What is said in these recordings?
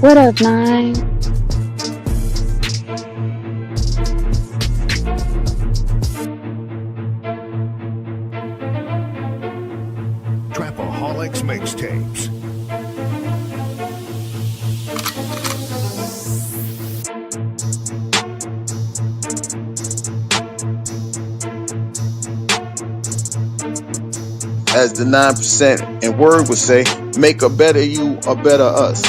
What up, Nine? Trapaholics Mixtapes. As the 9% and word would say, make a better you, a better us.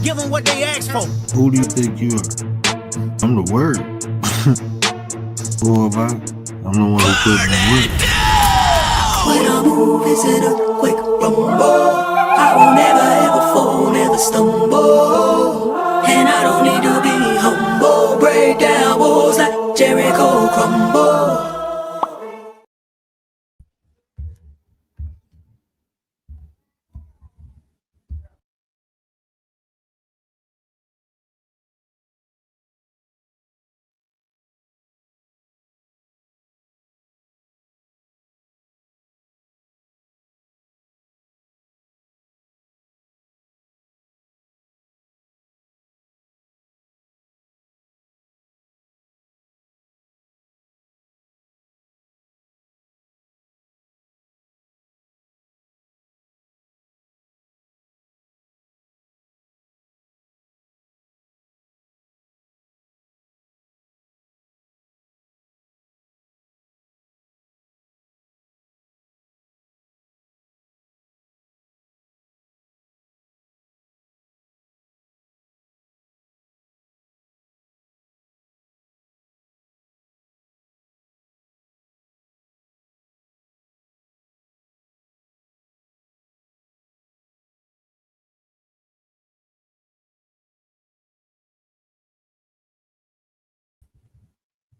Give them what they ask for. Who do you think you are? I'm the word. Boy, I'm the one who put in the work. When I move, is it a quick rumble? I will never ever fall, never stumble. And I don't need to be humble. Break down walls like Jericho crumble.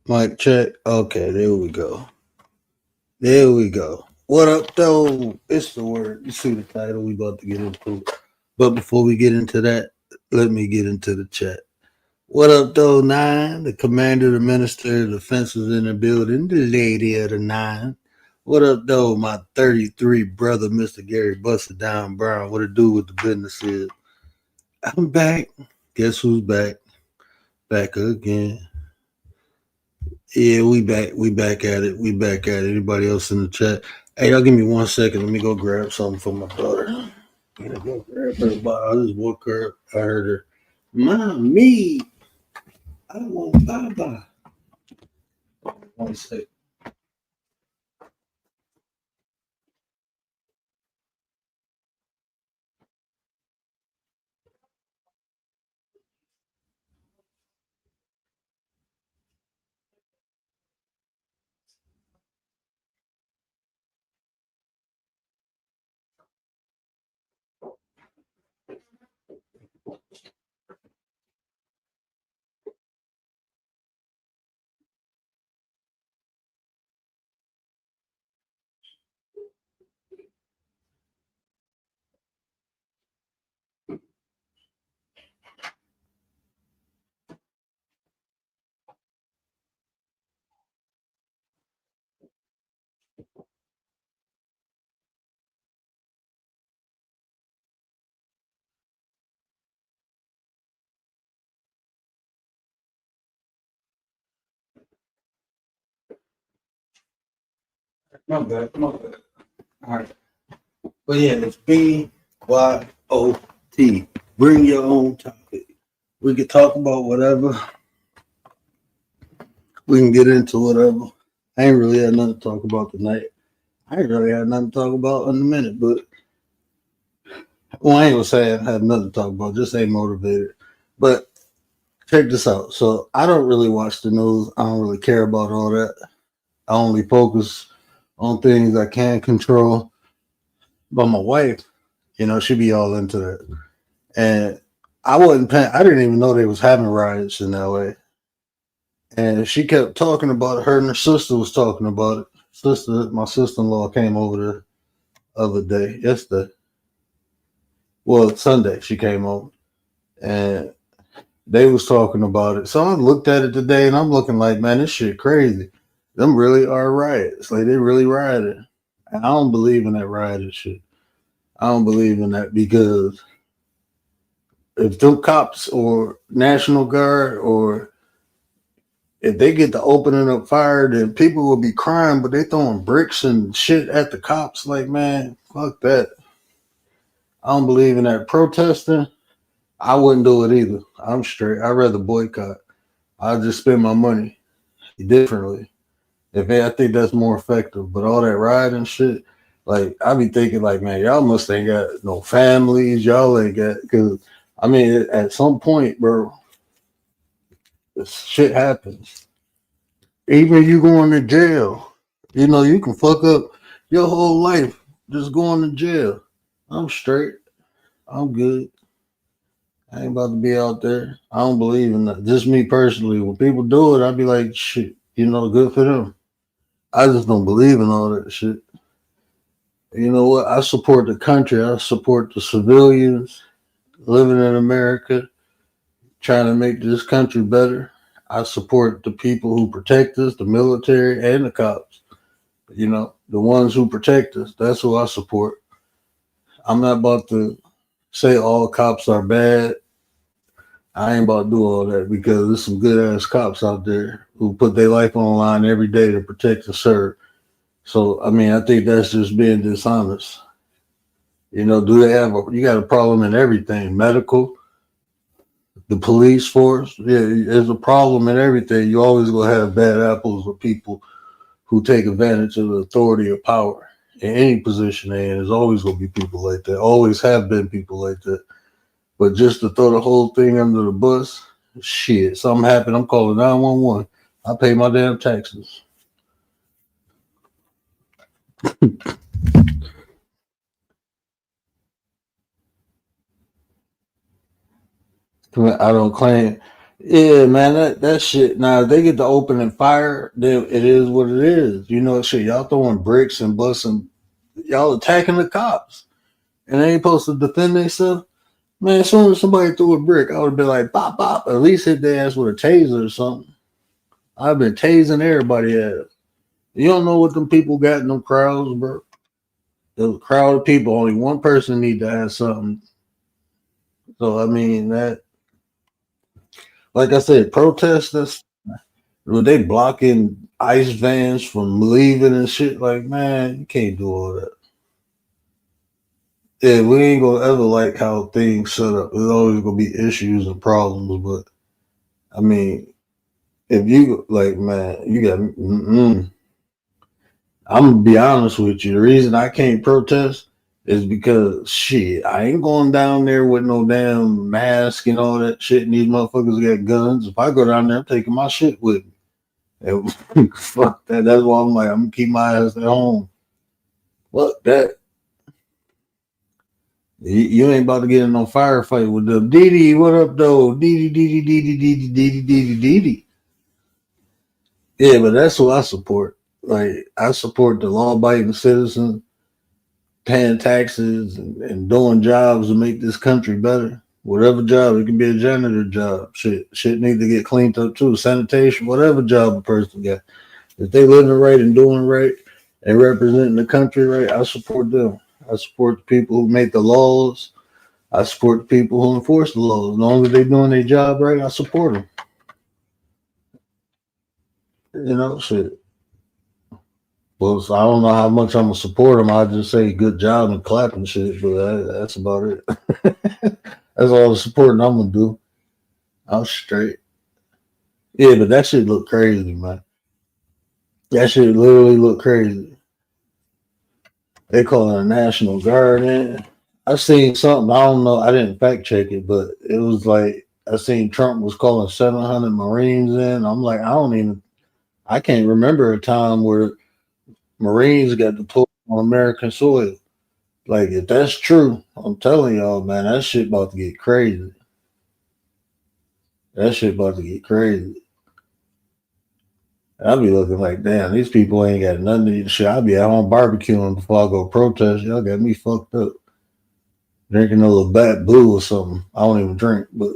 Mic check. Okay, there we go. There we go. What up, though? It's the word. You see the title. We about to get into it. But before we get into that, let me get into the chat. What up, though, Nine? The commander, the minister of defense was in the building. The lady of the nine. What up, though, my 33 brother, Mr. Gary Buster Down Brown? What it do with the business is? I'm back. Guess who's back? Back again. Yeah, we back. We back at it. We back at it. Anybody else in the chat? Hey, y'all give me 1 second. Let me go grab something for my daughter. Gotta go grab her. I just woke her up. I heard her. Mommy, I want Baba. 1 second. My bad. My bad. All right. But yeah, it's B.Y.O.T. Bring your own topic. We could talk about whatever. We can get into whatever. I ain't really had nothing to talk about tonight. I ain't really had nothing to talk about in a minute, but well, I ain't gonna say I have nothing to talk about. Just ain't motivated. But check this out. So I don't really watch the news. I don't really care about all that. I only focus on things I can control. But my wife, she be all into that. And I wasn't paying. I didn't even know they was having riots in LA. And she kept talking about it. Her and her sister was talking about it. My sister-in-law came over the other day, yesterday. Well, Sunday she came over, and they was talking about it. So I looked at it today, and I'm looking like, man, this shit crazy. Them really are riots. Like they really rioted. And I don't believe in that rioting shit. I don't believe in that because if them cops or National Guard or if they get to opening up fire, then people will be crying, but they throwing bricks and shit at the cops. Like, man, fuck that. I don't believe in that protesting. I wouldn't do it either. I'm straight. I'd rather boycott. I'll just spend my money differently. I think that's more effective. But all that rioting shit, like I be thinking, like, man, y'all must ain't got no families. Y'all ain't got because I mean, at some point, bro, shit happens. Even you going to jail, you can fuck up your whole life just going to jail. I'm straight. I'm good. I ain't about to be out there. I don't believe in that. Just me personally. When people do it, I'd be like, shit, good for them. I just don't believe in all that shit. You know what? I support the country. I support the civilians living in America, trying to make this country better. I support the people who protect us, the military and the cops. The ones who protect us. That's who I support. I'm not about to say all cops are bad. I ain't about to do all that because there's some good ass cops out there who put their life on the line every day to protect and serve. So I mean, I think that's just being dishonest. Do they have you got a problem in everything? Medical, the police force, yeah, there's a problem in everything. You always gonna have bad apples or people who take advantage of the authority or power in any position they in. There's always gonna be people like that. Always have been people like that. But just to throw the whole thing under the bus, shit, something happened, I'm calling 911. I pay my damn taxes. I don't claim. Yeah, man, that shit. Now, if they get to open and fire, then it is what it is. Shit, y'all throwing bricks and busting, y'all attacking the cops. And they ain't supposed to defend themselves. Man, as soon as somebody threw a brick, I would have been like, bop, bop, at least hit their ass with a taser or something. I've been tasing everybody ass. You don't know what them people got in them crowds, bro. There's a crowd of people, only one person need to have something. So, I mean, that, like I said, protesters, they blocking ICE vans from leaving and shit. Like, man, you can't do all that. Yeah, we ain't gonna ever like how things set up. There's always gonna be issues and problems, but I mean, if you like, man, you got. I'm gonna be honest with you. The reason I can't protest is because shit, I ain't going down there with no damn mask and all that shit. And these motherfuckers got guns. If I go down there, I'm taking my shit with me. And fuck that. That's why I'm like, I'm gonna keep my ass at home. Fuck that. You ain't about to get in no firefight with them. Dee, what up though? Dee. Yeah, but that's what I support. Like I support the law-abiding citizens paying taxes and doing jobs to make this country better. Whatever job, it can be a janitor job. Shit need to get cleaned up too. Sanitation, whatever job a person got. If they living right and doing right and representing the country right, I support them. I support the people who make the laws. I support the people who enforce the laws. As long as they're doing their job right, I support them. Shit. Well, so I don't know how much I'm gonna support them. I just say good job and clap and shit, but that's about it. That's all the supporting I'm gonna do. I'm straight. Yeah, but that shit look crazy, man. That shit literally look crazy. They call it a National Guard. And I seen something. I don't know. I didn't fact check it, but it was like I seen Trump was calling 700 Marines in. I'm like, I don't even. I can't remember a time where Marines got deployed on American soil. Like, if that's true, I'm telling y'all, man, that shit about to get crazy. That shit about to get crazy. I'll be looking like, damn, these people ain't got nothing to eat. Shit, I'll be at home barbecuing before I go protest. Y'all got me fucked up. Drinking a little Bat Blue or something. I don't even drink, but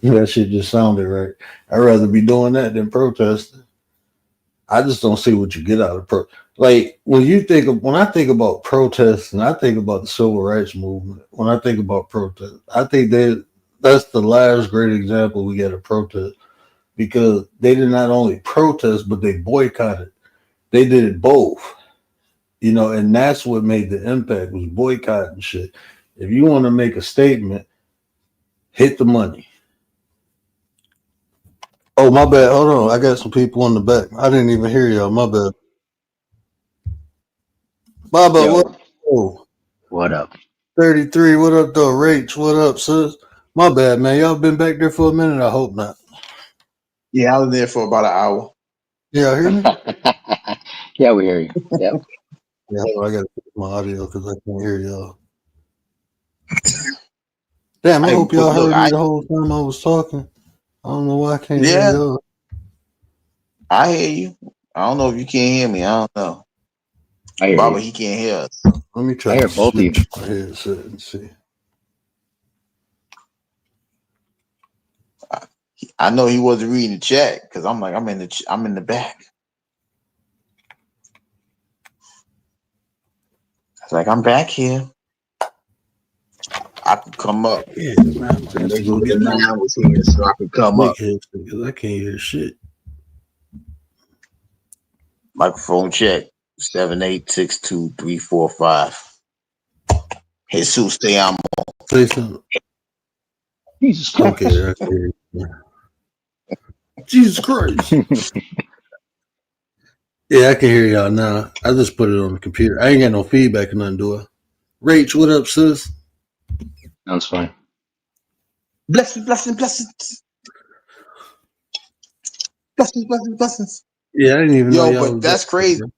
that shit just sounded right. I'd rather be doing that than protesting. I just don't see what you get out of like when I think about protests and I think about the civil rights movement, when I think about protest, I think that's the last great example we get of protest because they did not only protest but they boycotted. They did it both, and that's what made the impact was boycotting shit. If you want to make a statement, hit the money. Oh, my bad. Hold on. I got some people in the back. I didn't even hear y'all. My bad. Baba, what? Yo, Oh, what up? 33. What up, though? Rach, what up, sis? My bad, man. Y'all been back there for a minute? I hope not. Yeah, I was there for about an hour. Yeah, hear me? Yeah, we hear you. Yep. Yeah, hold on. I got to fix my audio because I can't hear y'all. Damn, I Hey, hope y'all look, heard me the whole time I was talking. I don't know why I can't hear yeah, y'all. I hear you. I don't know if you can't hear me. I don't know. I hear Baba, you. he can't hear us. Let me I try hear to both of you. switch my headset and see. I know he wasn't reading the chat because I'm like, I'm in the back. It's like I'm back here. I could come up. Yeah, man. I'm gonna have to Make go sure the get my man was here so I could come mic up. headset because I can't hear shit. Microphone check 7862345. Jesus, stay on. Say something. Jesus Okay, Christ. I can hear you. Jesus Christ. Yeah, I can hear y'all now. I just put it on the computer. I ain't got no feedback or nothing, do I? Rach, what up, sis? Sounds fine. Blessings, blessings, blessings, blessings, blessings, blessings. Yeah, I didn't even know Yo, y'all but was back that's there, crazy. bro.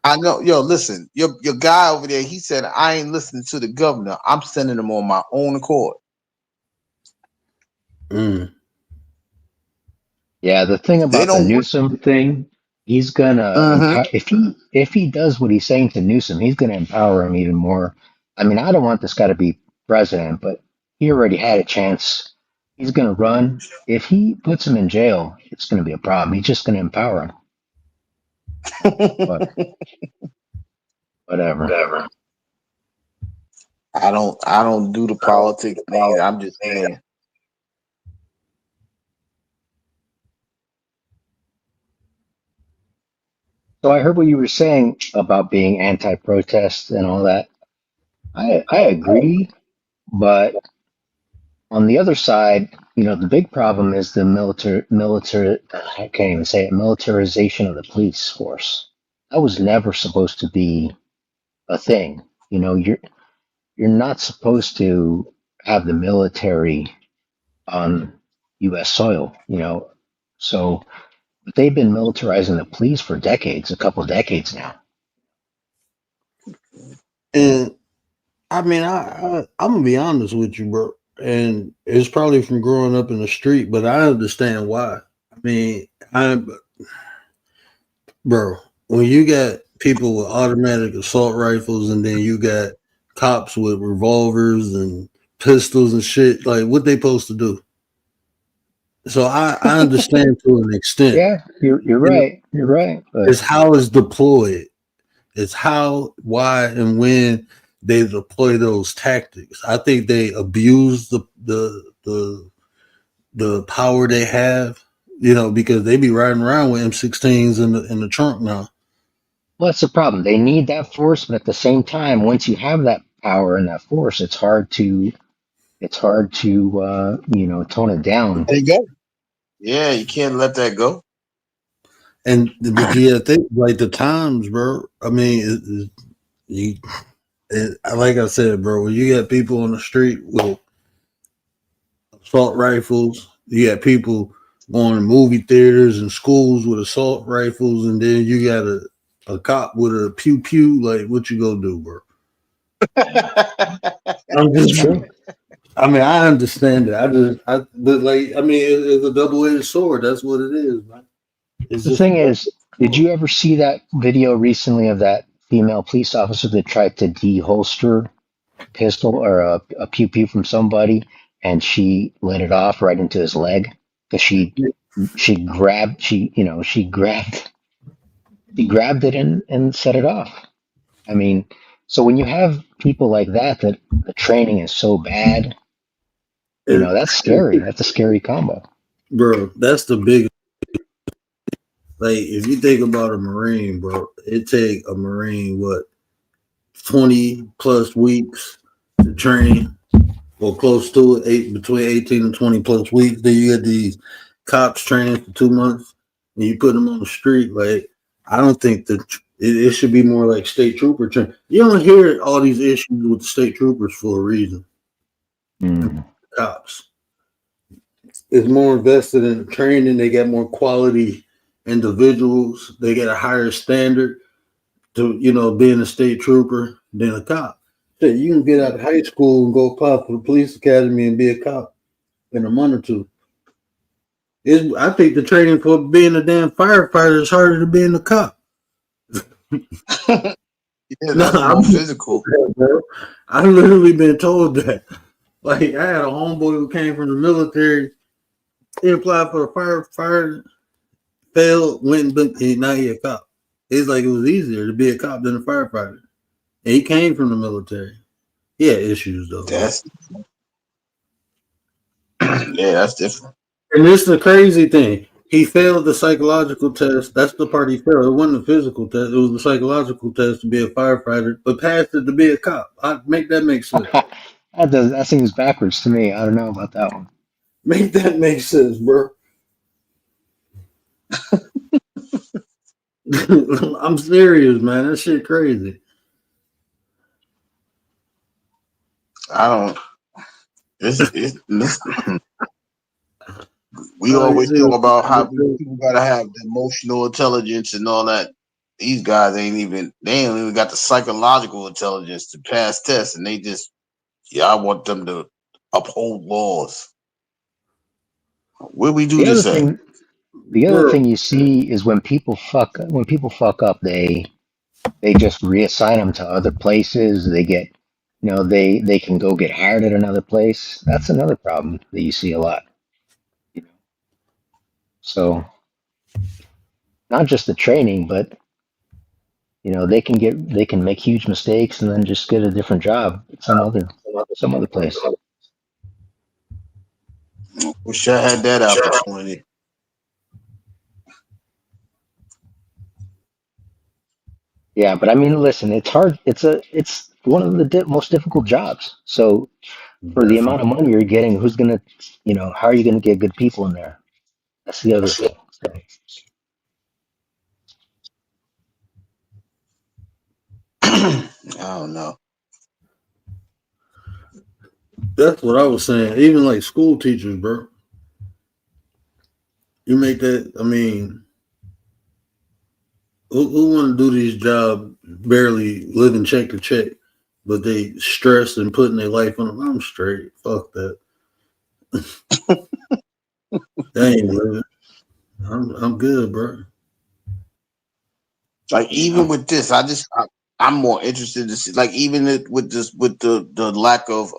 I know. Yo, listen, your guy over there. He said I ain't listening to the governor. I'm sending him on my own accord. Mm. Yeah, the thing They about the don't want. Newsom thing, he's gonna Mm-hmm. empower if he does what he's saying to Newsom, he's gonna empower him even more. I mean, I don't want this guy to be president, but he already had a chance. He's gonna run. If he puts him in jail, it's gonna be a problem. He's just gonna empower him. But whatever. Whatever. I don't do the politics things. I'm just saying. So I heard what you were saying about being anti-protest and all that. I agree, but on the other side, the big problem is the military. I can't even say it. Militarization of the police force. That was never supposed to be a thing. You're not supposed to have the military on U.S. soil. So but they've been militarizing the police for decades, a couple of decades now. And I mean, I'm gonna be honest with you, bro. And it's probably from growing up in the street, but I understand why. I mean, bro, when you got people with automatic assault rifles and then you got cops with revolvers and pistols and shit, like what they supposed to do? So I understand to an extent. Yeah, you're You know, right. You're right. But it's how it's deployed. It's how, why, and when they deploy those tactics. I think they abuse the power they have. Because they be riding around with M16s in the trunk now. well, that's the problem. They need that force, but at the same time, once you have that power and that force, it's hard to tone it down. There you go. Yeah, you can't let that go. And but yeah, think like the times, bro. I mean, you, like I said, bro, when you got people on the street with assault rifles, you got people going to movie theaters and schools with assault rifles, and then you got a cop with a pew pew. Like, what you gonna do, bro? I'm It's just, true. I mean, I understand it. But like, I mean, it's a double edged sword. That's what it is, man. It's The just a thing is, double-edged did sword. you ever see that video recently of that female police officer that tried to deholster a pistol or a pew pew from somebody, and she let it off right into his leg because she grabbed it and set it off. I mean, so when you have people like that the training is so bad, And, that's scary. That's a scary combo. bro, that's the big. Like, if you think about a Marine, bro, it take a Marine what 20 plus weeks to train, or close to it, between 18 and 20 plus weeks. Then you get these cops training for 2 months, and you put them on the street. Like, I don't think that it should be more like state trooper training. You don't hear all these issues with the state troopers for a reason. Mm. Cops is more invested in training. They get more quality individuals. They get a higher standard to being a state trooper than a cop. Shit, you can get out of high school and go apply for the police academy and be a cop in a month or two. I think the training for being a damn firefighter is harder than being a cop. Yeah, No, that's more physical. bro. I've literally been told that. Like, I had a homeboy who came from the military. He applied for a firefighter, failed, went, but now he a cop. It's like it was easier to be a cop than a firefighter. And he came from the military. He had issues though, bro. That's yeah, that's different. And this is the crazy thing. He failed the psychological test. That's the part he failed. It wasn't a physical test. It was the psychological test to be a firefighter, but passed it to be a cop. I make that make sense. That seems backwards to me. I don't know about that one. Make that make sense, bro. I'm serious, man. That shit crazy. I don't. It's we Oh, you always see talk about how what- people gotta have the emotional intelligence and all that. These guys they ain't even got the psychological intelligence to pass tests, and they just I want them to uphold laws. Where we do The other this at? thing, the other bro, thing you see is when people fuck up, they just reassign them to other places. They get, they can go get hired at another place. That's another problem that you see a lot. You know? So not just the training, but they can make huge mistakes and then just get a different job at some other place. Wish I had that opportunity. Yeah, but I mean, listen, it's hard. It's one of the most difficult jobs. So for the amount definitely. of money you're getting, how are you gonna get good people in there? That's the other thing. So, I don't know. That's what I was saying. Even like school teachers, bro. You make that. I mean, who want to do these jobs barely living check to check, but they stress and putting their life on them? I'm straight. Fuck that. They ain't living. I'm good, bro. Like even with this, I'm more interested to see. Like even with this, with the lack of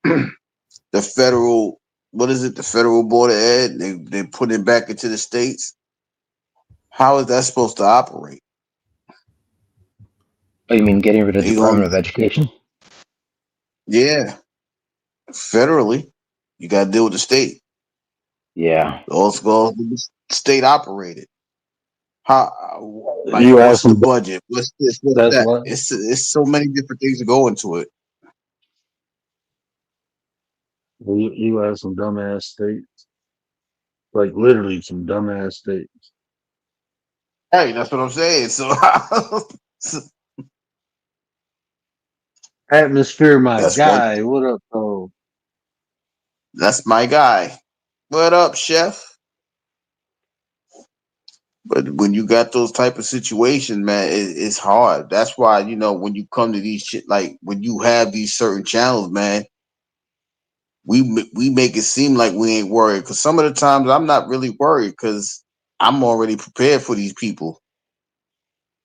the federal, what is it? The federal board of ed. They put it back into the states. How is that supposed to operate? oh, you mean getting rid of They going Department of Education? yeah, federally, you got to deal with the state. Yeah. Also, state operated. How like You what's the asking? budget? What's this? What's That's that? why. It's so many different things that go into it. You have some dumbass states, like literally some dumbass states. Hey, that's what I'm saying. So Atmosphere, my that's one. guy. What up, though? That's my guy. What up, chef? But when you got those type of situations, man, it's hard. That's why when you come to these shit, like when you have these certain channels, man, we make it seem like we ain't worried. Because some of the times I'm not really worried because I'm already prepared for these people.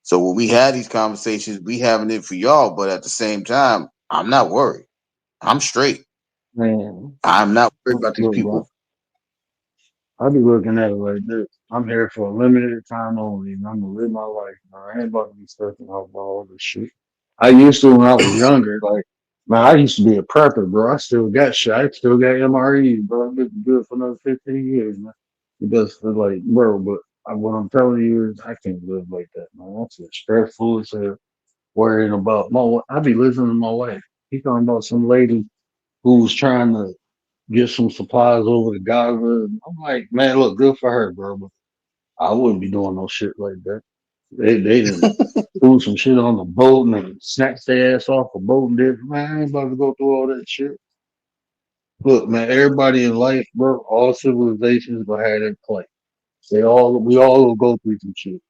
So when we had these conversations, we having it for y'all, but at the same time, I'm not worried. I'm straight. Man, I'm not worried look, about these bro. people. I be looking at it like this. I'm here for a limited time only, and I'm gonna live my life. Bro. I ain't about to be stressing out about all this shit. I used to when I was younger. Like, man, I used to be a prepper, bro. I still got shit. I still got MREs, bro. I'm good for another 15 years, man. Because, like, bro, but what I'm telling you is I can't live like that, man. That's just stressful as hell. Worrying about I be listening to my wife. He talking about some lady who was trying to get some supplies over to Gaza. I'm like, man, look, good for her, bro. But I wouldn't be doing no shit like that. They didn't threw some shit on the boat and then snatched their ass off the boat and did. Man, I ain't about to go through all that shit. Look, man, everybody in life, bro, all civilizations gonna have their place. We all will go through some shit.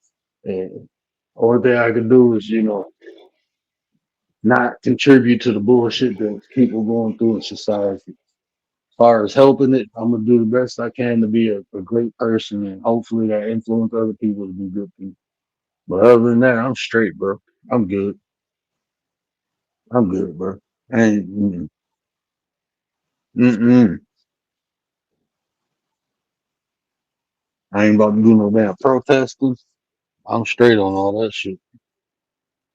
And only thing I can do is, not contribute to the bullshit that people going through in society. As far as helping it, I'm gonna do the best I can to be a great person and hopefully that influence other people to be good people. But other than that, I'm straight, bro. I'm good. I'm good, bro. And mm-mm. I ain't about to do no damn protesting. I'm straight on all that shit.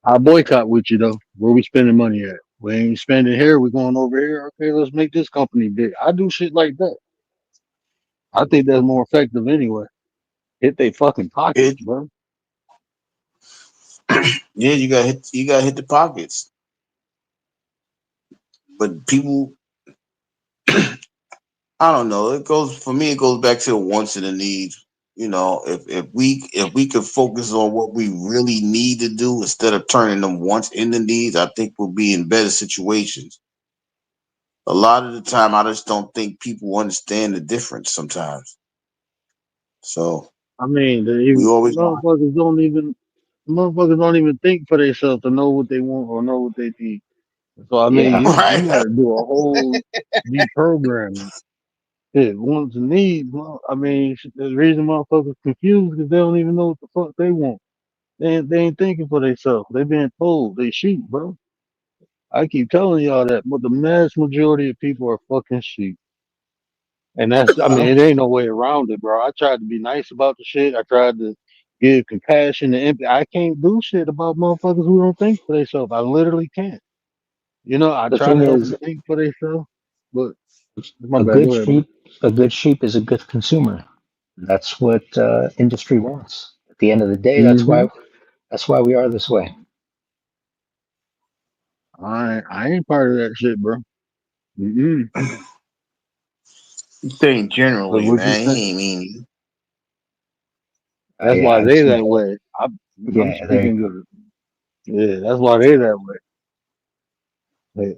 I boycott with you though. Where we spending money at? We ain't spending here. We going over here. Okay, let's make this company big. I do shit like that. I think that's more effective anyway. Hit they fucking pockets, It, bro. yeah, you got to hit the pockets. But people, I don't know. It goes for me. It goes back to the wants and the needs. If we could focus on what we really need to do instead of turning them wants into needs, I think we'll be in better situations. A lot of the time, I just don't think people understand the difference sometimes. So I mean, we always want motherfuckers don't even think for themselves to know what they want or know what they need. So I mean, Yeah. you right. got to do a whole deprogramming. It wants and needs. Well, I mean, the reason motherfuckers confused because they don't even know what the fuck they want. They ain't thinking for themselves. They being told they sheep, bro. I keep telling y'all that, but the mass majority of people are fucking sheep. And I mean, Well, it ain't no way around it, bro. I tried to be nice about the shit. I tried to give compassion and empathy. I can't do shit about motherfuckers who don't think for themselves. I literally can't. I the try thing to help them is, think for themselves, but my a bad. good Go ahead, bro. sheep, a good sheep is a good consumer. That's what industry wants. At the end of the day, Hmm. that's why we are this way. I ain't part of that shit, bro. Mm-mm. I'm saying But generally, what you man. saying? He ain't mean That's why Yeah, they that way. I'm yeah. There you speaking go. good. Yeah, that's why they that way.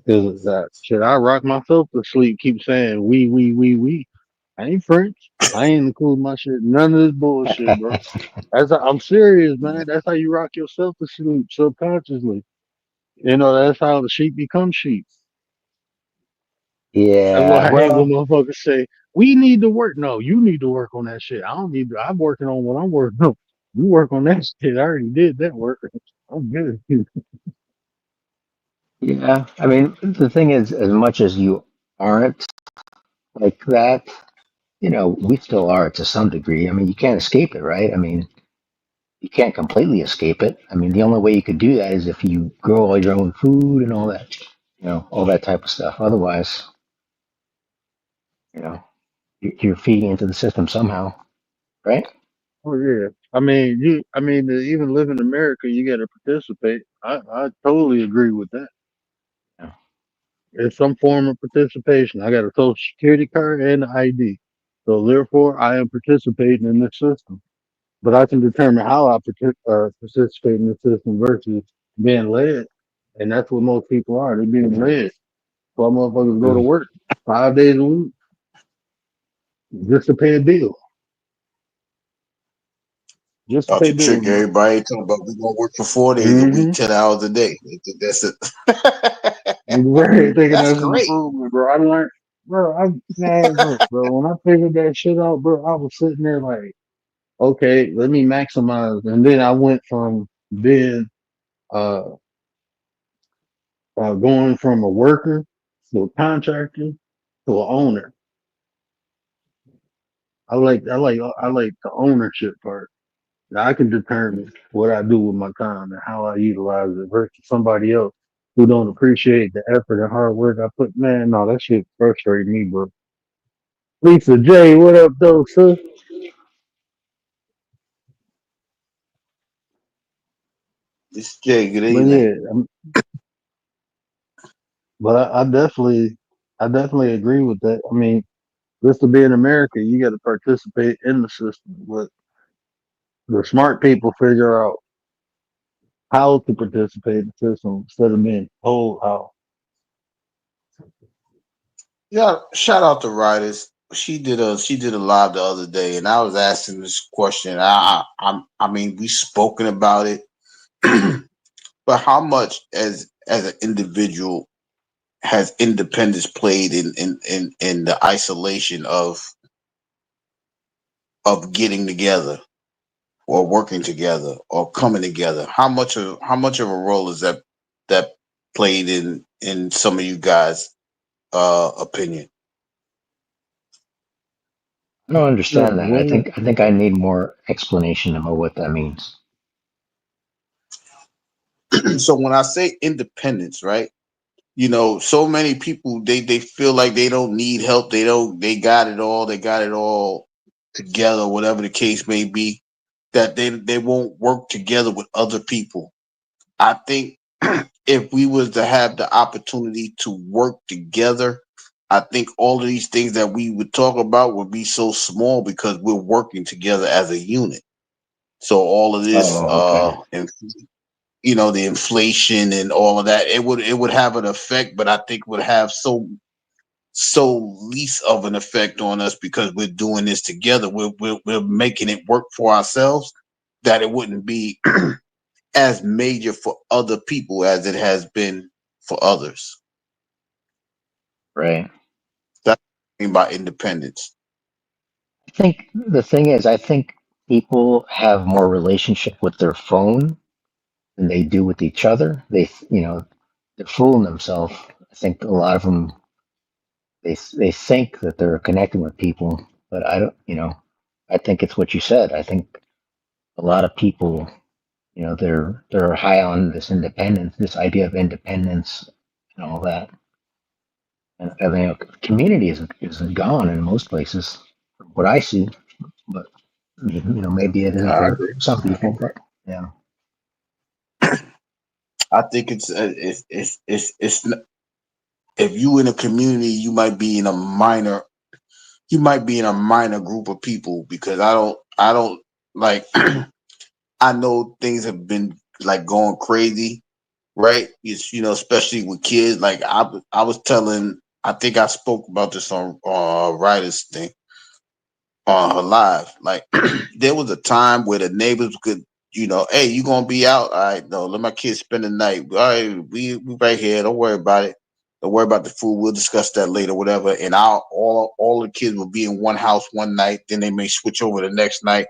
Is that shit? I rock myself to sleep. Keep saying we. I ain't French. I ain't include my shit. None of this bullshit, bro. I'm serious, man. That's how you rock yourself to sleep subconsciously. That's how the sheep become sheep. That's Yeah. why I hate when Well, motherfuckers say, we need to work. No, you need to work on that shit. I don't need to. I'm working on what I'm working on. You work on that shit. I already did that work. I'm good. yeah. I mean, the thing is, as much as you aren't like that, we still are to some degree. I mean, you can't escape it, right? I mean, you can't completely escape it. I mean, the only way you could do that is if you grow all your own food and all that, all that type of stuff. Otherwise, you know, you're feeding into the system somehow, right? Oh yeah. I mean, to even live in America, you got to participate. I totally agree with that. Yeah. It's some form of participation. I got a social security card and an ID. So therefore, I am participating in this system. But I can determine how I participate in the system versus being led. And that's what most people are. They're being led. So motherfuckers go to Mm. work 5 days a week just to pay a bill. Just to Out pay to trick bills. everybody, talking about we gonna work for 4 days a week, Mm-hmm. 10 hours a day. That's it. Right, thinking That's that's an great. improvement, bro. I learned, bro. Look, bro. When I figured that shit out, bro, I was sitting there like, okay, let me maximize. And then I went from being uh, going from a worker to a contractor to a owner. I like the ownership part. Now I can determine what I do with my time and how I utilize it versus somebody else who don't appreciate the effort and hard work I put. Man, no, that shit frustrates me, bro. Lisa J, what up, though, sis? This Jay, good But evening. yeah, but I definitely agree with that. I mean, just to be in America, you got to participate in the system. But the smart people figure out how to participate in the system instead of being told how. Yeah, shout out to Riders. She did a live the other day, and I was asking this question. I mean, we spoken about it, but how much as an individual has independence played in the isolation of getting together or working together or coming together? How much of a role is that played in some of you guys' opinion? I don't Yeah, understand that. I women. think I think I need more explanation about what that means. So when I say independence, right? So many people they feel like they don't need help. They got it all. They got it all together, whatever the case may be. That they won't work together with other people. I think if we was to have the opportunity to work together, I think all of these things that we would talk about would be so small because we're working together as a unit. So all of this, Oh, okay. and the inflation and all of that, it would have an effect, but I think would have so least of an effect on us because we're doing this together. We're making it work for ourselves, that it wouldn't be as major for other people as it has been for others. Right. That's what I mean by independence. I think the thing is, I think people have more relationship with their phone than they do with each other. They're fooling themselves. I think a lot of them they think that they're connecting with people, but I don't. I think it's what you said. I think a lot of people, they're high on this independence, this idea of independence, and all that. And I think community is gone in most places, from what I see. But maybe it isn't I for agree. some people. But yeah, I think if you in a community, you might be in a minor group of people because I don't like I know things have been like going crazy, right? It's, especially with kids. Like I was telling, I think I spoke about this on Writers thing on her live. Like there was a time where the neighbors could, hey, you gonna be out? All right, no, let my kids spend the night. All right, we right here. Don't worry about it. Don't worry about the food. We'll discuss that later, whatever. And all the kids will be in one house one night. Then they may switch over the next night.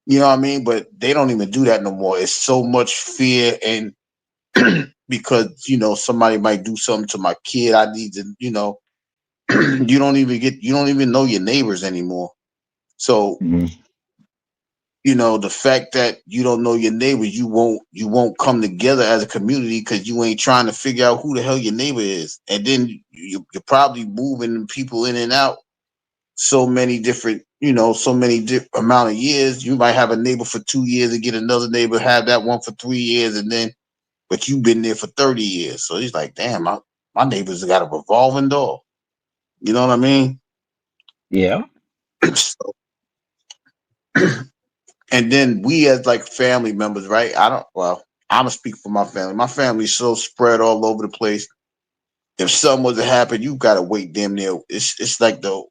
You know what I mean? But they don't even do that no more. It's so much fear and because somebody might do something to my kid. I need to, you don't even know your neighbors anymore. So hmm the fact that you don't know your neighbors, you won't come together as a community because you ain't trying to figure out who the hell your neighbor is, and then you're probably moving people in and out so many amount of years. You might have a neighbor for 2 years and get another neighbor, have that one for 3 years, and then but you've been there for 30 years. So he's like, damn, my My neighbors got a revolving door. You know what I mean? Yeah. So, and then we as like family members, right? I don't. Well, I'm gonna speak for my family. My family's so spread all over the place. If something was to happen, you gotta wait damn near. It's like the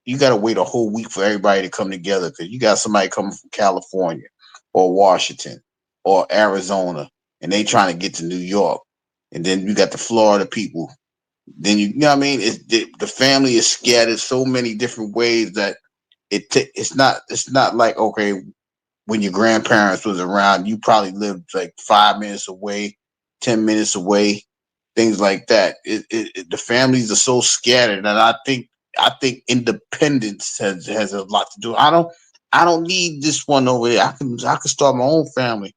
you gotta wait a whole week for everybody to come together because you got somebody coming from California or Washington or Arizona, and they trying to get to New York, and then you got the Florida people. Then you know what I mean? The family is scattered so many different ways that it's not like okay when your grandparents was around, you probably lived like 5 minutes away, 10 minutes away, things like that. The families are so scattered, and I think independence has a lot to do. I don't need this one over there. I can start my own family,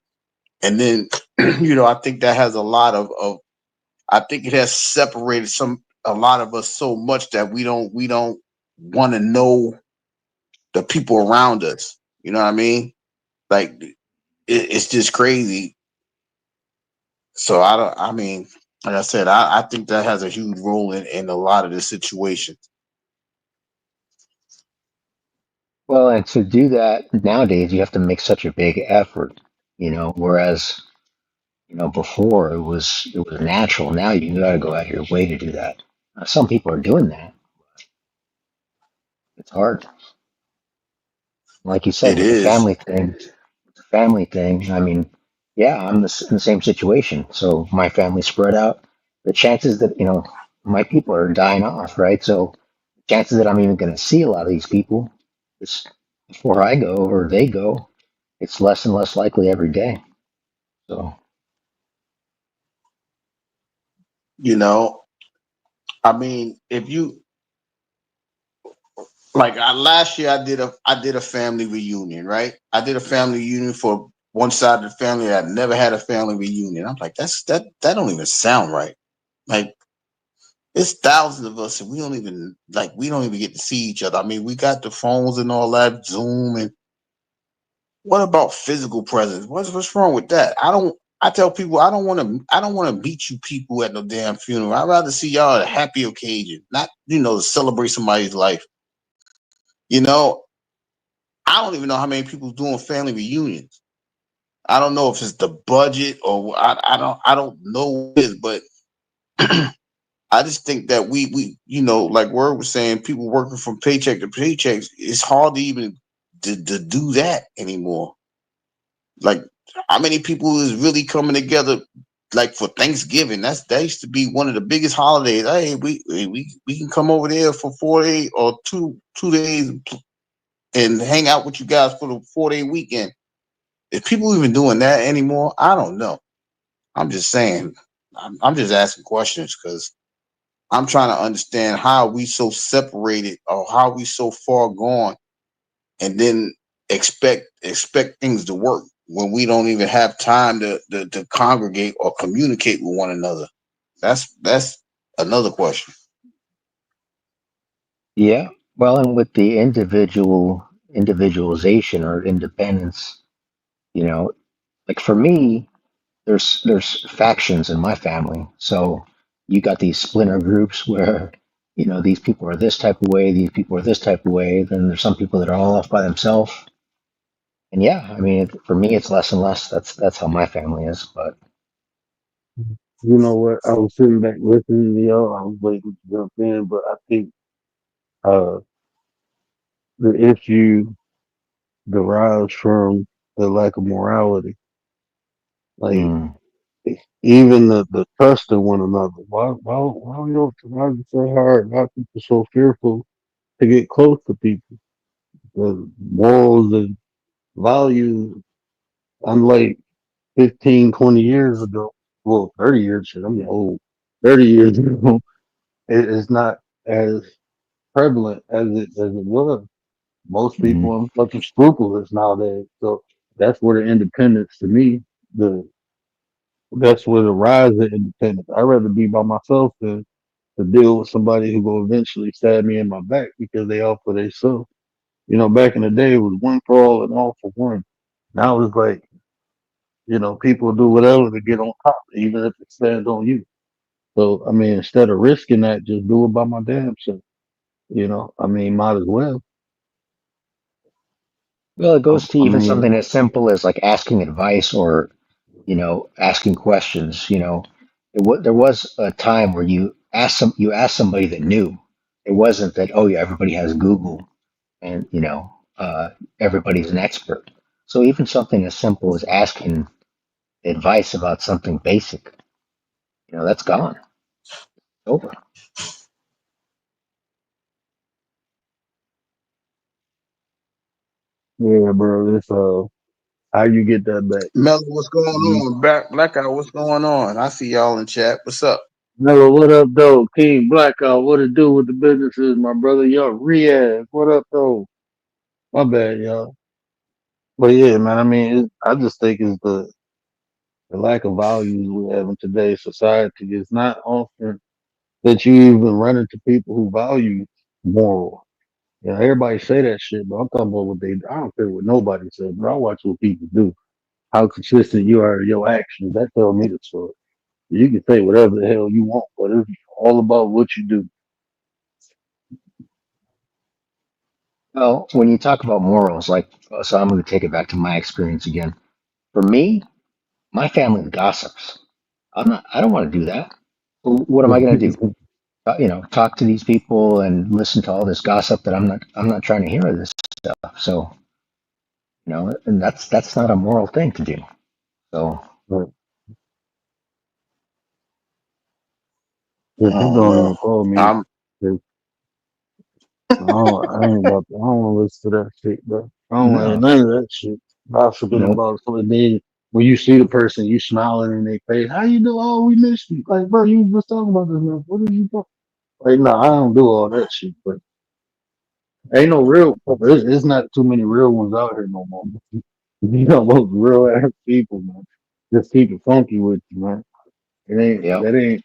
and then I think that has a lot of I think it has separated a lot of us so much that we don't want to know the people around us. You know what I mean? Like it's just crazy. So I don't. I mean, like I said, I think that has a huge role in a lot of the situations. Well, and to do that nowadays, you have to make such a big effort, whereas, before it was natural. Now you got to go out of your way to do that. Some people are doing that. It's hard. Like you said, It with the is. family thing, I mean, yeah, in the same situation. So my family's spread out. The chances that, my people are dying off, right? So chances that I'm even going to see a lot of these people is before I go or they go, it's less and less likely every day. So, You know, I mean, if you like last year, I did a family reunion, right? I did a family reunion for one side of the family that never had a family reunion. I'm like, that don't even sound right. Like it's thousands of us, and we don't even get to see each other. I mean, we got the phones and all that, Zoom, and what about physical presence? What's wrong with that? I don't. I tell people I don't want to meet you people at no damn funeral. I'd rather see y'all at a happy occasion, not to celebrate somebody's life. You know, I don't even know how many people doing family reunions. I don't know if it's the budget or I don't know what it is, but I just think that we like Word was saying, people working from paycheck to paycheck, it's hard to even to do that anymore. Like how many people is really coming together like for Thanksgiving? That used to be one of the biggest holidays. Hey, we can come over there for 4 days or two days and hang out with you guys for the 4 day weekend. Is people even doing that anymore? I don't know. I'm just saying. I'm just asking questions because I'm trying to understand how we so separated or how we so far gone, and then expect things to work when we don't even have time to congregate or communicate with one another. That's another question. yeah. Well, and with the individualization or independence, you know, like for me, there's factions in my family. So you got these splinter groups where, these people are this type of way, these people are this type of way. Then there's some people that are all off by themselves. And yeah, I mean, for me, it's less and less. That's how my family is. But You know what? I was sitting back listening to y'all. I was waiting to jump in, but I think uh, the issue derives from the lack of morality. Like mm, even the trust in one another. Why is it so hard? Why are people so fearful to get close to people? The morals and values, unlike 15, 20 years ago. Well, 30 years. Shit, I'm old. 30 years ago, it is not as prevalent as it was. Most people mm, are fucking scrupulous nowadays. So that's where the independence to me, the that's where the rise of independence. I'd rather be by myself than to deal with somebody who will eventually stab me in my back because they all for themselves. Back in the day it was one for all and all for one. Now it's like, people do whatever to get on top, even if it stands on you. So I mean, instead of risking that, just do it by my damn self. I mean, might as well. Well, it goes to I even mean, something as simple as like asking advice or, asking questions. There was a time where you asked somebody that knew. It wasn't that, oh yeah, everybody has Google and everybody's an expert. So even something as simple as asking advice about something basic, that's gone, over. yeah, bro. It's how you get that back? Mello, what's going You, on? Blackout, what's going on? I see y'all in chat. What's up? Mello, what up, though? King Blackout, what it do with the businesses, my brother? Yo, Riaz, what up, though? My bad, y'all. But yeah, man. I mean, I just think it's the lack of values we have in today's society. It's not often that you even run into people who value moral. Everybody say that shit, but I'm talking about what they. I don't care what nobody says, but I watch what people do. How consistent you are in your actions. That tell me the story. You can say whatever the hell you want, but it's all about what you do. Well, when you talk about morals, like, so I'm going to take it back to my experience again. For me, my family gossips. I don't want to do that. What am I going to do? Talk to these people and listen to all this gossip that I'm not trying to hear this stuff. So, and that's not a moral thing to do. So, But if you Oh don't no, even call me, I'm 'cause I ain't about to. I don't want to listen to that shit, bro. I don't want to hear no, none of that shit. Gossiping no, about something. Then when you see the person, you smiling in their face. How you do? Oh, we missed you. Like, bro, you was just talking about this. Man. What did you talk? Like, no, I don't do all that shit. But ain't no real. It's not too many real ones out here no more. Most real ass people, man. Just keep it funky with you, man. It ain't yep. that ain't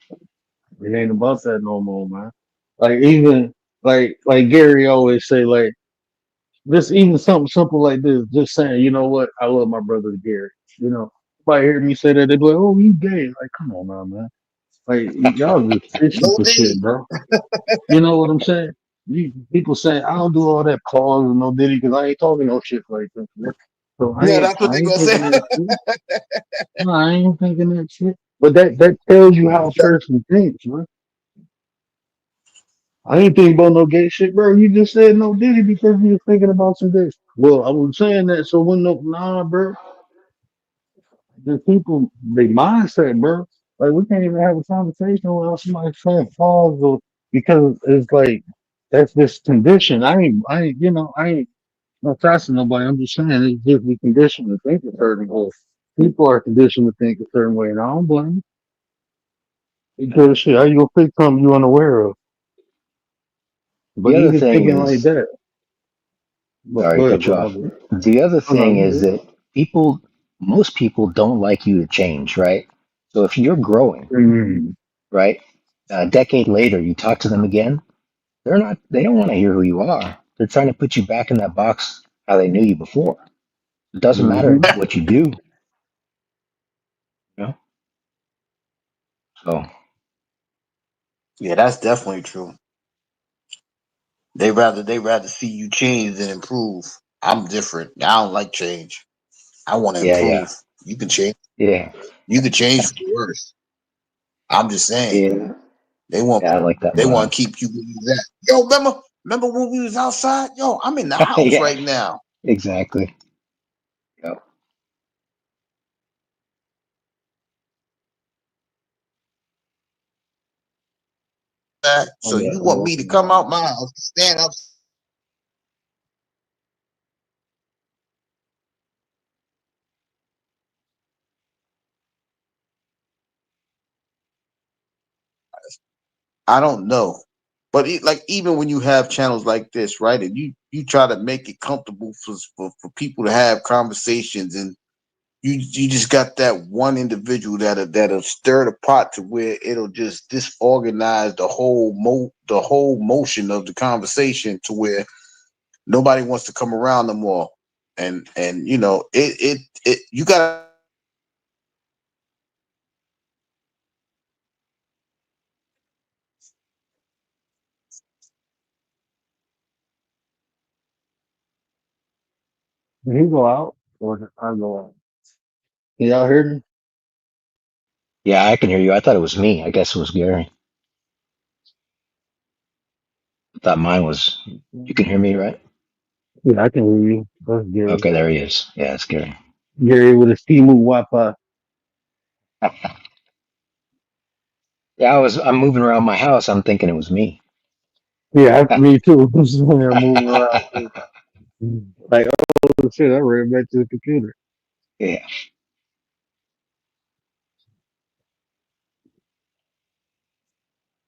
it ain't about that no more, man. Like even like Gary always say, like this even something simple like this, just saying, you know what, I love my brother Gary. You know, if I hear me say that, they be like, oh, you gay. Like, come on now, man. Like y'all just fishing no for shit, D. bro. You know what I'm saying? People say I don't do all that pause and no diddy because I ain't talking no shit like this. Man. So I Yeah, ain't that's what I they ain't gonna say. thinking that shit. No, I ain't thinking that shit. But that tells you how a person thinks, man. I ain't thinking about no gay shit, bro. You just said no diddy because you was thinking about some gay. Well, I was saying that so when no nah, bro. The people, they mindset, bro. Like we can't even have a conversation without somebody saying pause or because it's like that's this condition. I ain't not trusting nobody. I'm just saying it's just we conditioned to think a certain way. People are conditioned to think a certain way, and I don't blame them. Because shit, how you gonna fix something you unaware of? The But other even thing thinking like is, that. But sorry go to ahead, cut you bro. off. The other Oh no, thing you is good. that most people don't like you to change, right? So if you're growing, Mm, right, a decade later, you talk to them again, they don't want to hear who you are. They're trying to put you back in that box how they knew you before. It doesn't matter mm-hmm. what you do, you know? So, Yeah, that's definitely true. They rather see you change than improve. I'm different. I don't like change. I want to yeah, yeah, improve. You can change. yeah, You can change for the worse. I'm just saying. yeah, They want yeah, I like that they want motto. to keep you where you at. Yo, remember when we was outside? Yo, I'm in the house Yeah, right now. exactly. Yep. I So got you want me to come out my house, stand up? I don't know. But like even when you have channels like this, right, and you try to make it comfortable for people to have conversations, and you just got that one individual that'll stir the pot to where it'll just disorganize the whole motion of the conversation to where nobody wants to come around no more. And it you got Did he go out or did I go out? Y'all heard me? Yeah, I can hear you. I thought it was me. I guess it was Gary. I thought mine was. You can hear me, right? Yeah, I can hear you. That's Gary. Okay, there he is. Yeah, it's Gary. Gary with his Timu Wi-Fi. Yeah, I'm moving around my house. I'm thinking it was me. Yeah, me too. I'm sitting there moving around too. Like, oh shit, I ran back to the computer. Yeah.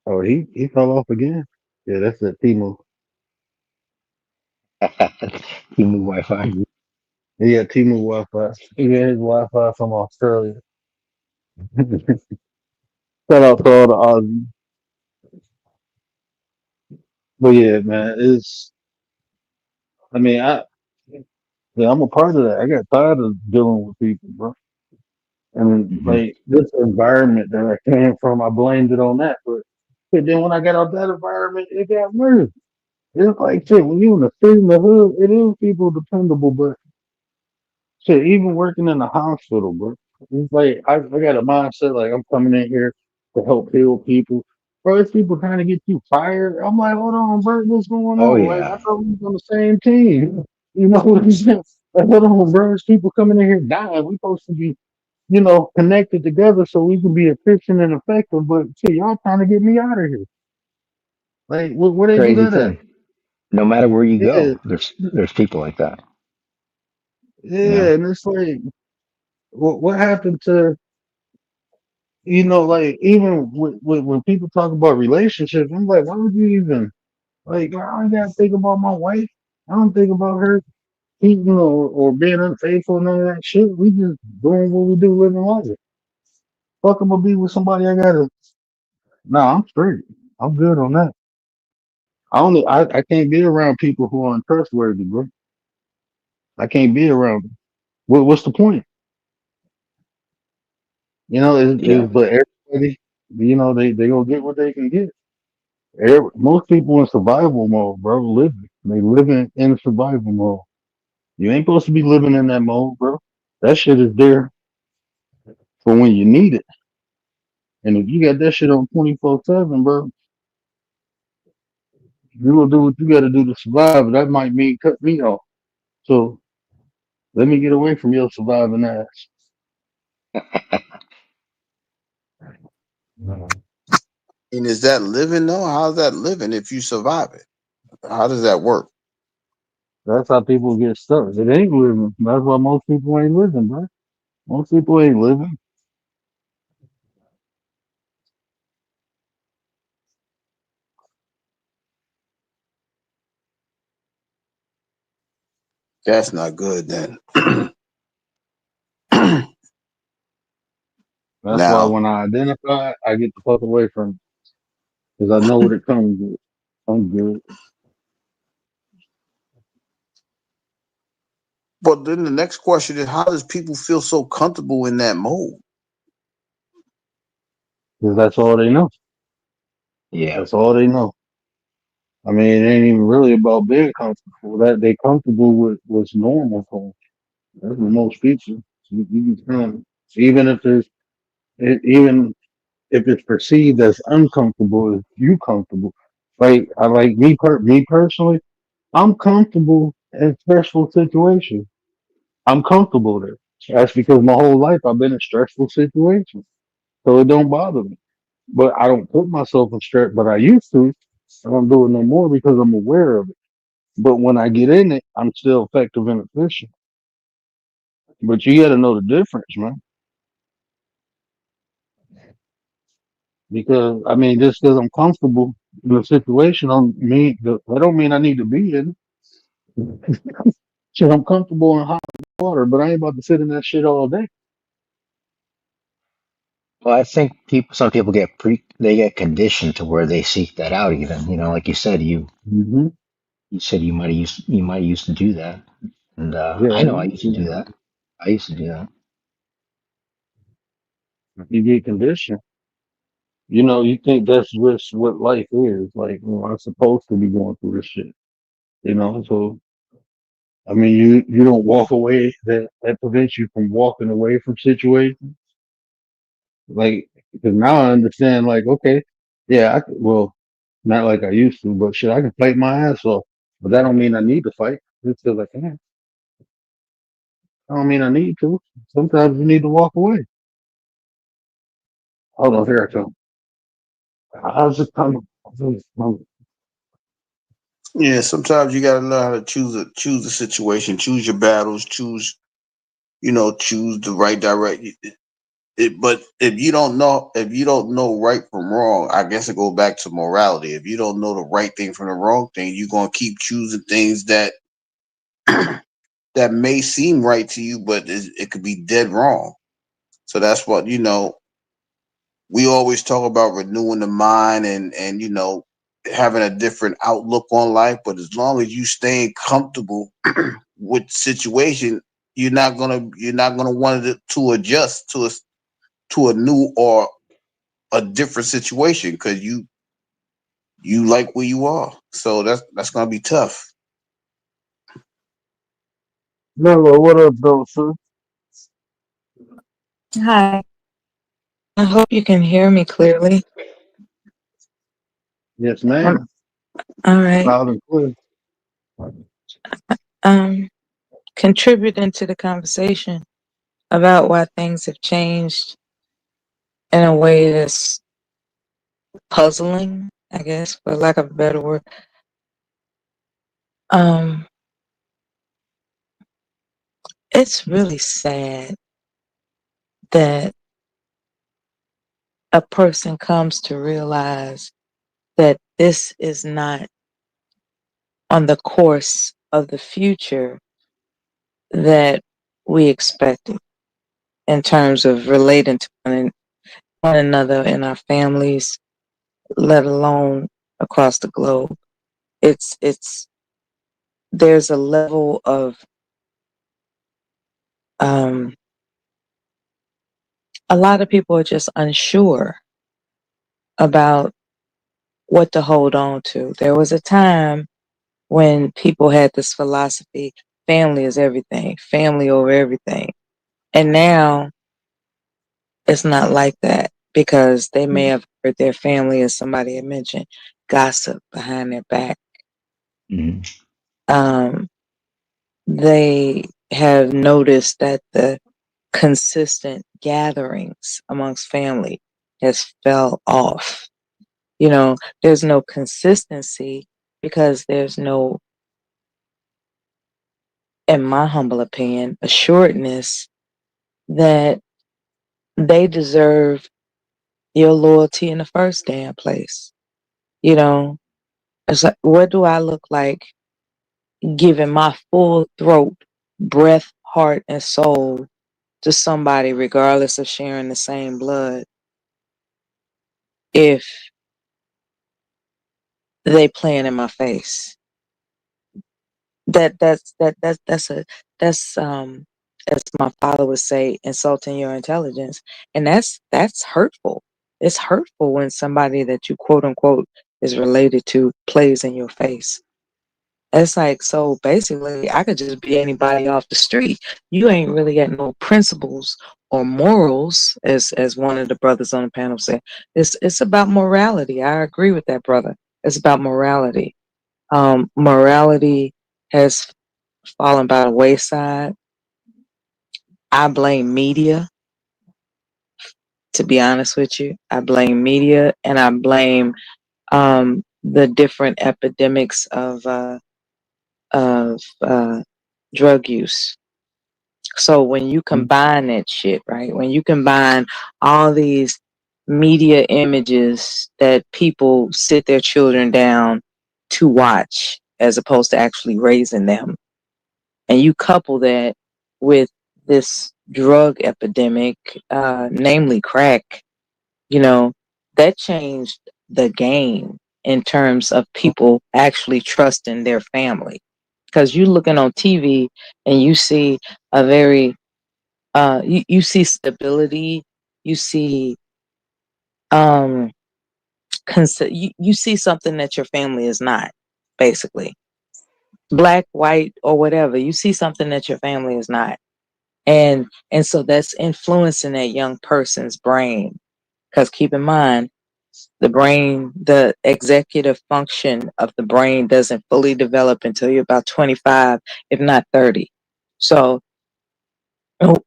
Oh, he fell off again. Yeah, that's that Timu. He moved Wi-Fi. He got Timu Wi-Fi. He got his Wi-Fi from Australia. Shout out to all the Aussies. But yeah, man, it's. I mean, yeah, I'm a part of that. I got tired of dealing with people, bro. And Hmm. like this environment that I came from, I blamed it on that. But then when I got out that environment, it got worse. It's like shit. When you in the street in the hood, it is people dependable, but shit, even working in the hospital, bro. It's like I got a mindset like I'm coming in here to help heal people. Bro, it's people trying to get you fired. I'm like, hold on, bro, what's going Oh on? Like, I yeah, thought we was on the same team. You know what I'm saying? Like, hold on, bro, it's people coming in here dying. We supposed to be, connected together so we can be efficient and effective. But shit, y'all trying to get me out of here. Like, where they do crazy that at? thing. No matter where you Yeah, go, there's people like that. You know. yeah, and it's like, what happened to like even when people talk about relationships, I'm like, why would you even like? I don't gotta think about my wife. I don't think about her cheating or being unfaithful, none of that shit. We just doing what we do, living life. Fuck, I'm gonna be with somebody. I gotta. Nah, I'm straight. I'm good on that. I can't be around people who are untrustworthy, bro. I can't be around them. What's the point? Yeah. But everybody, they gonna get what they can get. Most people in survival mode, bro, living. They living in survival mode. You ain't supposed to be living in that mode, bro. That shit is there for when you need it. And if you got that shit on 24/7, bro, you gonna do what you gotta do to survive. That might mean cut me off. So let me get away from your surviving ass. And is that living though? How's that living if you survive it? How does that work? That's how people get stuck. It ain't living. That's why most people ain't living, bro. Most people ain't living. That's not good then. That's why Now, when I identify, I get the fuck away from it because I know what it comes with. I'm good. but then the next question is, how does people feel so comfortable in that mode? Because that's all they know. Yeah. That's all they know. I mean, it ain't even really about being comfortable. That they comfortable with what's normal for 'em. That's what most people. You can tell 'em. Even if even if it's perceived as uncomfortable, if you comfortable. Like I like me personally, I'm comfortable in stressful situations. I'm comfortable there. That's because my whole life I've been in stressful situations, so it don't bother me. But I don't put myself in stress. But I used to. I don't do it no more because I'm aware of it. But when I get in it, I'm still effective and efficient. But you got to know the difference, man. Because I mean, just because I'm comfortable in a situation, that don't mean I need to be in it. Shit, I'm comfortable in hot water, but I ain't about to sit in that shit all day. Well, I think some people they get conditioned to where they seek that out. Even like you said, Hmm. you said you might used to do that, and Yeah, I I know I used used to to. do that. I used to do that. You get conditioned. You think that's just what life is. Like, I'm supposed to be going through this shit. So I mean, you don't walk away. That prevents you from walking away from situations. Like, because now I understand. Like, okay, yeah, well, not like I used to, but shit, I can fight my ass off. But that don't mean I need to fight. It's still like, I don't mean I need to. Sometimes you need to walk away. Hold on, here I come. I was just coming. Yeah, sometimes you gotta learn how to choose a situation, choose your battles, choose the right direction. But if you don't know right from wrong, I guess it goes back to morality. If you don't know the right thing from the wrong thing, you're gonna keep choosing things that may seem right to you, but it could be dead wrong. So that's what we always talk about renewing the mind and having a different outlook on life. But as long as you staying comfortable with the situation, you're not gonna want to adjust to a new or a different situation because you like where you are. So that's gonna be tough. Mello, what up, though, sir? Hi, I hope you can hear me clearly. Yes, Um, ma'am. all right. Loud and clear. Um, Contributing to the conversation about why things have changed in a way that's puzzling, I guess, for lack of a better word. Um, it's really sad that a person comes to realize that this is not on the course of the future that we expected in terms of relating to one another in our families, let alone across the globe. It's there's a level of um, a lot of people are just unsure about what to hold on to. There was a time when people had this philosophy: family is everything, family over everything, and now it's not like that because they may have heard their family, as somebody had mentioned, gossip behind their back. Mhm. Um, they have noticed that the consistent gatherings amongst family has fell off. There's no consistency because there's no, in my humble opinion, assuredness that they deserve your loyalty in the first damn place. You know, it's like, what do I look like giving my full throat, breath, heart, and soul to somebody, regardless of sharing the same blood, if they playing in my face? That's as my father would say, insulting your intelligence, and that's hurtful. It's hurtful when somebody that you quote unquote is related to plays in your face. It's like, so basically I could just be anybody off the street. You ain't really got no principles or morals, as one of the brothers on the panel said. It's about morality. I agree with that, brother. It's about morality. Morality has fallen by the wayside. I blame media, to be honest with you. I blame media, and I blame the different epidemics of drug use. So when you combine that shit, right? When you combine all these media images that people sit their children down to watch as opposed to actually raising them, and you couple that with this drug epidemic, namely crack, you know, that changed the game in terms of people actually trusting their family. Because you looking on TV and you see a very, you see stability, you see, um, you see something that your family is not, basically. black, white, or whatever. You see something that your family is not. And so that's influencing that young person's brain. Because keep in mind, the brain, the executive function of the brain doesn't fully develop until you're about 25, if not 30. So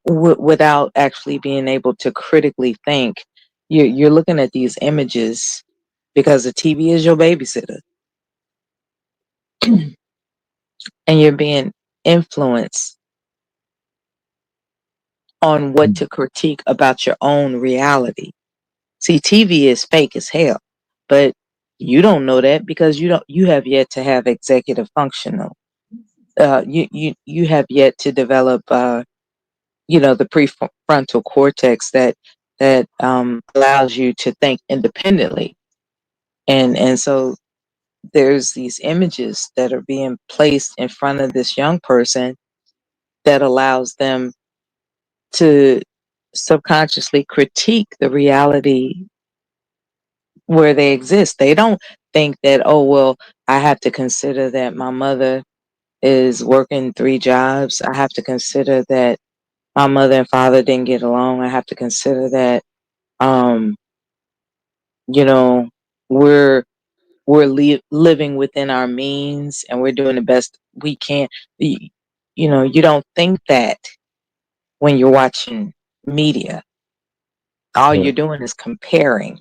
without actually being able to critically think, you're looking at these images because the TV is your babysitter, and you're being influenced on what to critique about your own reality. See, TV is fake as hell, but you don't know that because you have yet to have executive functional. You have yet to develop the prefrontal cortex that allows you to think independently. And so there's these images that are being placed in front of this young person that allows them to subconsciously critique the reality where they exist. They don't think that, oh, well, I have to consider that my mother is working 3 jobs. I have to consider that my mother and father didn't get along. I have to consider that, um, you know, we're living within our means and we're doing the best we can. You don't think that when you're watching media. All you're Right. doing is comparing.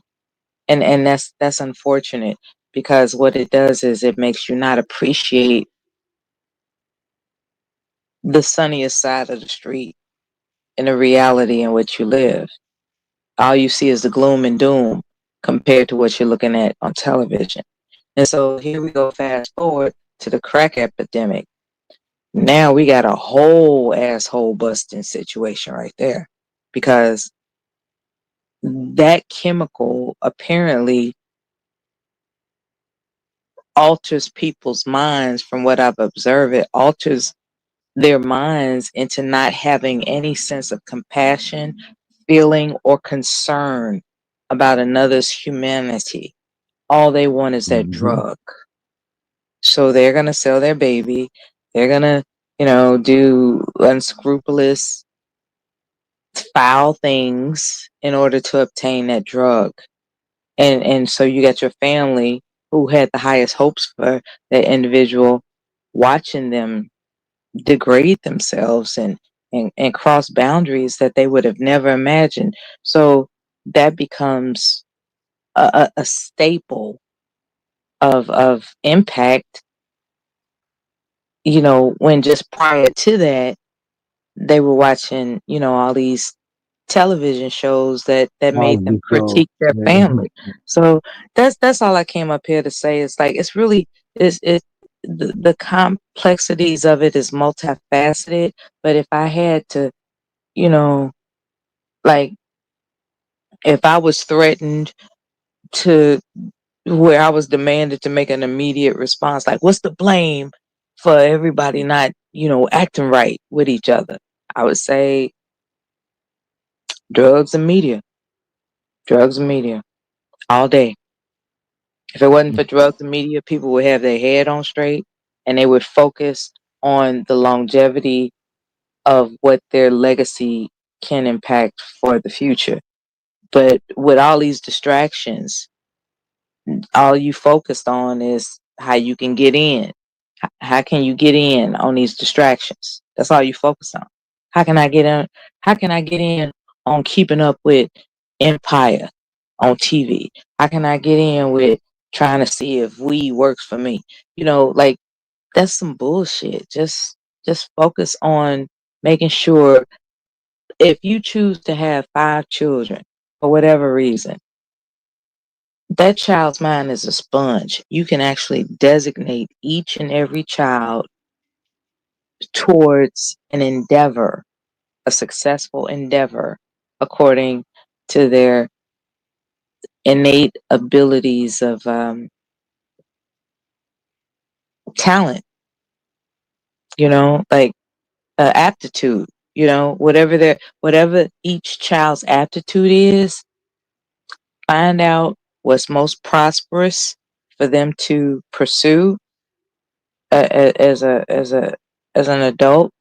And that's unfortunate because what it does is it makes you not appreciate the sunniest side of the street and the reality in which you live. All you see is the gloom and doom compared to what you're looking at on television. And so here we go, fast forward to the crack epidemic. Now we got a whole asshole busting situation right there because that chemical apparently alters people's minds. From what I've observed, it alters their minds into not having any sense of compassion, feeling, or concern about another's humanity. All they want is that Hmm. drug. So they're going to sell their baby. They're going to, do unscrupulous, foul things in order to obtain that drug. And so you got your family who had the highest hopes for that individual watching them degrade themselves and cross boundaries that they would have never imagined. So that becomes a staple of impact, when just prior to that, they were watching, all these television shows that made them Cosby Show. critique their Yeah. family. So that's all I came up here to say. It's like it's really it the complexities of it is multifaceted. But if I had to, you know, like if I was threatened to where I was demanded to make an immediate response, like what's the blame for everybody not, acting right with each other? I would say drugs and media, drugs and media all day. If it wasn't for drugs and media, people would have their head on straight and they would focus on the longevity of what their legacy can impact for the future. But with all these distractions, all you focused on is how you can get in. How can you get in on these distractions? That's all you focus on. How can I get in? How can I get in on keeping up with Empire on TV? How can I get in with trying to see if weed works for me? Like that's some bullshit. Just focus on making sure if you choose to have 5 children for whatever reason, that child's mind is a sponge. You can actually designate each and every child towards an endeavor, a successful endeavor, according to their innate abilities of talent, like aptitude, whatever each child's aptitude is, find out what's most prosperous for them to pursue as an adult,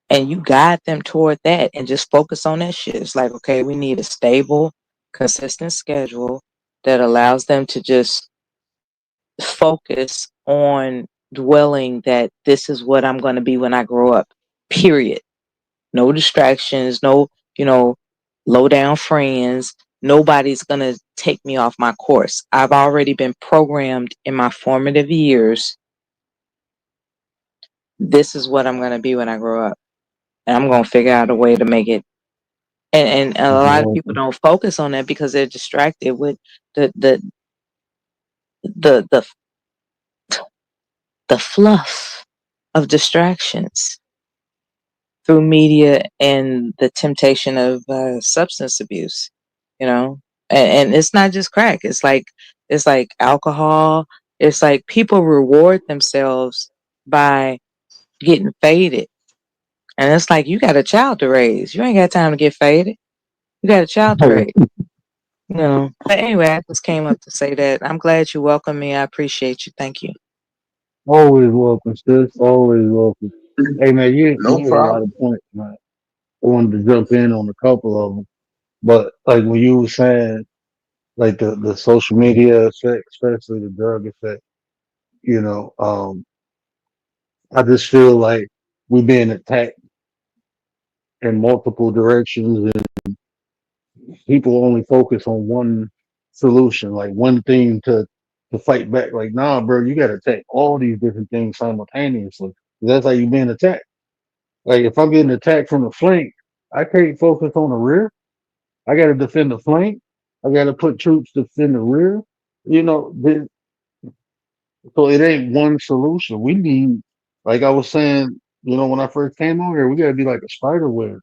and you guide them toward that and just focus on that shit. It's like, okay, we need a stable, consistent schedule that allows them to just focus on dwelling that this is what I'm going to be when I grow up. Period. No distractions, no, you know, low down friends. Nobody's going to take me off my course. I've already been programmed in my formative years. This is what I'm going to be when I grow up. And I'm going to figure out a way to make it. And a lot of people don't focus on that because they're distracted with the the the the, the fluff of distractions through media and the temptation of substance abuse, you know. And it's not just crack. It's like alcohol. It's like people reward themselves by getting faded, and it's like you got a child to raise. You ain't got time to get faded. You got a child to raise. You know. But anyway, I just came up to say that I'm glad you welcomed me. I appreciate you. Thank you. Always welcome, sis. Always welcome. Hey man, you No made a lot problem. of points, man. I wanted to jump in on a couple of them, but like when you were saying, like the social media effect, especially the drug effect, you know, I just feel like we're being attacked in multiple directions, and people only focus on one solution, like one thing to fight back. Like, nah, bro, you got to attack all these different things simultaneously. That's how you being attacked. Like, if I'm getting attacked from the flank, I can't focus on the rear. I got to defend the flank. I got to put troops to defend the rear. You know, so it ain't one solution. We need, like I was saying, you know, when I first came over here, we got to be like a spider web.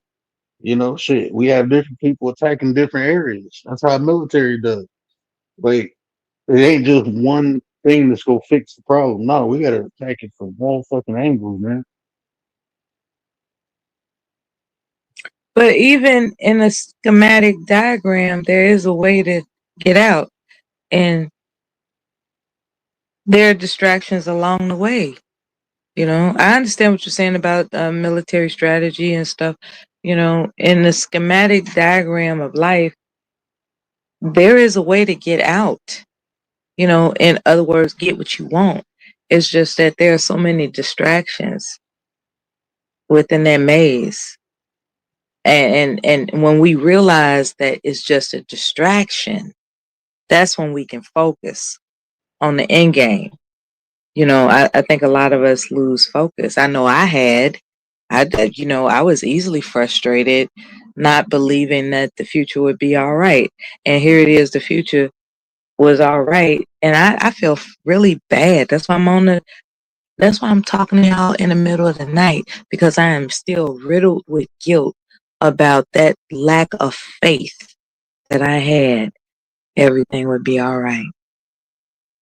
You know, shit. We have different people attacking different areas. That's how military does. Like, it ain't just one thing that's gonna fix the problem. No, we gotta attack it from all fucking angles, man. But even in a schematic diagram, there is a way to get out, and there are distractions along the way. You know, I understand what you're saying about military strategy and stuff. You know, in the schematic diagram of life, there is a way to get out. You know, in other words, get what you want. It's just that there are so many distractions within that maze. And when we realize that it's just a distraction, that's when we can focus on the end game. You know, I think a lot of us lose focus. I know I had. You know, I was easily frustrated, not believing that the future would be all right. And here it is, the future was all right. And I feel really bad. That's why I'm talking to y'all in the middle of the night, because I am still riddled with guilt about that lack of faith that I had everything would be all right.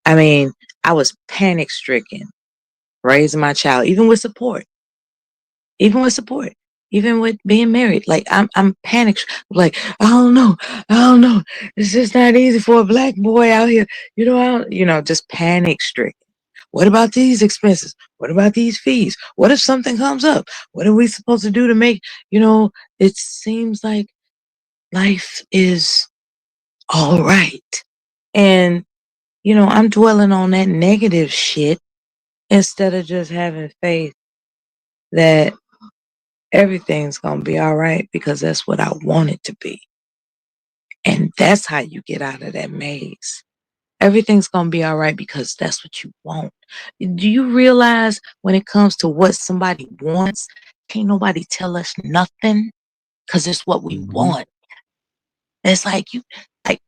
I mean, I was panic stricken raising my child, even with support, even with being married. Like I'm panicked. Like I don't know. It's just not easy for a black boy out here. You know, just panic stricken. What about these expenses? What about these fees? What if something comes up? What are we supposed to do to make, it seems like life is all right. And, I'm dwelling on that negative shit instead of just having faith that everything's going to be all right because that's what I want it to be. And that's how you get out of that maze. Everything's going to be all right because that's what you want. Do you realize when it comes to what somebody wants, can't nobody tell us nothing because it's what we Hmm. want. It's like like,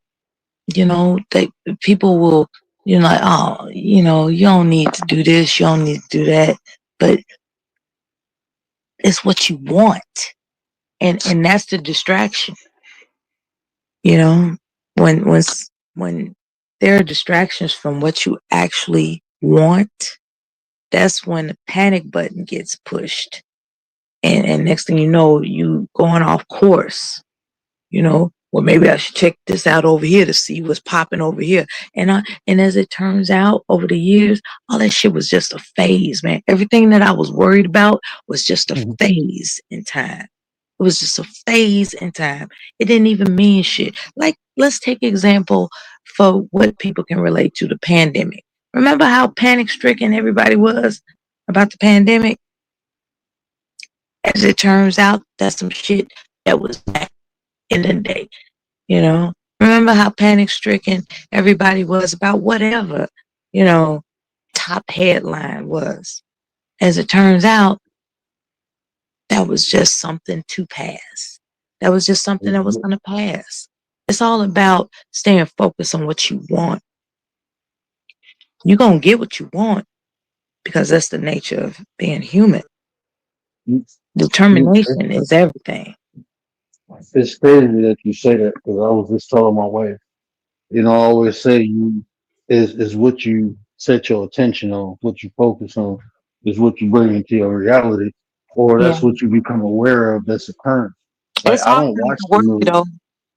they people will, like, oh, you don't need to do this, you don't need to do that. But it's what you want. And that's the distraction. You know, when when when there are distractions from what you actually want, that's when the panic button gets pushed. And next thing you know, you going off course, you know. well, maybe I should check this out over here to see what's popping over here. And as it turns out, over the years, all that shit was just a phase, man. Everything that I was worried about was just a Mhm. phase in time. It was just a phase in time. It didn't even mean shit. Like, let's take example for what people can relate to, the pandemic. Remember how panic stricken everybody was about the pandemic? As it turns out, that's some shit that was back in the day. You know, remember how panic stricken everybody was about whatever, you know, top headline was. As it turns out, that was just something to pass. That was just something that was going to pass. It's all about staying focused on what you want. You're going to get what you want because that's the nature of being human. Determination is everything. It's crazy that you say that because I was just telling my wife. You know, I always say you is what you set your attention on, what you focus on, is what you bring into your reality, or Yeah. that's what you become aware of that's occurring. Like It's I hard don't not watch to the worry, news. though.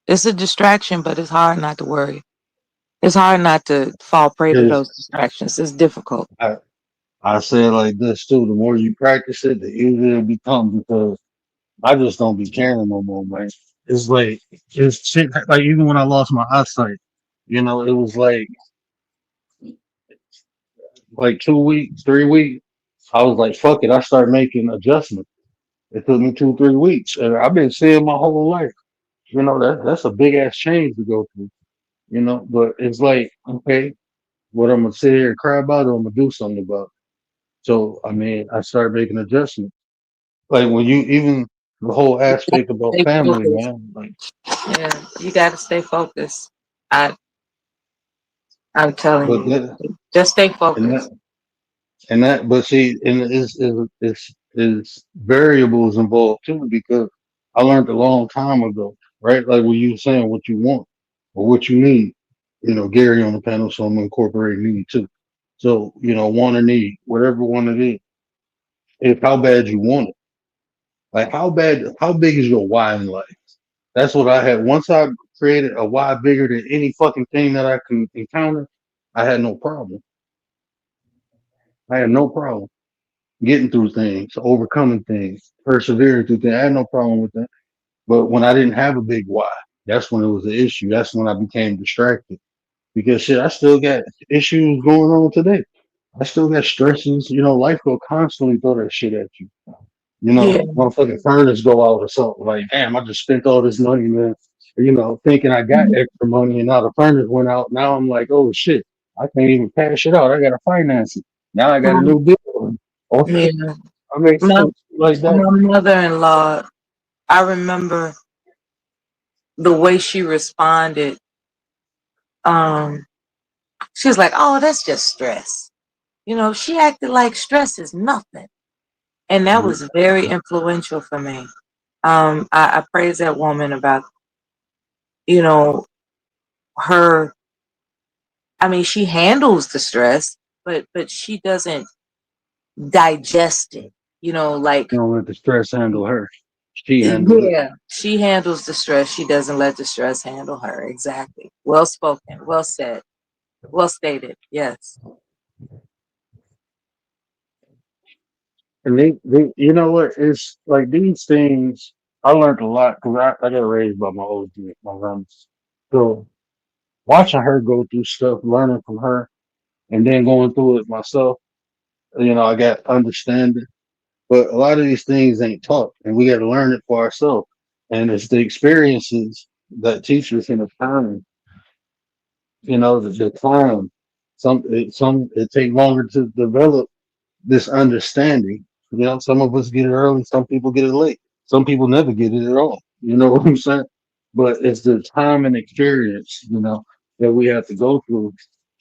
It's a distraction, but it's hard not to worry. It's hard not to fall prey to Because those distractions. It's difficult. I say it like this too. The more you practice it, the easier it becomes because I just don't be caring no more, man. It's like it's shit. Like even when I lost my eyesight, you know, it was like 2 weeks, 3 weeks. I was like, fuck it. I started making adjustments. It took me 2, 3 weeks, and I've been seeing my whole life. You know, that's a big ass change to go through. You know, but it's like, okay, what I'm gonna sit here and cry about, or I'm gonna do something about. It. So I mean, I started making adjustments. Like when you even the whole aspect about Stay family, focused. man. Like, Yeah, you got to stay focused. I, I'm telling but you, that just stay and that focused. and that, but see, and is variables involved too because I learned a long time ago, right? Like what you were saying, what you want or what you need. You know, Gary on the panel, so I'm incorporating need too. So you know, want or need, whatever one it is how bad you want it. Like how big is your why in life? That's what I had. Once I created a why bigger than any fucking thing that I can encounter, I had no problem. I had no problem getting through things, overcoming things, persevering through things. I had no problem with that. But when I didn't have a big why, that's when it was an issue. That's when I became distracted. Because shit, I still got issues going on today. I still got stresses. You know, life will constantly throw that shit at you. You Yeah. know, motherfucking furnace go out or something. Like, damn, I just spent all this money, man. You know, thinking I got Mhm. extra money and now the furnace went out. Now I'm like, oh shit, I can't even cash it out. I gotta finance it. Now I got a Um, new bill. Okay. yeah. I mean, My, like that. my mother-in-law, I remember the way she responded. Um, she was like, "Oh, that's just stress." You know, she acted like stress is nothing, and that was very influential for me. I praise that woman about, you know, her. I mean, she handles the stress, but she doesn't digest it. You know, like, You don't let the stress handle her. She handle it. yeah, she handles the stress. She doesn't let the stress handle her. Exactly. Well spoken. Well said. Well stated. Yes. And you know what? It's like these things. I learned a lot because I got raised by my old my grandma. So watching her go through stuff, learning from her, and then going through it myself, you know, I got understanding. But a lot of these things ain't taught, and we got to learn it for ourselves. And it's the experiences that teach us in the time, you know, the time. Some it take longer to develop this understanding. You know, some of us get it early, some people get it late, some people never get it at all. You know what I'm saying? But it's the time and experience, you know, that we have to go through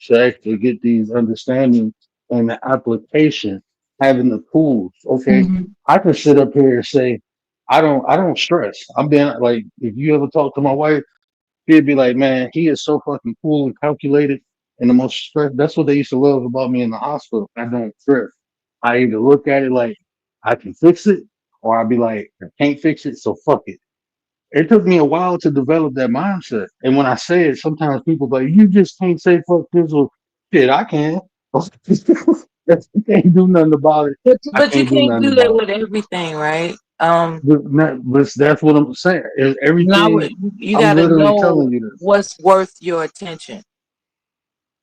to actually get these understandings and the application, having the tools. Okay, Mhm. I can sit up here and say, I don't stress. I'm being like, if you ever talk to my wife, she'd be like, man, he is so fucking cool and calculated and the most stress. That's what they used to love about me in the hospital. I don't stress. I either look at it like I can fix it, or I'd be like, I can't fix it, so fuck it. it took me a while to develop that mindset. And when I say it, sometimes people like, you just can't say fuck this or shit. I can. I can't do nothing about it. I But you can't do can't nothing do that about with everything, right? but that's what I'm saying. Now Everything you I'm got to literally know telling you this. what's worth your attention and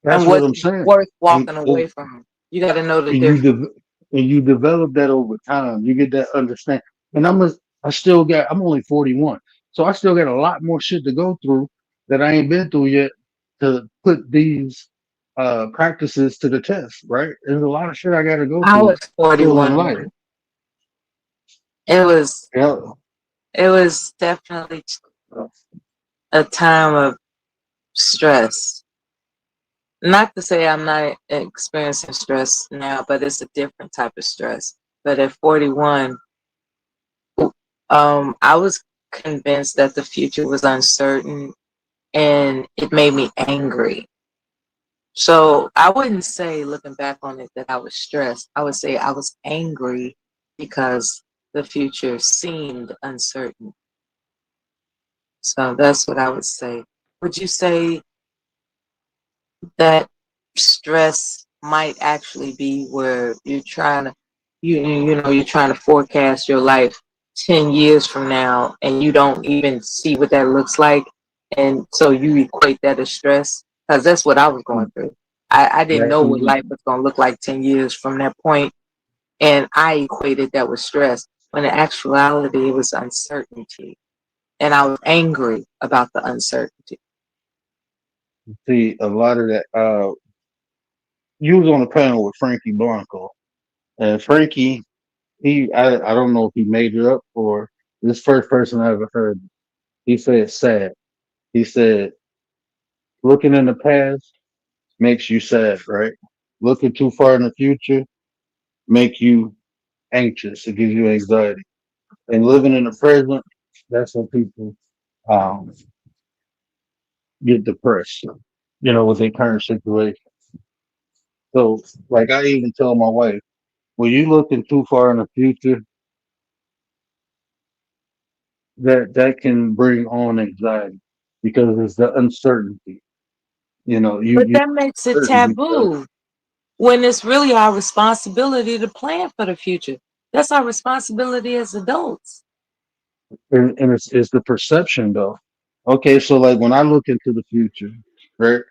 That's what what's I'm saying. worth And walking away from. You got to know the and you difference. and you develop that over time. You get that understand. And I'm only 41, so I still got a lot more shit to go through that I ain't been through yet to put these practices to the test. Right? There's a lot of shit I got to go I through was still in 41 life. when it was Yeah. it was definitely a time of stress. Not to say I'm not experiencing stress now, but it's a different type of stress. But at 41, I was convinced that the future was uncertain, and it made me angry. So I wouldn't say, looking back on it, that I was stressed. I would say I was angry because the future seemed uncertain. So that's what I would say. Would you say that stress might actually be where you're trying to, you're trying to forecast your life 10 years from now, and you don't even see what that looks like, and so you equate that as stress? Because that's what I was going through. I didn't That know what life was going to look like 10 years from that point, and I equated that with stress, when in actuality it was uncertainty, and I was angry about the uncertainty. see a lot of that. You was on the panel with Frankie Blanco, and Frankie, I don't know if he made it up or this first person I ever heard. He said sad. He said looking in the past makes you sad, right? Looking too far in the future make you anxious. It gives you anxiety. And living in the present, that's when people um, get depressed. With their current situation. So, like I even tell my wife, when you looking too far in the future, that can bring on anxiety because it's the uncertainty. But You that makes it certain because taboo, when it's really our responsibility to plan for the future. That's our responsibility as adults. and it's the perception though. Okay, so like when I look into the future, right?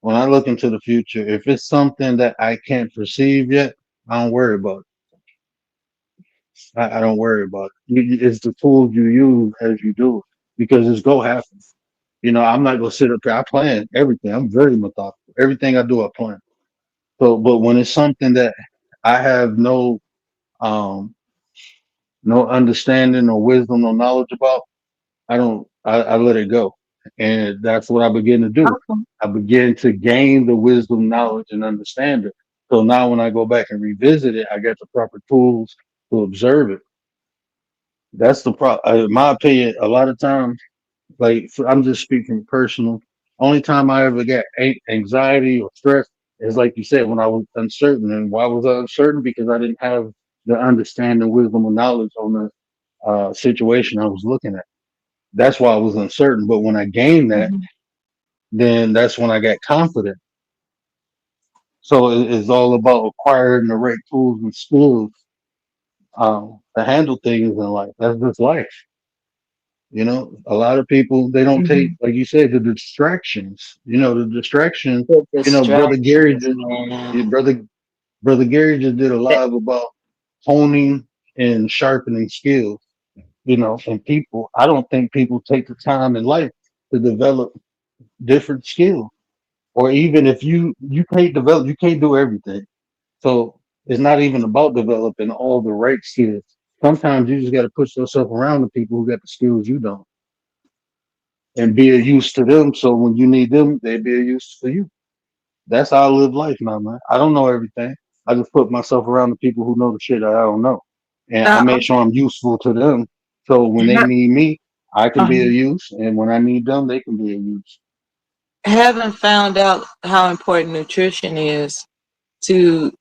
When I look into the future, if it's something that I can't perceive yet, I don't worry about it. I don't worry about it. It's the tools you use as you do it because it's go happen. I'm not gonna sit up there. I plan everything. I'm very methodical. Everything I do, I plan. So, but when it's something that I have um no understanding or wisdom or knowledge about, I don't. I let it go, and that's what I begin to do. Okay. I begin to gain the wisdom, knowledge, and understanding. So now, when I go back and revisit it, I got the proper tools to observe it. That's the problem. In my opinion, a lot of times, like I'm just speaking personal. Only time I ever got anxiety or stress is like you said when I was uncertain. And why was I uncertain? Because I didn't have the understanding, wisdom, or knowledge on the situation I was looking at. That's why I was uncertain. But when I gained that, Mhm. then that's when I got confident. So it's all about acquiring the right tools and skills to handle things in life. That's just life. A lot of people they don't take, Mhm. like you said, the distractions. The distractions. The Brother Gary distractions, just, man. yeah, brother Gary just did a That- live about honing and sharpening skills. And people, I don't think people take the time in life to develop different skills. Or even if you can't develop, you can't do everything. So it's not even about developing all the right skills. Sometimes you just got to put yourself around the people who got the skills you don't, and be a use to them. So when you need them, they be a use for you. That's how I live life now, man. I don't know everything. I just put myself around the people who know the shit that I don't know, and I Now, make sure I'm useful to them. So when they need me, I can be a um, use, and when I need them, they can be a use. haven't found out how important nutrition is to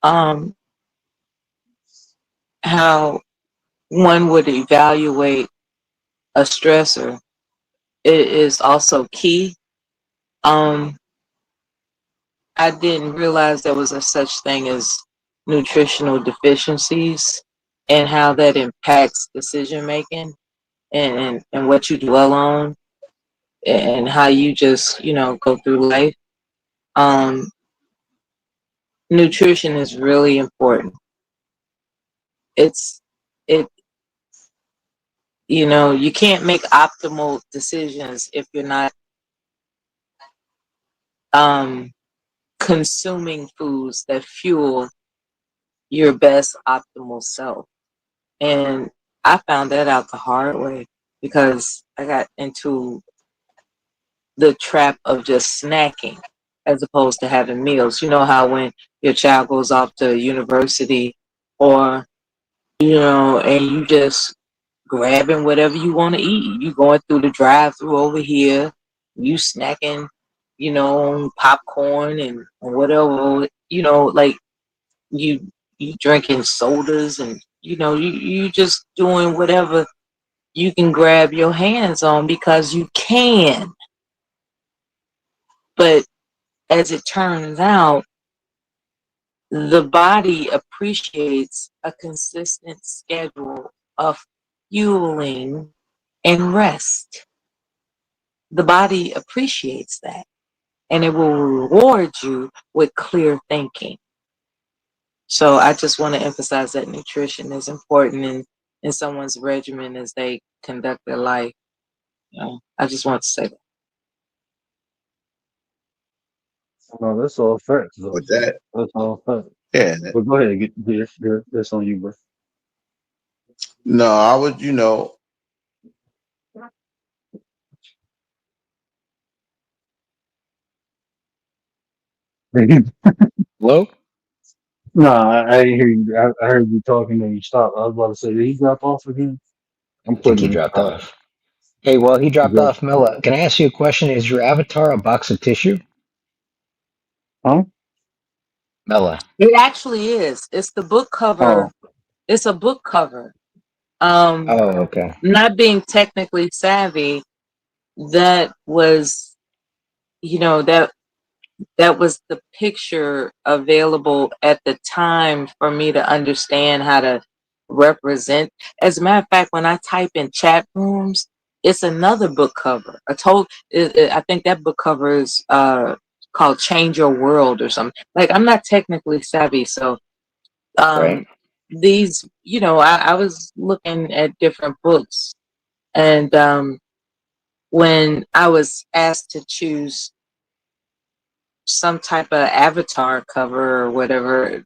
um, how one would evaluate a stressor, it is also key. Um, I didn't realize there was a such thing as nutritional deficiencies and how that impacts decision making and what you dwell on and how you just, go through life. Um, Nutrition is really important. It's it you can't make optimal decisions if you're not um consuming foods that fuel your best optimal self. And I found that out the hard way because I got into the trap of just snacking as opposed to having meals. You know how when your child goes off to university or, and you just grabbing whatever you want to eat. You going through the drive through over here, you snacking, on popcorn and whatever, like you you drinking sodas and you just doing whatever you can grab your hands on because you can. But as it turns out, the body appreciates a consistent schedule of fueling and rest. The body appreciates that and it will reward you with clear thinking. So I just want to emphasize that nutrition is important in someone's regimen as they conduct their life. I just want to say that. No, that's all facts, though. with that. That's all facts. Yeah. But go ahead, get this on you, bro. No, I would, Hello? No, I didn't hear you. I heard you talking and you stopped. I was about to say, did he drop off again? I'm I think putting he in the dropped car. off. Hey, well, he dropped Good. off. Mela, can I ask you a question? Is your avatar a box of tissue? Huh? Mela. It actually is. It's the book cover. Oh, It's a book cover. Um, Oh, okay. Not being technically savvy, that was, that was the picture available at the time for me to understand how to represent. As a matter of fact, when I type in chat rooms, it's another book cover. I think that book cover is called Change Your World or something. Like I'm not technically savvy, so Right. um these, I was looking at different books and when I was asked to choose some type of avatar cover or whatever,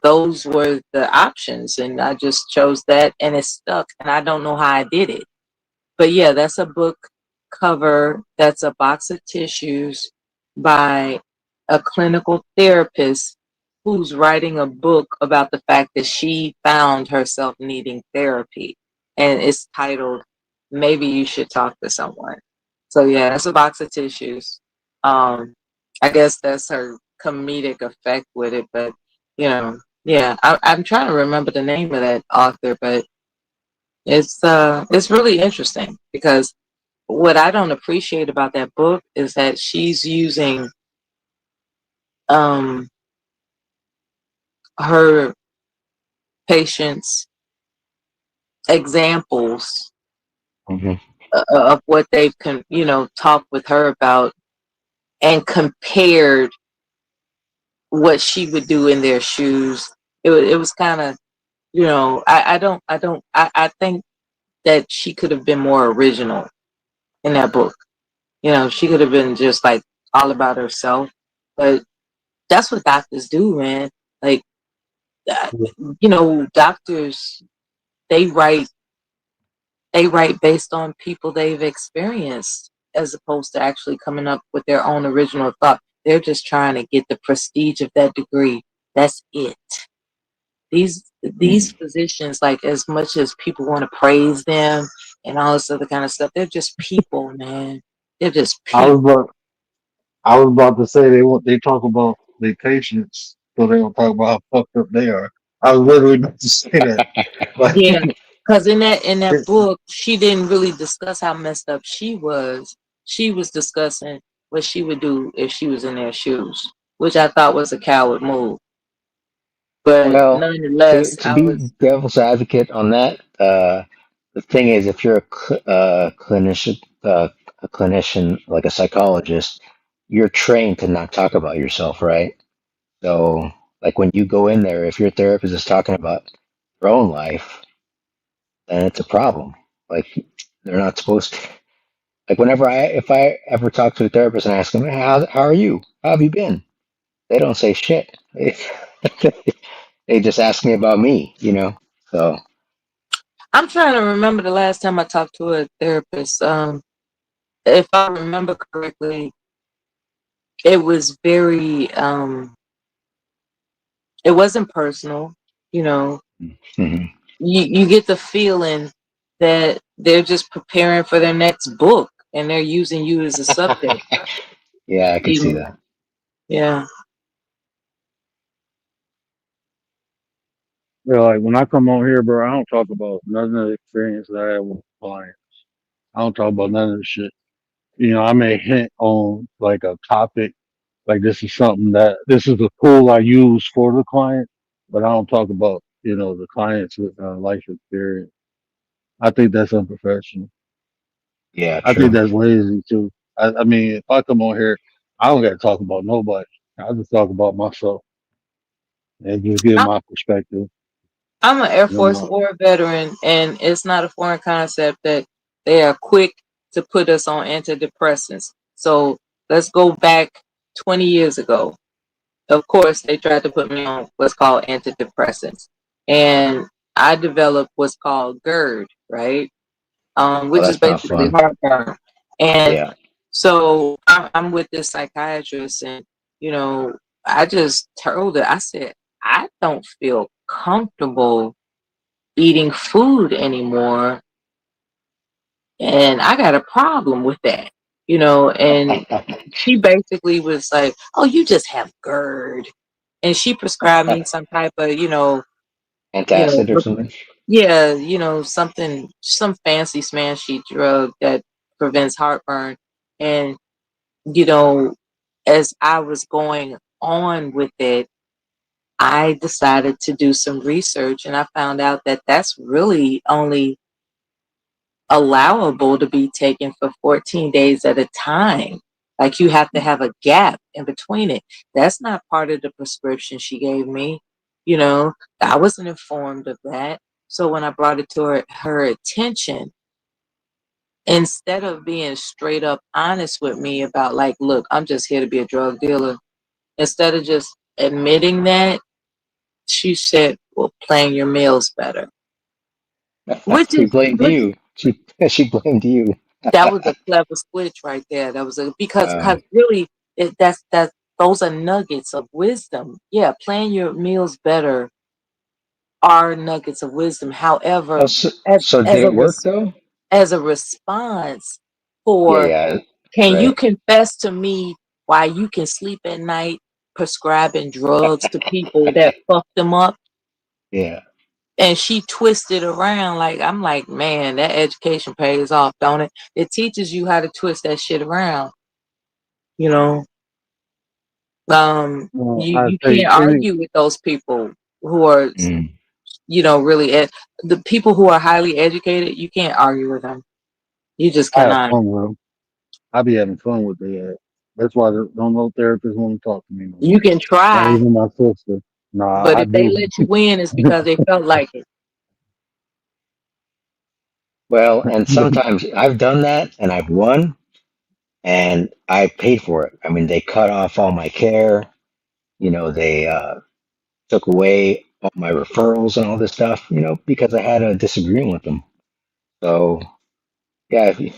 those were the options. And I just chose that and it stuck. And I don't know how I did it. But yeah, that's a book cover. That's a box of tissues by a clinical therapist who's writing a book about the fact that she found herself needing therapy. And it's titled, Maybe You Should Talk to Someone. So yeah, that's a box of tissues. Um, I guess that's her comedic effect with it, but yeah, I'm trying to remember the name of that author, but it's really interesting because what I don't appreciate about that book is that she's using um her patients examples Hmm. of what they've talked with her about and compared what she would do in their shoes. It was kind of, I think that she could have been more original in that book. She could have been just like all about herself, but that's what doctors do, man. Like, uh, doctors, they write they write based on people they've experienced as opposed to actually coming up with their own original thought. They're just trying to get the prestige of that degree. That's it. These physicians, like as much as people want to praise them and all this other kind of stuff, they're just people, man. They're just I was people. about I was about to say they talk about their patients, so they don't talk about how fucked up they are. I was literally about to say that. Like, Yeah. Because in that It, book, she didn't really discuss how messed up she was. She was discussing what she would do if she was in their shoes, which I thought was a coward move. But Well, to nonetheless, to I be was. devil's advocate on that, the thing is, if you're a clinician like a psychologist, you're trained to not talk about yourself, right? So, like when you go in there, if your therapist is talking about their own life, then it's a problem. Like they're not supposed to. Like if I ever talk to a therapist and ask them, how are you? How have you been? They don't say shit. They just ask me about me, you know? So, I'm trying to remember the last time I talked to a therapist. If I remember correctly, it was very. It wasn't personal. You know, mhm. you get the feeling that they're just preparing for their next book and they're using you as a subject. Yeah, I could You see know, that. yeah. yeah, like when I come on here, bro, I don't talk about none of the experience that I had with clients. I don't talk about none of the shit. You know, I may hint on like a topic, like this is something that this is a tool I use for the client, but I don't talk about, you know, the client's life experience. I think that's unprofessional. Yeah, I think true. that's lazy too. I mean, if I come on here, I don't got to talk about nobody. I just talk about myself and just give I'm, my perspective. I'm an Air You Force know, war veteran, and it's not a foreign concept that they are quick to put us on antidepressants. So let's go back 20 years ago. Of course, they tried to put me on what's called antidepressants. And I developed what's called GERD, right? Oh, Which is that's not basically fun. heartburn. And Yeah. so I'm with this psychiatrist, and you know, I just told her, I said, I don't feel comfortable eating food anymore, and I got a problem with that, you know. And she basically was like, "Oh, you just have GERD," and she prescribed me some type of, you know, Antacid or something? yeah, something, some fancy smashy drug that prevents heartburn. And, you know, as I was going on with it, I decided to do some research and I found out that that's really only allowable to be taken for 14 days at a time. Like you have to have a gap in between it. That's not part of the prescription she gave me. You know, I wasn't informed of that. So when I brought it to her attention, instead of being straight up honest with me about, like, look, I'm just here to be a drug dealer, instead of just admitting that, she said, well, plan your meals better. Which She is blamed which you. She blamed you. That was a clever switch right there. That was a because Um, really that's those are nuggets of wisdom. Yeah, plan your meals better are nuggets of wisdom. oh, However, so, as so did as a it work res- though? as a response Yeah, for, yeah, can you right. confess to me why you can sleep at night prescribing drugs to people that fuck them up? Yeah. And she twisted around, like, I'm like, man, that education pays off, don't it? It teaches you how to twist that shit around, you know. You I you say can't argue with those people who are, Mm. really the people who are highly educated. You can't argue with them. You just I have cannot. fun with them. I be having fun with the That's why don't no therapists want to talk to me no You more. can Not try, even my sister. Nah, but I if they do. let you win, it's because they felt like it. Well, and sometimes I've done that and I've won and I paid for it. I mean, they cut off all my care. They took away all my referrals and all this stuff, because I had a disagreement with them. So, yeah, you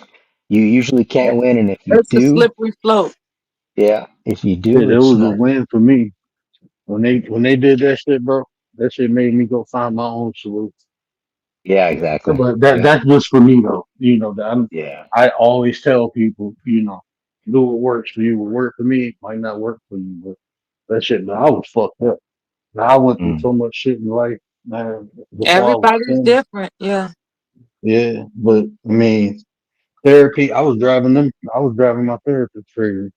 usually can't win. And if you It's a do, slippery slope. yeah, if you do, Shit, it it's was a not. win for me when they did that shit, bro. That shit made me go find my own solution. Yeah, exactly. But that Yeah. that's just for me though. That Yeah. I always tell people, do what works for you. What work for me might not work for you, but that shit, man, I was fucked up. Now, I went through Mm. so much shit in life, man. Before I was Everybody's 20, different. Yeah. Yeah, but I mean, therapy. I was driving them. I was driving my therapist crazy.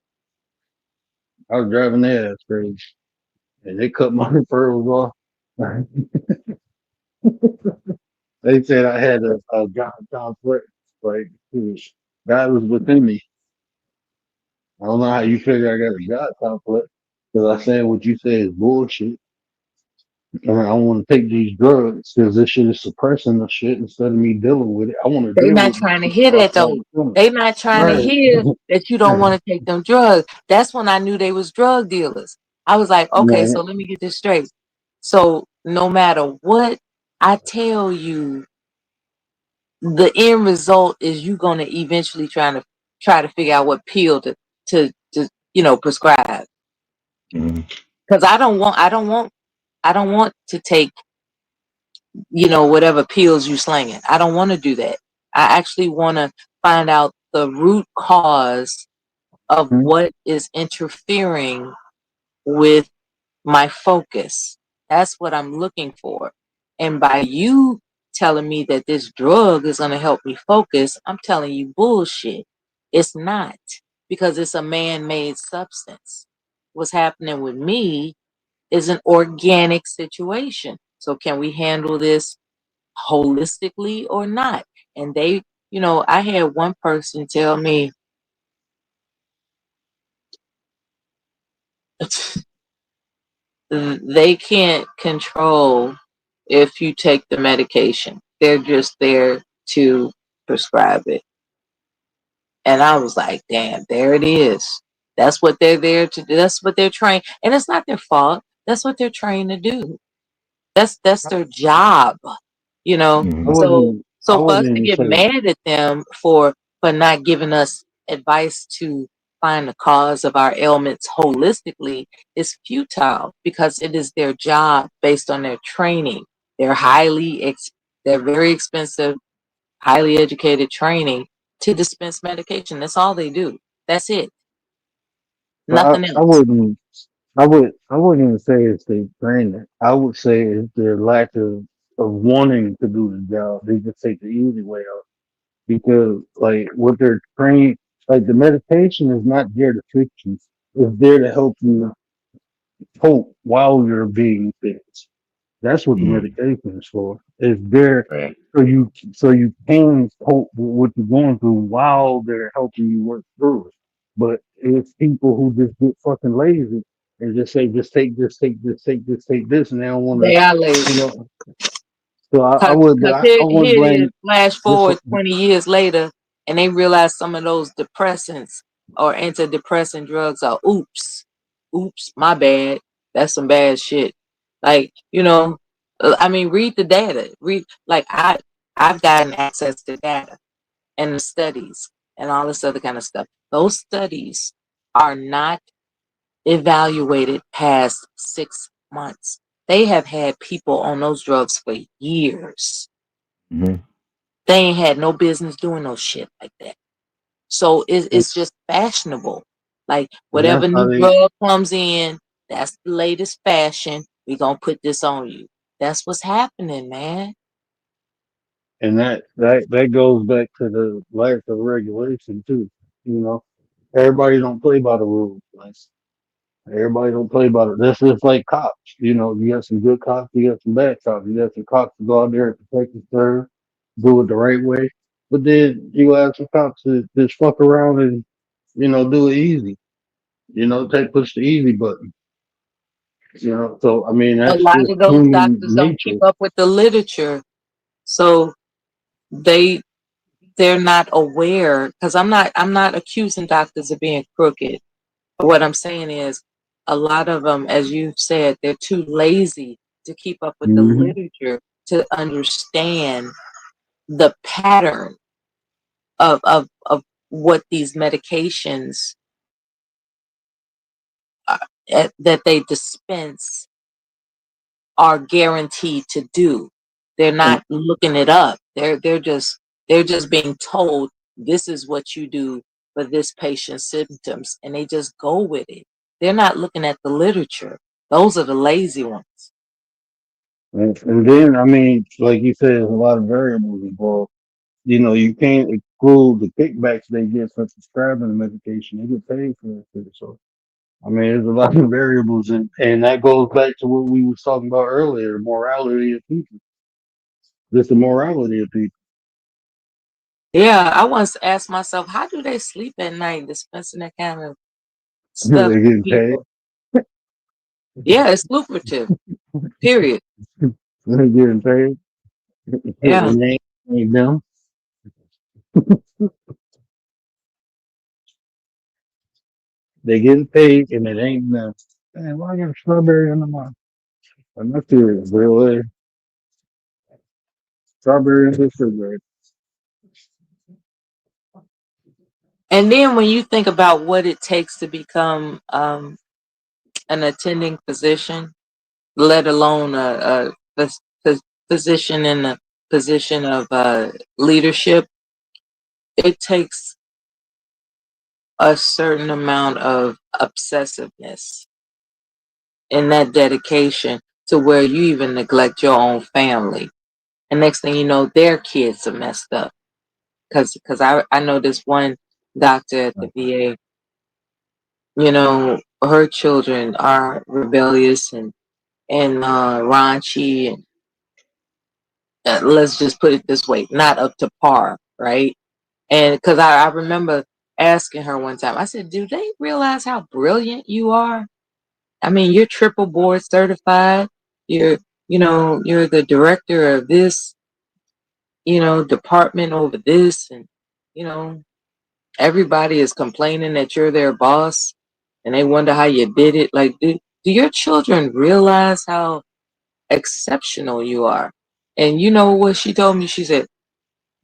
I was driving their ass crazy, and they cut my referrals off. They said I had a God complex. Like, dude, God was within me. I don't know how you figure I got a God complex. Because I said what you say is bullshit. I mean, I want to take these drugs because this shit is suppressing the shit instead of me dealing with it. I want to They deal not with the trying to shit hear so I that though. start feeling. They not trying to Right. hear that you don't want to take them drugs. That's when I knew they was drug dealers. I was like, okay, Right. so let me get this straight. So no matter what I tell you, the end result is you gonna eventually try to figure out what pill to prescribe. Mhm. Because I don't want to take whatever pills you slinging. I don't want to do that. I actually want to find out the root cause of what is interfering with my focus. That's what I'm looking for. And by you telling me that this drug is going to help me focus, I'm telling you bullshit. It's not, because it's a man made substance. What's happening with me is an organic situation. So, can we handle this holistically or not? And I had one person tell me, they can't control if you take the medication. They're just there to prescribe it. And I was like, damn, there it is. That's what they're there to do. That's what they're trained. And it's not their fault. That's what they're trained to do. That's their job, you know. I Mhm. So wouldn't. I so for us wouldn't to even get say. mad at them for not giving us advice to find the cause of our ailments holistically is futile, because it is their job based on their training. They're they're very expensive, highly educated training to dispense medication. That's all they do. That's it. But Nothing I else. wouldn't. I wouldn't even say it's their training. I would say it's their lack of wanting to do the job. They just take the easy way out because, like, what they're trained, like, the meditation is not there to fix you. It's there to help you cope while you're being fixed. That's what the Mhm. medication is for. It's there Right. so you can cope with what you're going through while they're helping you work through it. But it's people who just get fucking lazy and just say, just take this, take this, take this, take this, and they don't want to, They are you lazy. know. So Cause, cause I wouldn't here it is, blame flash this. forward 20 years later, and they realize some of those depressants or antidepressant drugs are oops, my bad. That's some bad shit. Like, I mean, read the data. I've gotten access to data and the studies and all this other kind of stuff. Those studies are not evaluated past 6 months. They have had people on those drugs for years. Mhm. They ain't had no business doing no shit like that. So And, it's just fashionable. Like, and whatever that's how new they, drug comes in, that's the latest fashion. We gonna put this on you. That's what's happening, man. and that goes back to the lack of regulation too. You know, everybody don't play by the rules. Like, everybody don't play by it. That's just like cops. You know, you got some good cops, you got some bad cops. You got some cops to go out there and protect and serve, do it the right way. But then you have some cops that just fuck around and, do it easy. Push the easy button. So I mean A that's lot just of those human doctors don't keep nature. up with the literature, so they they're not aware. Because I'm not accusing doctors of being crooked. What I'm saying is, a lot of them, as you said, they're too lazy to keep up with the Hmm. literature to understand the pattern of what these medications uh, that they dispense are guaranteed to do. They're And not looking it up. They're just being told, this is what you do for this patient's symptoms, and they just go with it. They're not looking at the literature. Those are the lazy ones. and then I mean, like you said, there's a lot of variables involved. You can't exclude the kickbacks they get for prescribing the medication. They get paid for that shit. So I mean, there's a lot of variables, and that goes back to what we was talking about earlier: morality of people. Just the morality of people. Yeah, I once asked myself, how do they sleep at night dispensing that kind of stuff They to getting paid. people? Yeah, it's lucrative. Period. They getting paid. Yeah. And they ain't them. They getting paid, and it ain't them. Man, why I got a strawberry in the mouth? I'm not serious, bro. Strawberry in the refrigerator. And then when you think about what it takes to become an attending physician, let alone a physician in a position of leadership, it takes a certain amount of obsessiveness and that dedication to where you even neglect your own family. And next thing you know, their kids are messed up. Because I know this one doctor at the VA, her children are rebellious and raunchy and let's just put it this way, not up to par, right? And because I remember asking her one time, I said, do they realize how brilliant you are? I mean, you're triple board certified. You're, you're the director of this, department over this. And, you know, everybody is complaining that you're their boss and they wonder how you did it. Like, do your children realize how exceptional you are? And you know what she told me? She said,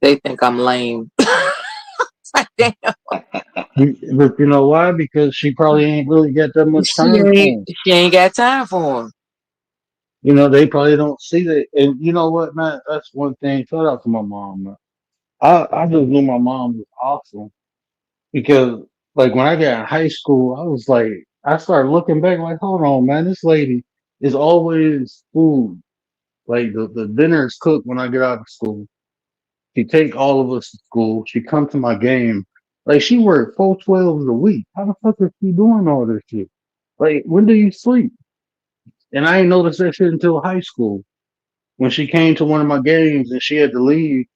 they think I'm lame. It's like, damn, But you know why? Because she probably ain't really got that much she time ain't, for them. she ain't got time for him. They probably don't see that. And you know what, man? That's one thing. Shout out to my mom, man. I just knew my mom was awesome because, like, when I got in high school, I was like, I started looking back, like, hold on, man, this lady is always food. Like, the dinner is cooked when I get out of school. She take all of us to school. She come to my game. Like, she worked 4 12s a week. How the fuck is she doing all this shit? Like, when do you sleep? And I ain't noticed that shit until high school when she came to one of my games and she had to leave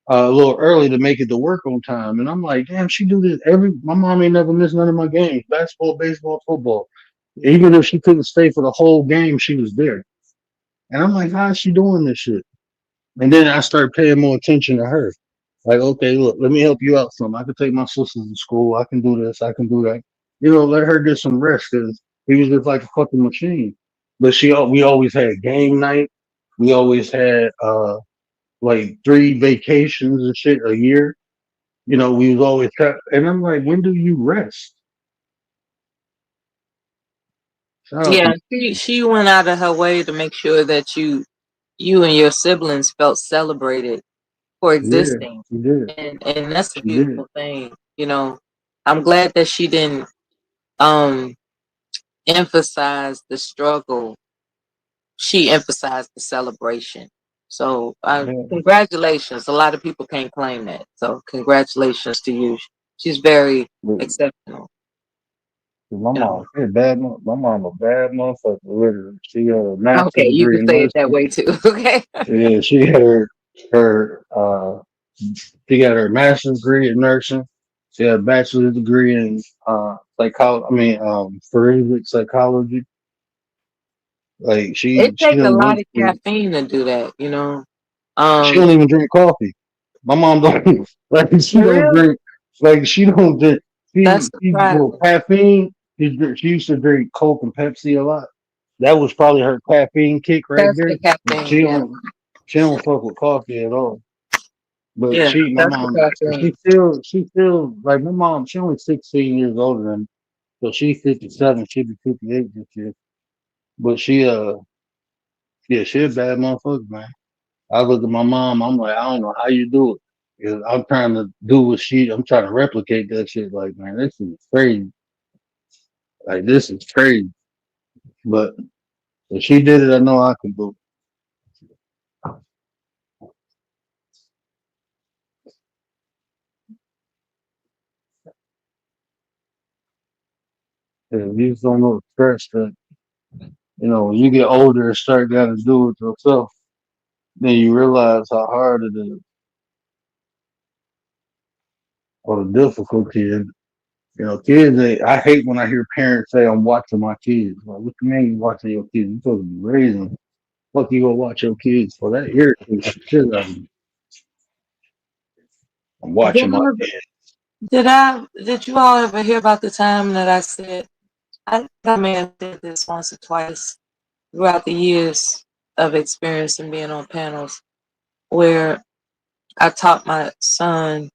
a little early to make it to work on time. And I'm like, damn, she do this my mom ain't never missed none of my games, basketball, baseball, football. Even if she couldn't stay for the whole game, she was there. And I'm like, how is she doing this shit? And then I started paying more attention to her. Like, okay, look, let me help you out some. I can take my sisters to school. I can do this. I can do that. Let her get some rest because he was just like a fucking machine. But we always had game night. We always had like 3 vacations and shit a year. We was always and I'm like, when do you rest? Shout out to Yeah, she went out of her way to make sure that you and your siblings felt celebrated for yeah, existing, she did. and that's a She did. beautiful thing. I'm glad that she didn't um emphasize the struggle. She emphasized the celebration. So, Yeah. congratulations. A lot of people can't claim that. So, congratulations to you. She's very But exceptional. my You know. mom, she a bad my mom a bad motherfucker, literally. She had a master's Okay, you degree can in say it that nursing. way too. Okay. Yeah, she had her she got her master's degree in nursing. She had a bachelor's degree in psychology. I mean, forensic psychology. Like It she takes a done lot went of through. caffeine to do that. She Um, don't even drink coffee. My mom don't like. She for don't real, drink. Like she don't drink. that's She well surprising. caffeine. She used to drink Coke and Pepsi a lot. That was probably her caffeine kick right That's there. the caffeine. She Yeah, don't. She don't fuck with coffee at all. But yeah, my that's the mom, caffeine. she still like my mom. She only 16 years older than me, so she's 57. She'll be 58 this year. But yeah, she a bad motherfucker, man. I look at my mom. I'm like, I don't know how you do it. 'Cause I'm trying to do I'm trying to replicate that shit. Like, man, this is crazy. Like, this is crazy. But if she did it, I know I can do 'cause you just don't know the stress that when you get older and start got to do it yourself. Then you realize how hard it is or the difficulty. And kids. I hate when I hear parents say, "I'm watching my kids." Like, what you mean you watching your kids? You supposed to be raising them. Fuck you gonna watch your kids for? That irritates the shit out of me. I'm watching my Did you all ever hear about the time that I said, I think I may have said this once or twice throughout the years of experience and being on panels, where I taught my son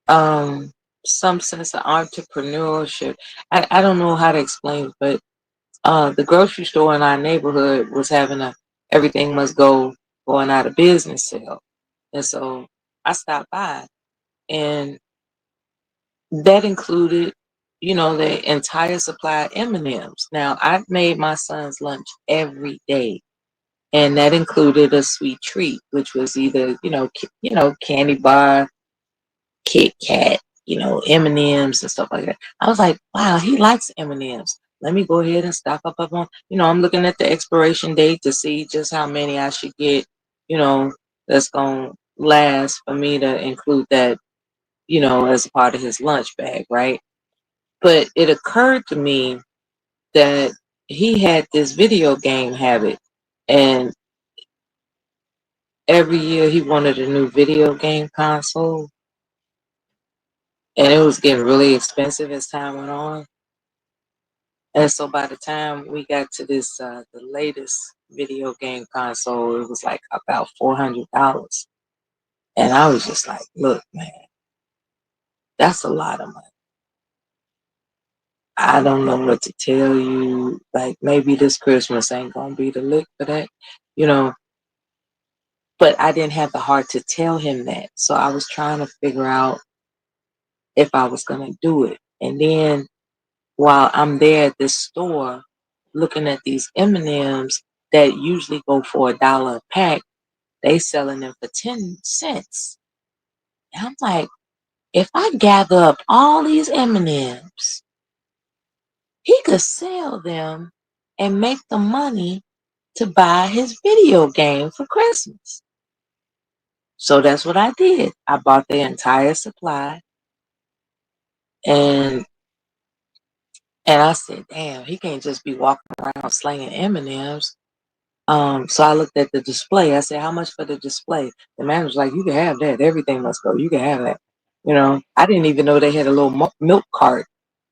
um, some sense of entrepreneurship. I don't know how to explain it, but the grocery store in our neighborhood was having a everything must go going out of business sale. And so I stopped by, and that included, the entire supply of M&Ms. Now, I've made my son's lunch every day, and that included a sweet treat, which was either, candy bar, Kit Kat, M&Ms and M's and stuff like that. I was like, wow, he likes M&Ms. Let me go ahead and stock up on. I'm looking at the expiration date to see just how many I should get. You know, that's gonna last for me to include that. As a part of his lunch bag, right? But it occurred to me that he had this video game habit, and every year he wanted a new video game console, and it was getting really expensive as time went on. And so by the time we got to this, the latest video game console, it was like about $400. And I was just like, look, man, that's a lot of money. I don't know what to tell you. Like, maybe this Christmas ain't going to be the lick for that, you know. But I didn't have the heart to tell him that. So I was trying to figure out if I was going to do it. And then while I'm there at this store looking at these M&Ms that usually go for $1 a pack, they selling them for 10 cents. And I'm like, if I gather up all these M&Ms, he could sell them and make the money to buy his video game for Christmas. So that's what I did. I bought the entire supply, and I said, damn, he can't just be walking around slinging M&Ms. So I looked at the display. I said, how much for the display? The man was like, you can have that. Everything must go. You can have that. I didn't even know they had a little milk cart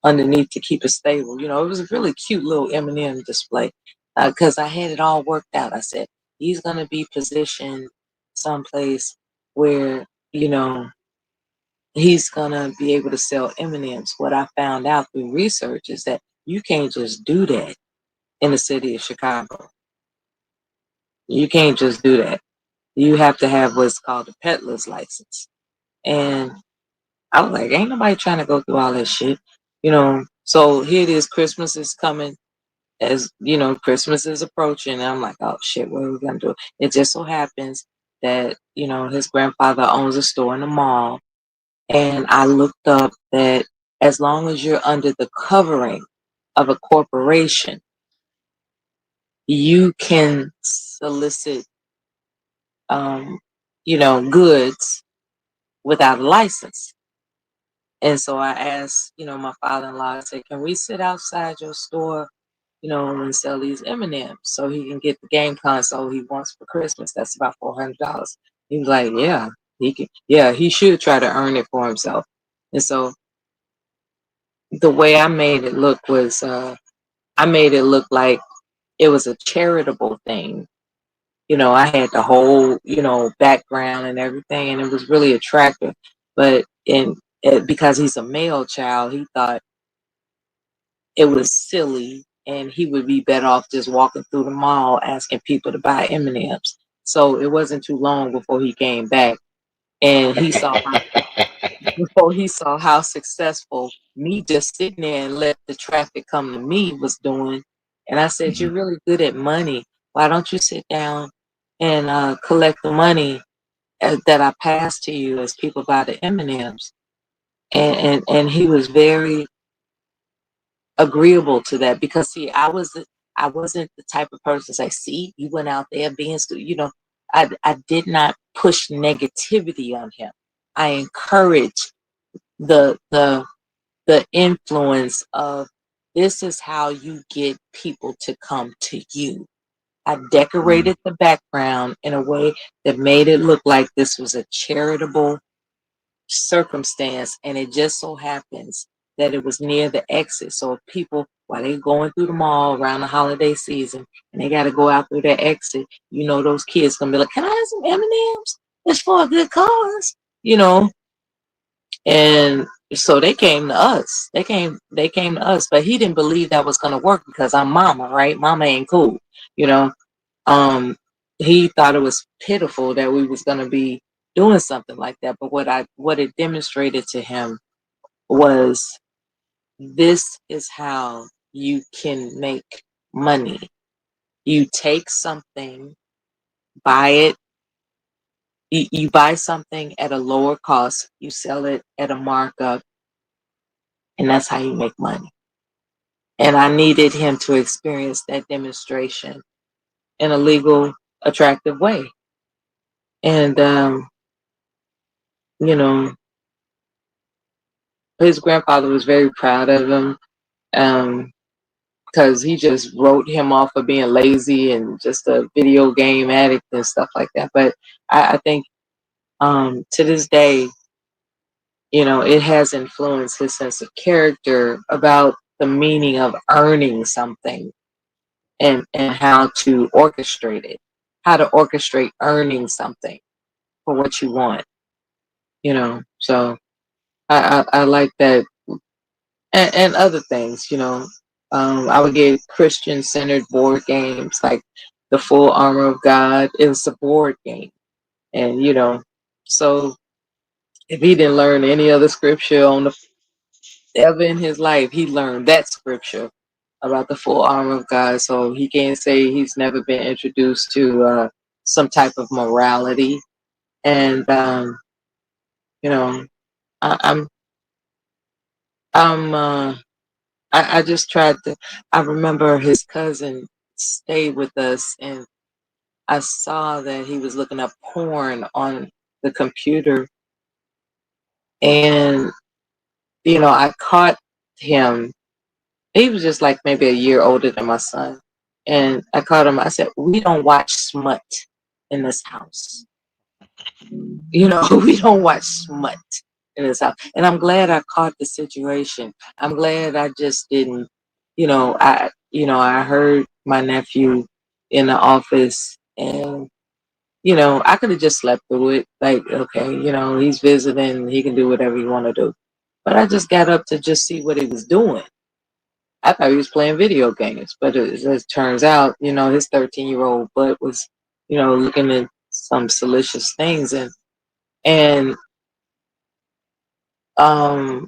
underneath to keep it stable. It was a really cute little M&M display because I had it all worked out. I said, he's going to be positioned someplace where, he's going to be able to sell M&Ms. What I found out through research is that you can't just do that in the city of Chicago. You can't just do that. You have to have what's called a peddler's license. And I was like, ain't nobody trying to go through all that shit. So here it is, Christmas is coming. As Christmas is approaching, and I'm like, oh shit, what are we gonna do? It just so happens that, his grandfather owns a store in the mall. And I looked up that as long as you're under the covering of a corporation, you can solicit goods without a license. And so I asked, my father-in-law, I said, can we sit outside your store, and sell these M&Ms so he can get the game console he wants for Christmas? That's about $400. He was like, yeah, he can. Yeah, he should try to earn it for himself. And so the way I made it look was, I made it look like it was a charitable thing. I had the whole, background and everything, and it was really attractive. But because he's a male child, he thought it was silly, and he would be better off just walking through the mall asking people to buy M&Ms. So it wasn't too long before he came back, and he saw how successful me just sitting there and let the traffic come to me was doing. And I said, you're really good at money. Why don't you sit down and collect the money that I pass to you as people buy the M&Ms? And he was very agreeable to that, because see, I wasn't the type of person to say, see, you went out there being I did not push negativity on him. I encouraged the influence of, this is how you get people to come to you. I decorated the background in a way that made it look like this was a charitable circumstance, and it just so happens that it was near the exit. So if people, while they going through the mall around the holiday season, and they got to go out through that exit, those kids gonna be like, "Can I have some M&Ms? It's for a good cause," you know. And so they came to us. They came to us, but he didn't believe that was gonna work because I'm mama, right? Mama ain't cool, you know. Um, he thought it was pitiful that we was gonna be doing something like that. But what it demonstrated to him was, this is how you can make money. You take something, buy it, you buy something at a lower cost, you sell it at a markup, and that's how you make money. And I needed him to experience that demonstration in a legal, attractive way. And you know, his grandfather was very proud of him, because he just wrote him off for being lazy and just a video game addict and stuff like that. But I think, to this day, it has influenced his sense of character about the meaning of earning something, and how to orchestrate it, how to orchestrate earning something for what you want. So I like that, and other things. I would get Christian centered board games like the Full Armor of God. It was a board game, and so if he didn't learn any other scripture on the ever in his life, he learned that scripture about the full armor of God. So he can't say he's never been introduced to some type of morality. And you know, I, I'm I'm I just tried to. I remember his cousin stayed with us, and I saw that he was looking up porn on the computer, and I caught him. He was just like maybe a year older than my son. And I caught him. I said, "We don't watch smut in this house. We don't watch smut in this house." And I'm glad I caught the situation. I'm glad I just didn't, I heard my nephew in the office, and I could have just slept through it. Like, okay, he's visiting, he can do whatever he want to do. But I just got up to just see what he was doing. I thought he was playing video games, but it turns out, his 13-year-old butt was, looking at some salacious things, and um,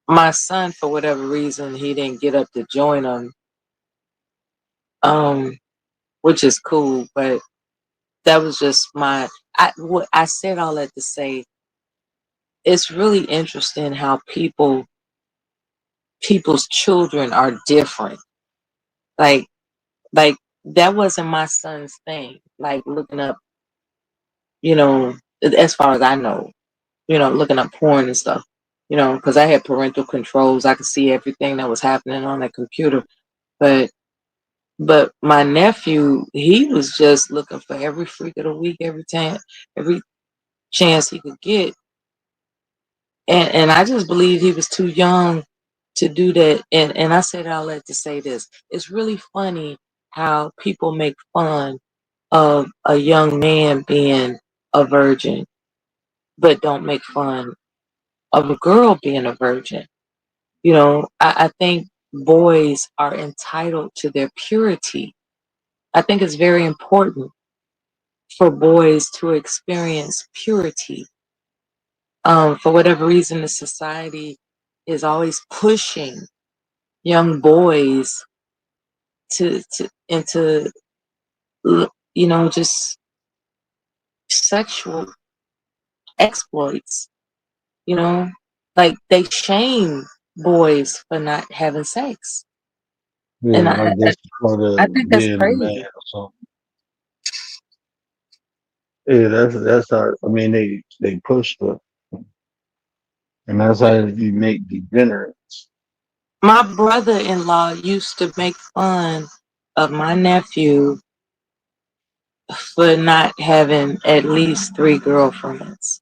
my son, for whatever reason, he didn't get up to join them, um, which is cool, but that was just what I said all that to say, it's really interesting how people's children are different. Like, like that wasn't my son's thing. Like looking up, as far as I know, looking up porn and stuff, because I had parental controls. I could see everything that was happening on that computer. But my nephew, he was just looking for every freak of the week, every chance he could get. And I just believe he was too young to do that. And I said all that to say this. It's really funny how people make fun of a young man being a virgin, but don't make fun of a girl being a virgin. I think boys are entitled to their purity. I think it's very important for boys to experience purity. For whatever reason, the society is always pushing young boys to into just sexual exploits. you know like they shame boys for not having sex, Yeah, and like that's part I of think that's being a man crazy. or something. Yeah, that's how. I mean, they push the, and that's how you make degenerates. My brother-in-law used to make fun of my nephew for not having at least three girlfriends,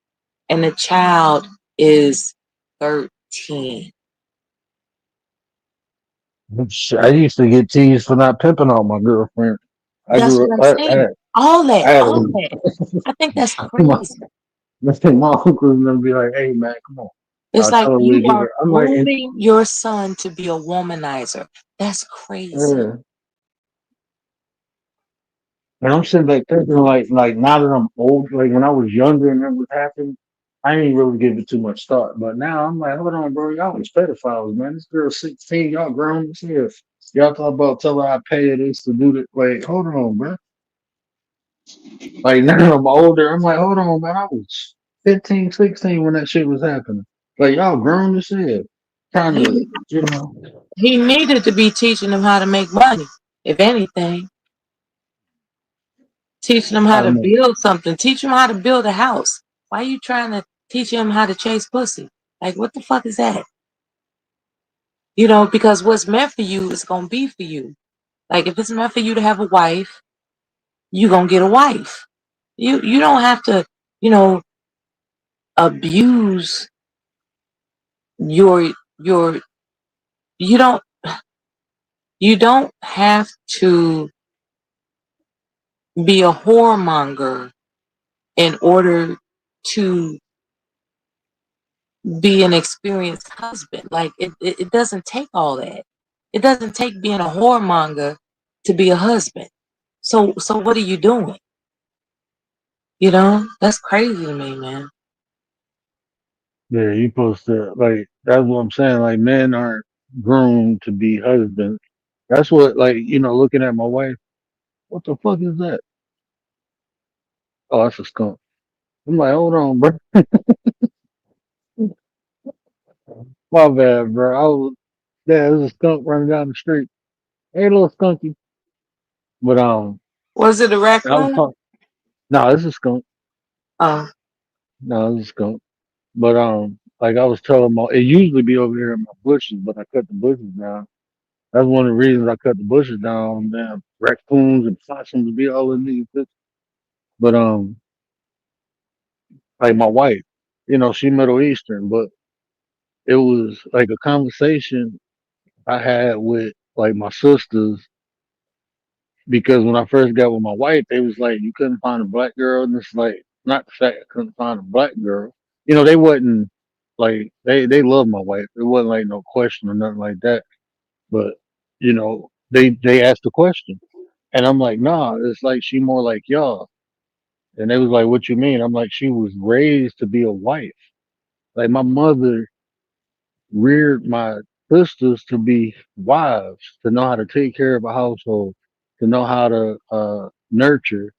and the child is 13. I used to get teased for not pimping on my girlfriend. I That's grew what I'm up. saying. All I that, had all that. I think that's my, crazy. my uncles and them be like, "Hey man, come on." It's I'll like tell her we you give are her. I'm like, grooming your son to be a womanizer. That's crazy. yeah. And I'm sitting back thinking, like now that I'm old, like when I was younger and that was happening, I ain't really give it too much thought. But now I'm like, hold on, bro, y'all was pedophiles, man. This girl's 16, y'all grown as hell. Y'all talk about tell her I pay her this to do that. Like, hold on, bro. Like now I'm older, I'm like, hold on, man. I was 15, 16 when that shit was happening. Like y'all grown as hell, trying to, He you know. he needed to be teaching them how to make money, if anything. Teaching them how I to mean, build something. Teach them how to build a house. Why are you trying to teach them how to chase pussy? Like, what the fuck is that? Because what's meant for you is gonna be for you. Like, if it's meant for you to have a wife, you gonna get a wife. You don't have to, you know, abuse your you don't you don't have to be a whoremonger in order to be an experienced husband. Like it doesn't take all that. It doesn't take being a whoremonger to be a husband. So what are you doing? That's crazy to me, man. yeah, you supposed to like. That's what I'm saying. Like men aren't groomed to be husbands. That's what, like, looking at my wife. What the fuck is that? Oh, that's a skunk. I'm like, hold on, bro. My bad, bro. There's a skunk running down the street. Hey, little skunky. But Was it a I was raccoon? talking. No, it's a skunk. Oh, No, it's a skunk. But like I was telling my, it usually be over here in my bushes, but I cut the bushes down. That's one of the reasons I cut the bushes down. Damn, raccoons and possums be all in these. But like my wife, she Middle Eastern, but it was like a conversation I had with like my sisters because when I first got with my wife, they was like, you couldn't find a black girl, and it's like not the fact I couldn't find a black girl. They wasn't like they loved my wife. It wasn't like no question or nothing like that. But they asked the question, and I'm like, nah, it's like she more like y'all. And they was like, what you mean? I'm like, she was raised to be a wife. Like my mother reared my sisters to be wives, to know how to take care of a household, to know how to nurture,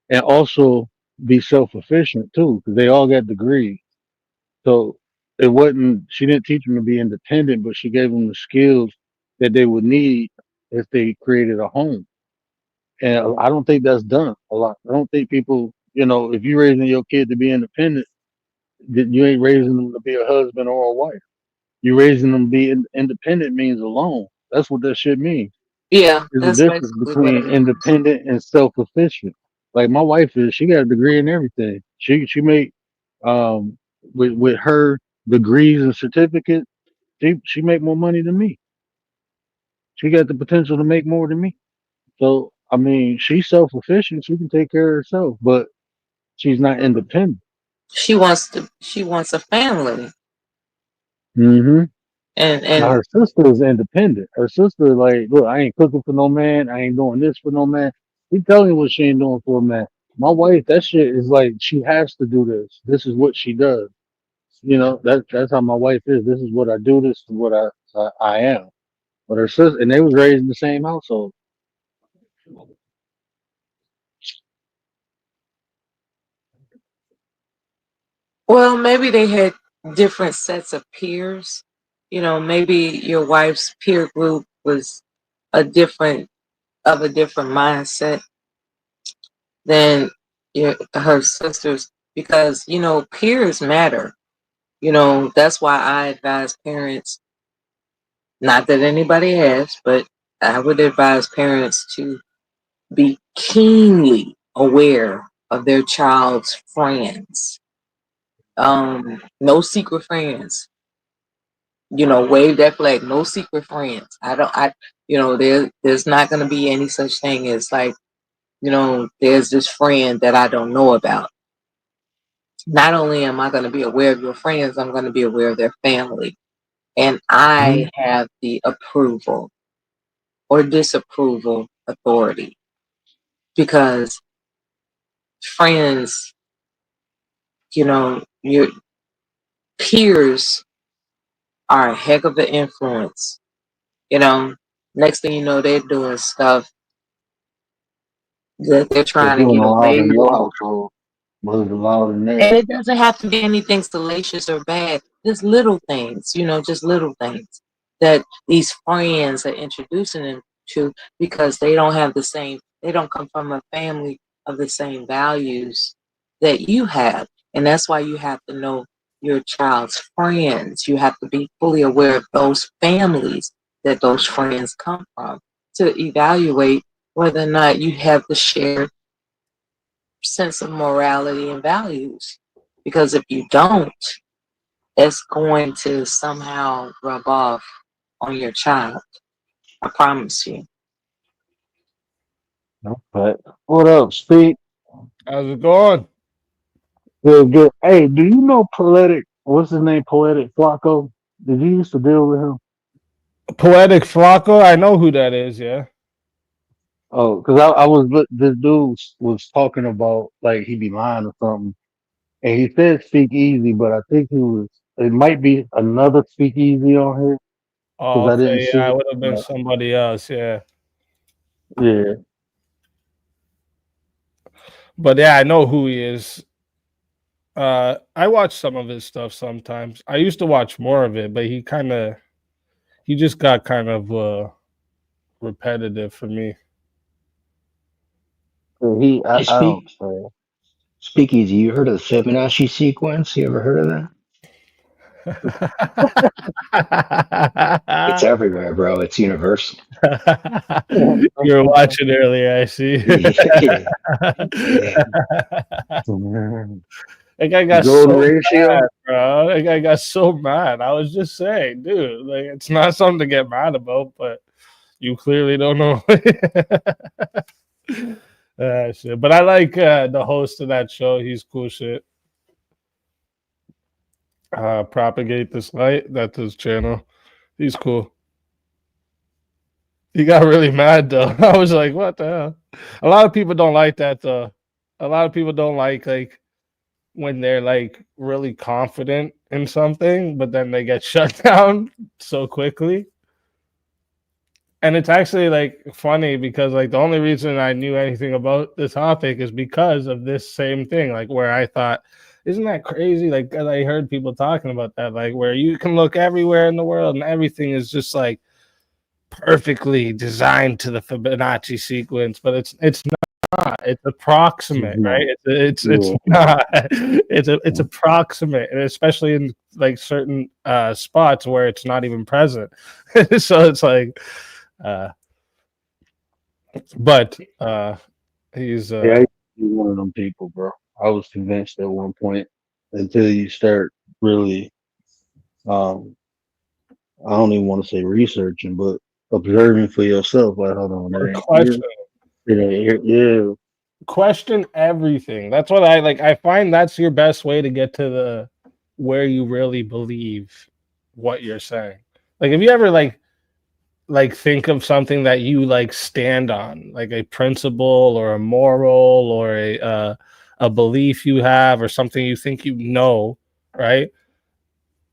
and also be self-efficient too, because they all got degrees. So it wasn't. She didn't teach them to be independent, but she gave them the skills that they would need if they created a home. And I don't think that's done a lot. I don't think people, if you're raising your kid to be independent, that you ain't raising them to be a husband or a wife. You raising them to be independent means alone. That's what that shit means. yeah, There's a that's difference basically what it between means. independent and self-sufficient. Like my wife is, she got a degree in everything. She make um with her degrees and certificates, she make more money than me. She got the potential to make more than me. So I mean, she's self-sufficient. She can take care of herself, but she's not independent. She wants a family, Hmm. Now and her sister is independent. Her sister like, look, I ain't cooking for no man. I ain't doing this for no man. She telling you what she ain't doing for a man. My wife, that shit is like she has to do this. This is what she does. That's how my wife is. This is what I do. This is what I am. But her sister, and they was raised in the same household. well, maybe they had different sets of peers. maybe your wife's peer group was a different a different mindset than her sisters, because peers matter. That's why I advise parents, not that anybody has, but I would advise parents to be keenly aware of their child's friends. No secret friends. Wave that flag. No secret friends. I don't. There's not going to be any such thing as like, there's this friend that I don't know about. Not only am I going to be aware of your friends, I'm going to be aware of their family, and I have the approval or disapproval authority, because friends, your peers are a heck of an influence. You know, Next thing you know, they're doing stuff that they're They're trying to doing get a lot away in your with. household. Was a lot in And there. it doesn't have to be anything salacious or bad. Just little things, just little things that these friends are introducing them to, because they don't come from a family of the same values that you have. And that's why you have to know your child's friends. You have to be fully aware of those families that those friends come from, to evaluate whether or not you have the shared sense of morality and values. Because if you don't, it's going to somehow rub off on your child. I promise you. But what up, Speak? How's it going? Good, good. Hey, do you know Poetic? What's his name? Poetic Flacco? Did you used to deal with him? Poetic Flocko. I know who that is. Yeah. Oh, because I was this dude was talking about like he be lying or something, and he said speak easy, but I think he was. It might be another speakeasy on here Oh, because I didn't okay. see Yeah, it it. would have been somebody else. Yeah. Yeah, But yeah, I know who he is. I watch some of his stuff sometimes. I used to watch more of it, but he just got kind of repetitive for me. yeah, Hey, I don't say. Speakeasy, you heard of the Fibonacci sequence? You ever heard of that? It's everywhere, bro. It's universal. You were watching earlier, I see. Yeah, yeah. That guy got Golden so mad, ratio. bro. That guy got so mad. I was just saying, dude, like it's not something to get mad about, but you clearly don't know. Shit. But I like the host of that show. He's cool shit. Propagate this light. That's his channel. He's cool. He got really mad though. I was like, what the hell? A lot of people don't like that though. A lot of people don't like when they're like really confident in something, but then they get shut down so quickly. And it's actually like funny because like the only reason I knew anything about the topic is because of this same thing, like where I thought, isn't that crazy? Like I heard people talking about that, like where you can look everywhere in the world and everything is just like perfectly designed to the Fibonacci sequence, but it's not. It's approximate, right? No. It's Yeah. not. It's approximate, and especially in like certain spots where it's not even present. So it's like, uh, but he's Yeah, I used to be one of them people, bro. I was convinced at one point until you start really, um, I don't even want to say researching, but observing for yourself. Like, hold on, or that ain't here. question It ain't here. Yeah. question everything. That's what I like. I find that's your best way to get to the where you really believe what you're saying. Like, if you ever like think of something that you like stand on, like a principle or a moral or a belief you have or something you think you know, right?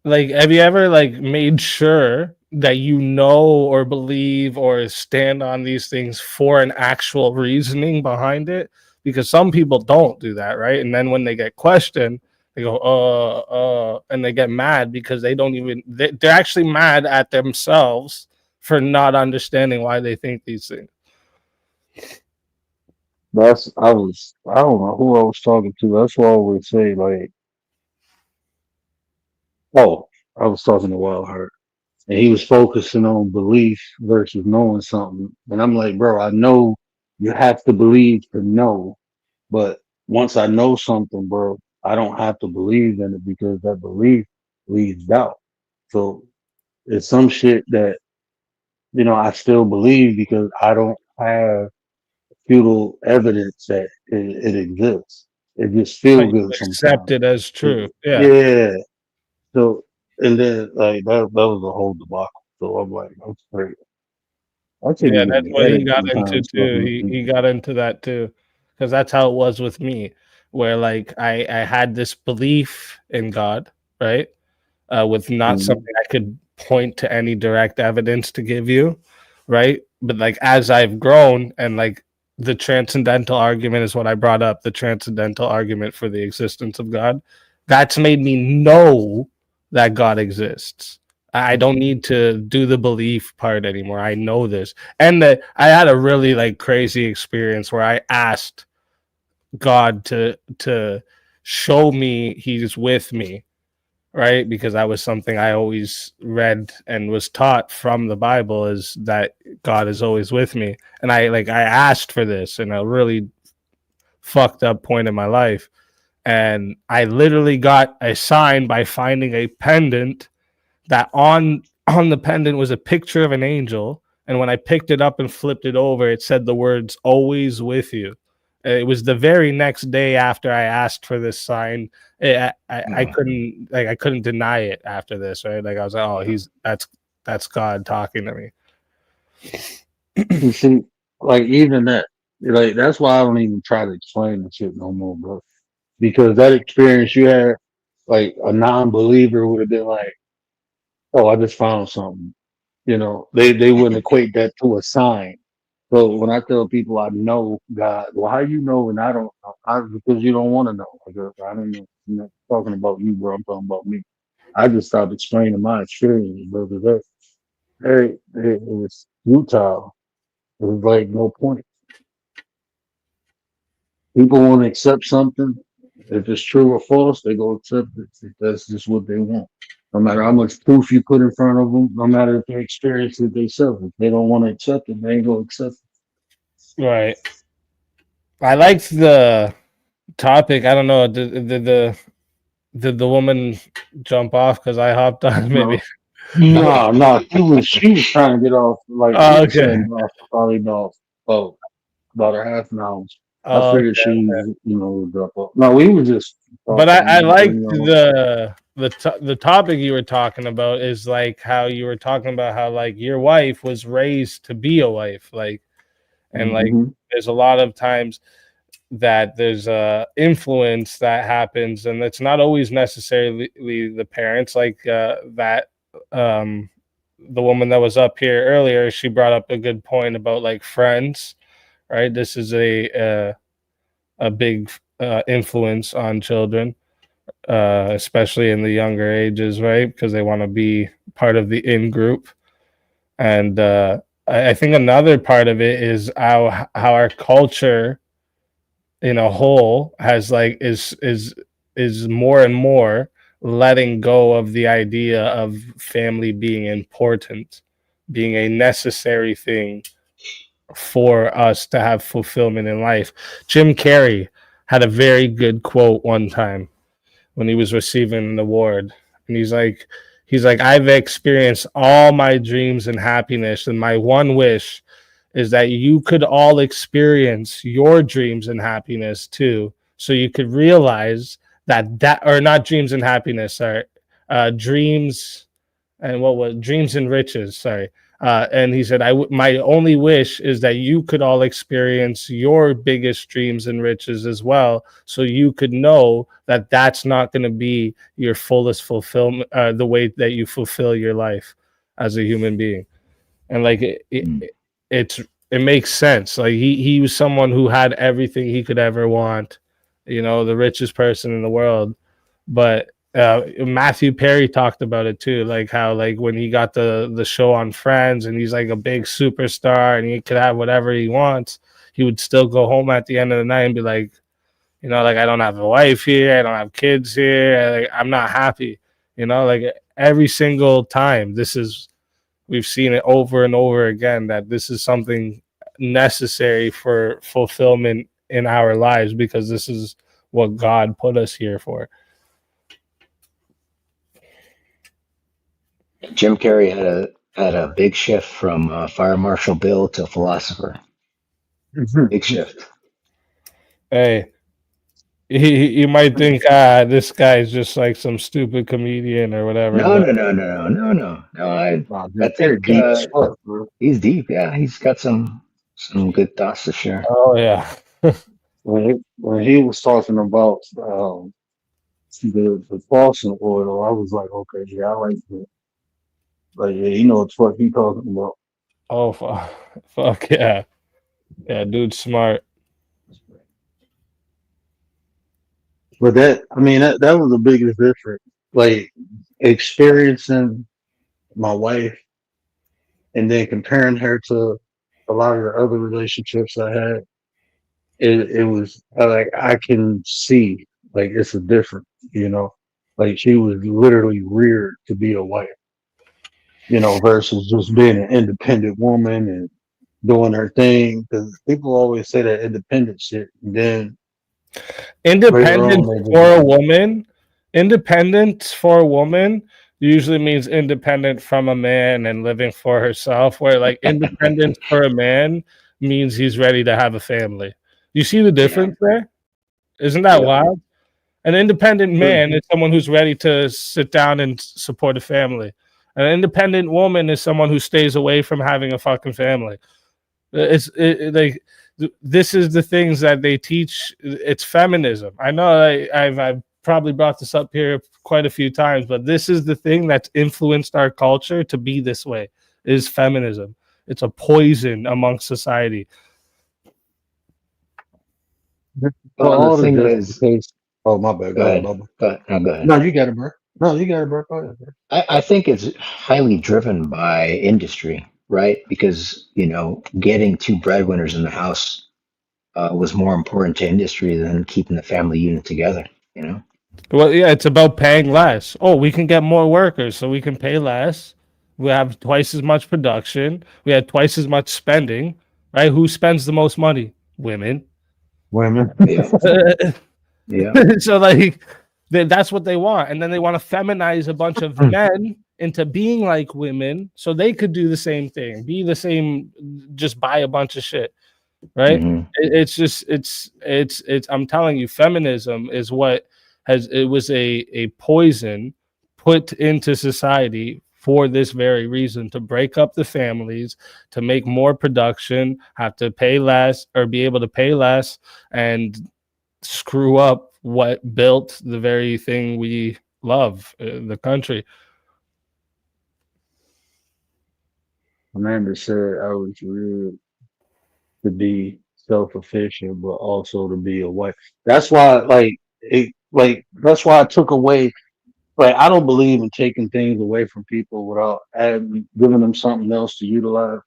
Like, have you ever like made sure that you know or believe or stand on these things for an actual reasoning behind it? Because some people don't do that, right? And then when they get questioned, They go, and they get mad because they don't even, they're actually mad at themselves for not understanding why they think these things. I don't know who I was talking to. That's why I would say like, oh, I was talking to Wild Heart, and he was focusing on belief versus knowing something. And I'm like, bro, I know you have to believe to know, but once I know something, bro, I don't have to believe in it because that belief leads doubt. So it's some shit that I still believe because I don't have feudal evidence that it exists. It just But feel you good accept sometimes. it as true. Yeah. Yeah. So and then like that was a whole debacle. So I'm like, I'm straight. I should Yeah, even that's be what he headed got into sometimes too. talking to He people. got into that too, because that's how it was with me, where like I had this belief in God, right? With not Mhm. something I could point to any direct evidence to give you, right? But like as I've grown and like the transcendental argument is what I brought up, the transcendental argument for the existence of God, that's made me know that God exists. I don't need to do the belief part anymore. I know this. And that I had a really like crazy experience where I asked God to show me he's with me, right? Because that was something I always read and was taught from the Bible, is that God is always with me. And I asked for this in a really fucked up point in my life. And I literally got a sign by finding a pendant that on the pendant was a picture of an angel, and when I picked it up and flipped it over, it said the words "always with you." It was the very next day after I asked for this sign. I couldn't, like, I couldn't deny it after this, right? Like I was like, oh, he's that's God talking to me. You see, like even that, like that's why I don't even try to explain the shit no more, bro. Because that experience you had, like a non-believer would have been like, "Oh, I just found something." They wouldn't equate that to a sign. So when I tell people I know God, well, how you know and I don't know? Because you don't want to know. I guess I don't know. I'm not talking about you, bro. I'm talking about me. I just stopped explaining my experience, bro. 'Cause it was futile. It was like no point. People want to accept something. If it's true or false, they go accept it. That's just what they want. No matter how much proof you put in front of them, no matter if they experience it themselves, if they don't want to accept it, they ain't gonna accept Right. I liked the topic. I don't know. Did the woman jump off because I hopped on? it. Maybe. No, no. She was trying to get off. Like we Oh, were okay. saying, off for probably about a half an hour. I Oh, figured she, would drop off. No, we were just but talking. I liked You know, the topic you were talking about, is like how you were talking about how like your wife was raised to be a wife, like, and like hmm there's a lot of times that there's a influence that happens, and it's not always necessarily the parents, like that um the woman that was up here earlier, she brought up a good point about like friends, right? This is a big influence on children, especially in the younger ages, right? Because they want to be part of the in group. And I think another part of it is how our culture in a whole has like is more and more letting go of the idea of family being important, being a necessary thing for us to have fulfillment in life. Jim Carrey had a very good quote one time when he was receiving an award, and he's like, I've experienced all my dreams and happiness, and my one wish is that you could all experience your dreams and happiness too, so you could realize that or not dreams and happiness, sorry, dreams and what was dreams and riches, sorry. And he said, my only wish is that you could all experience your biggest dreams and riches as well, so you could know that that's not going to be your fullest fulfillment, the way that you fulfill your life as a human being. And like it's it makes sense. Like he was someone who had everything he could ever want, the richest person in the world, But Matthew Perry talked about it too, like how like when he got the show on Friends and he's like a big superstar and he could have whatever he wants, he would still go home at the end of the night and be like, like I don't have a wife here, I don't have kids here, like, I'm not happy, like every single time. We've seen it over and over again that this is something necessary for fulfillment in our lives because this is what God put us here for. Jim Carrey had a big shift from Fire Marshal Bill to philosopher. Big shift. Hey, you might think this guy's just like some stupid comedian or whatever, No, but no, no, no, no, no, no, no. I They're think deep as fuck, bro. he's deep. Yeah, he's got some good thoughts to share. oh yeah. When he was talking about the Boston oil, I was like, okay, yeah, I like that. Like, yeah, you know what the fuck he talking about. Oh fuck yeah. Yeah, dude's smart. But that was the biggest difference. Like experiencing my wife and then comparing her to a lot of the other relationships I had, it was like I can see like it's a difference, you know. Like she was literally reared to be a wife, versus just being an independent woman and doing her thing. Because people always say that independent shit, and then later on Independence they just for a woman, independence for a woman usually means independent from a man and living for herself, where like independence for a man means he's ready to have a family. You see the Yeah, difference there? Isn't that yep. wild? An independent yeah. man is someone who's ready to sit down and support a family. An independent woman is someone who stays away from having a fucking family. Like this is the things that they teach. It's feminism. I know I've probably brought this up here quite a few times, but this is the thing that's influenced our culture to be this way. Is feminism. It's a poison amongst society. For Well, and the all the thing is, justification. Oh my bad. go Go ahead, ahead. Bubba. Go ahead. No, go ahead. No, you got it, bro. No, you got it, bro. Go ahead, bro. I think it's highly driven by industry, right? Because, getting two breadwinners in the house was more important to industry than keeping the family unit together, you know? Well, yeah, it's about paying less. Oh, we can get more workers, so we can pay less. We have twice as much production. We had twice as much spending, right? Who spends the most money? Women. Women. Yeah. Yeah. So like that's what they want, and then they want to feminize a bunch of men into being like women so they could do the same thing, be the same, just buy a bunch of shit, right? Hmm. It's just it's I'm telling you, feminism is what it was a poison put into society for this very reason, to break up the families, to make more production, have to pay less or be able to pay less, and screw up what built the very thing we love, the country. Amanda said I was real to be self-efficient, but also to be a wife. That's why, that's why I took away. Like, I don't believe in taking things away from people without giving them something else to utilize.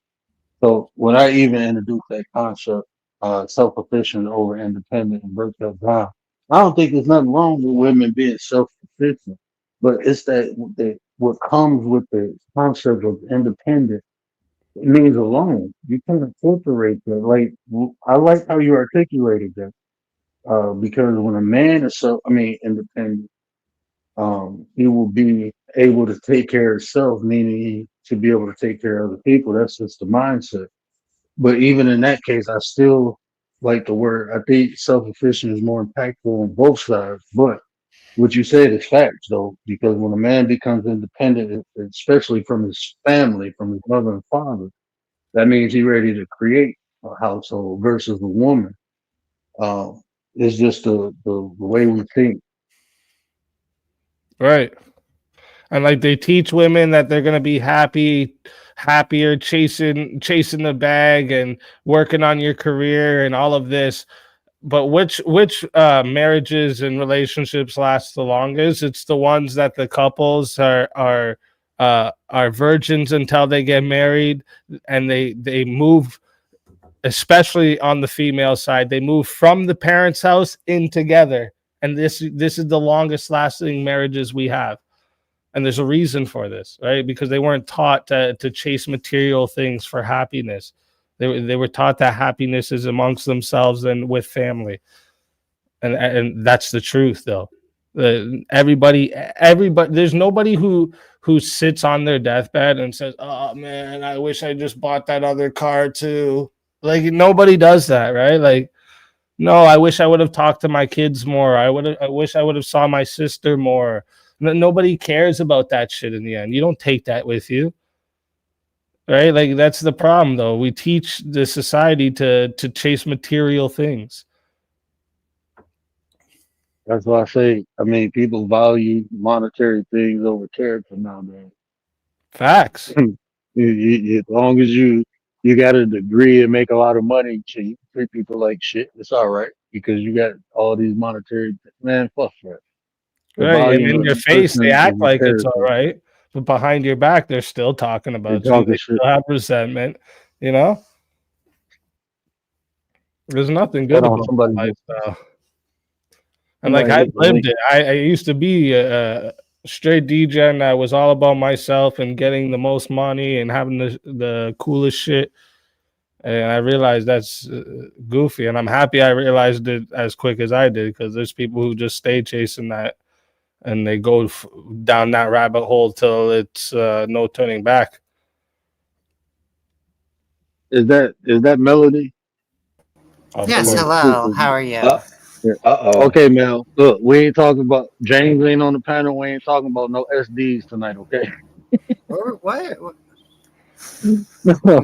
So when I even introduced that concept, self-sufficient over independent and break that down, I don't think there's nothing wrong with women being self-sufficient, but it's that what comes with the concept of independent, it means alone. You can incorporate that. Like, I like how you articulated that, because when a man is independent, he will be able to take care of himself, meaning he to be able to take care of other people. That's just the mindset. But even in that case, I still like the word. I think self-efficient is more impactful on both sides. But what you said is facts, though, because when a man becomes independent, especially from his family, from his mother and father, that means he's ready to create a household versus a woman. Um, it's just the way we think. Right. And like they teach women that they're gonna be happier chasing the bag and working on your career and all of this. but which marriages and relationships last the longest? It's the ones that the couples are virgins until they get married, and they move, especially on the female side, they move from the parents' house in together, and this is the longest lasting marriages we have. And there's a reason for this, right? Because they weren't taught to chase material things for happiness. They were taught that happiness is amongst themselves and with family, and that's the truth, though. Everybody, there's nobody who sits on their deathbed and says, "Oh man, I wish I just bought that other car too." Like nobody does that, right? Like, no, I wish I would have talked to my kids more. I wish I would have saw my sister more. Nobody cares about that shit in the end. You don't take that with you, right? Like that's the problem, though. We teach the society to chase material things. That's why I say, I mean, people value monetary things over character nowadays. Facts. As long as you got a degree and make a lot of money, shit, you treat people like shit. It's all right because you got all these monetary. Man, fuck that. The Right. And value in of your the face, they person is act the like it's all character. right. But behind your back, they're still talking They about you. talking They shit. still have resentment. You know, there's nothing Hold good on, about somebody that just lifestyle. And like somebody I've hit the lived link. it. I used to be a straight DJ, and I was all about myself and getting the most money and having the coolest shit. And I realized that's goofy. And I'm happy I realized it as quick as I did, because there's people who just stay chasing that, and they go down that rabbit hole till it's no turning back. Is that Melody Of Yes, or course. the hello. super? How are you? Uh, Yeah. uh-oh. Okay, Mel. Look, we ain't talking about James ain't on the panel. We ain't talking about no SDs tonight. Okay. What? You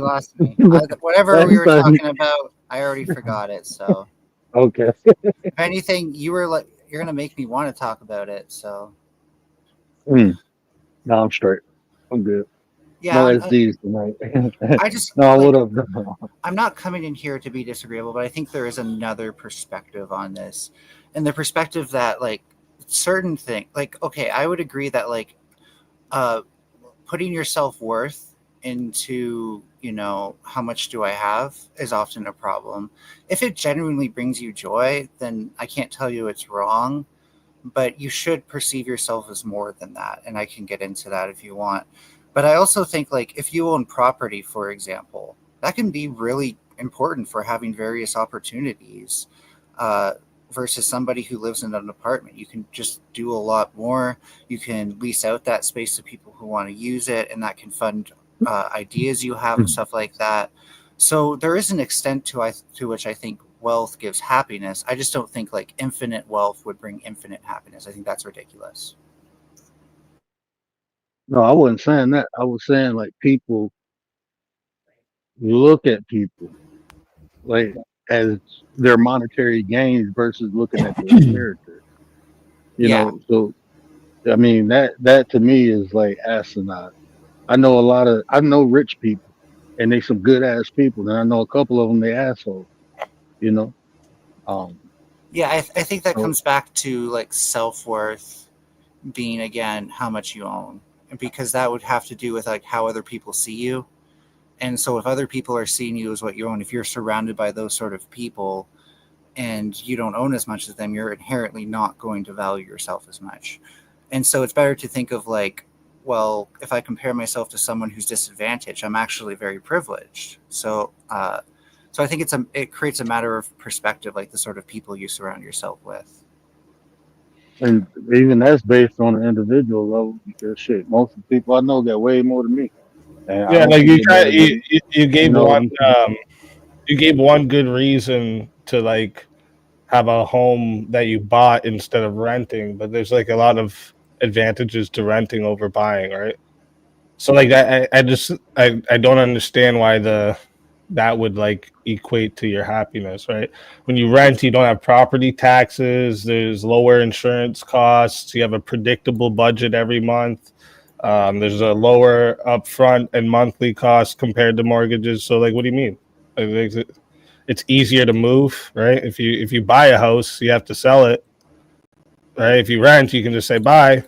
lost me. Whatever we Last were time. talking about, I already forgot it. So, Okay. if anything, you're gonna make me want to talk about it. So, Mm, no, I'm straight. I'm good. yeah, No SDs tonight. I just No, what like up? I'm not coming in here to be disagreeable, but I think there is another perspective on this, and the perspective that like certain thing, like okay, I would agree that like uh putting your self worth into how much do I have is often a problem. If it genuinely brings you joy, then I can't tell you it's wrong, but you should perceive yourself as more than that, and I can get into that if you want. But I also think like if you own property, for example, that can be really important for having various opportunities. uh, versus somebody who lives in an apartment, you can just do a lot more. You can lease out that space to people who want to use it, and that can fund ideas you have and stuff like that. So there is an extent to which I think wealth gives happiness. I just don't think like infinite wealth would bring infinite happiness. I think that's ridiculous. No, I wasn't saying that. I was saying like people look at people like as their monetary gains versus looking at their character. Yeah, So I mean that to me is like asinine. I know rich people and they some good ass people, and I know a couple of them they assholes. You know, um, yeah. I think that so comes back to like self worth being again how much you own, because that would have to do with like how other people see you. And so if other people are seeing you as what you own, if you're surrounded by those sort of people and you don't own as much as them, you're inherently not going to value yourself as much. And so it's better to think of like, well, if I compare myself to someone who's disadvantaged, I'm actually very privileged. So I think it creates a matter of perspective, like the sort of people you surround yourself with. and even that's based on an individual level because shit, most of the people I know got way more than me, and I Yeah, don't like think anybody get you you gave know. one good reason to like have a home that you bought instead of renting, but there's like a lot of advantages to renting over buying, right? So like I just I don't understand why that would like equate to your happiness, right? When you rent, you don't have property taxes, there's lower insurance costs, you have a predictable budget every month. There's a lower upfront and monthly cost compared to mortgages. So like what do you mean? Like, it's easier to move, right? If you buy a house, you have to sell it, right? If you rent, you can just say bye.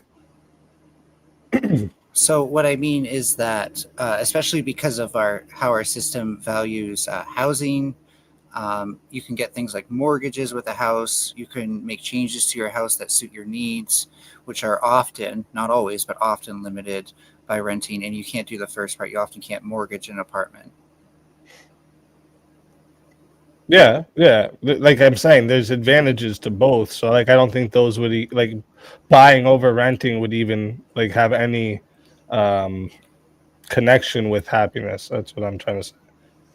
So what I mean is that, especially because of how our system values housing, you can get things like mortgages with a house. You can make changes to your house that suit your needs, which are often, not always, but often limited by renting. And you can't do the first part. You often can't mortgage an apartment. Yeah, yeah. Like I'm saying, there's advantages to both. So like I don't think those would like buying over renting would even like have any um connection with happiness. That's what I'm trying to say.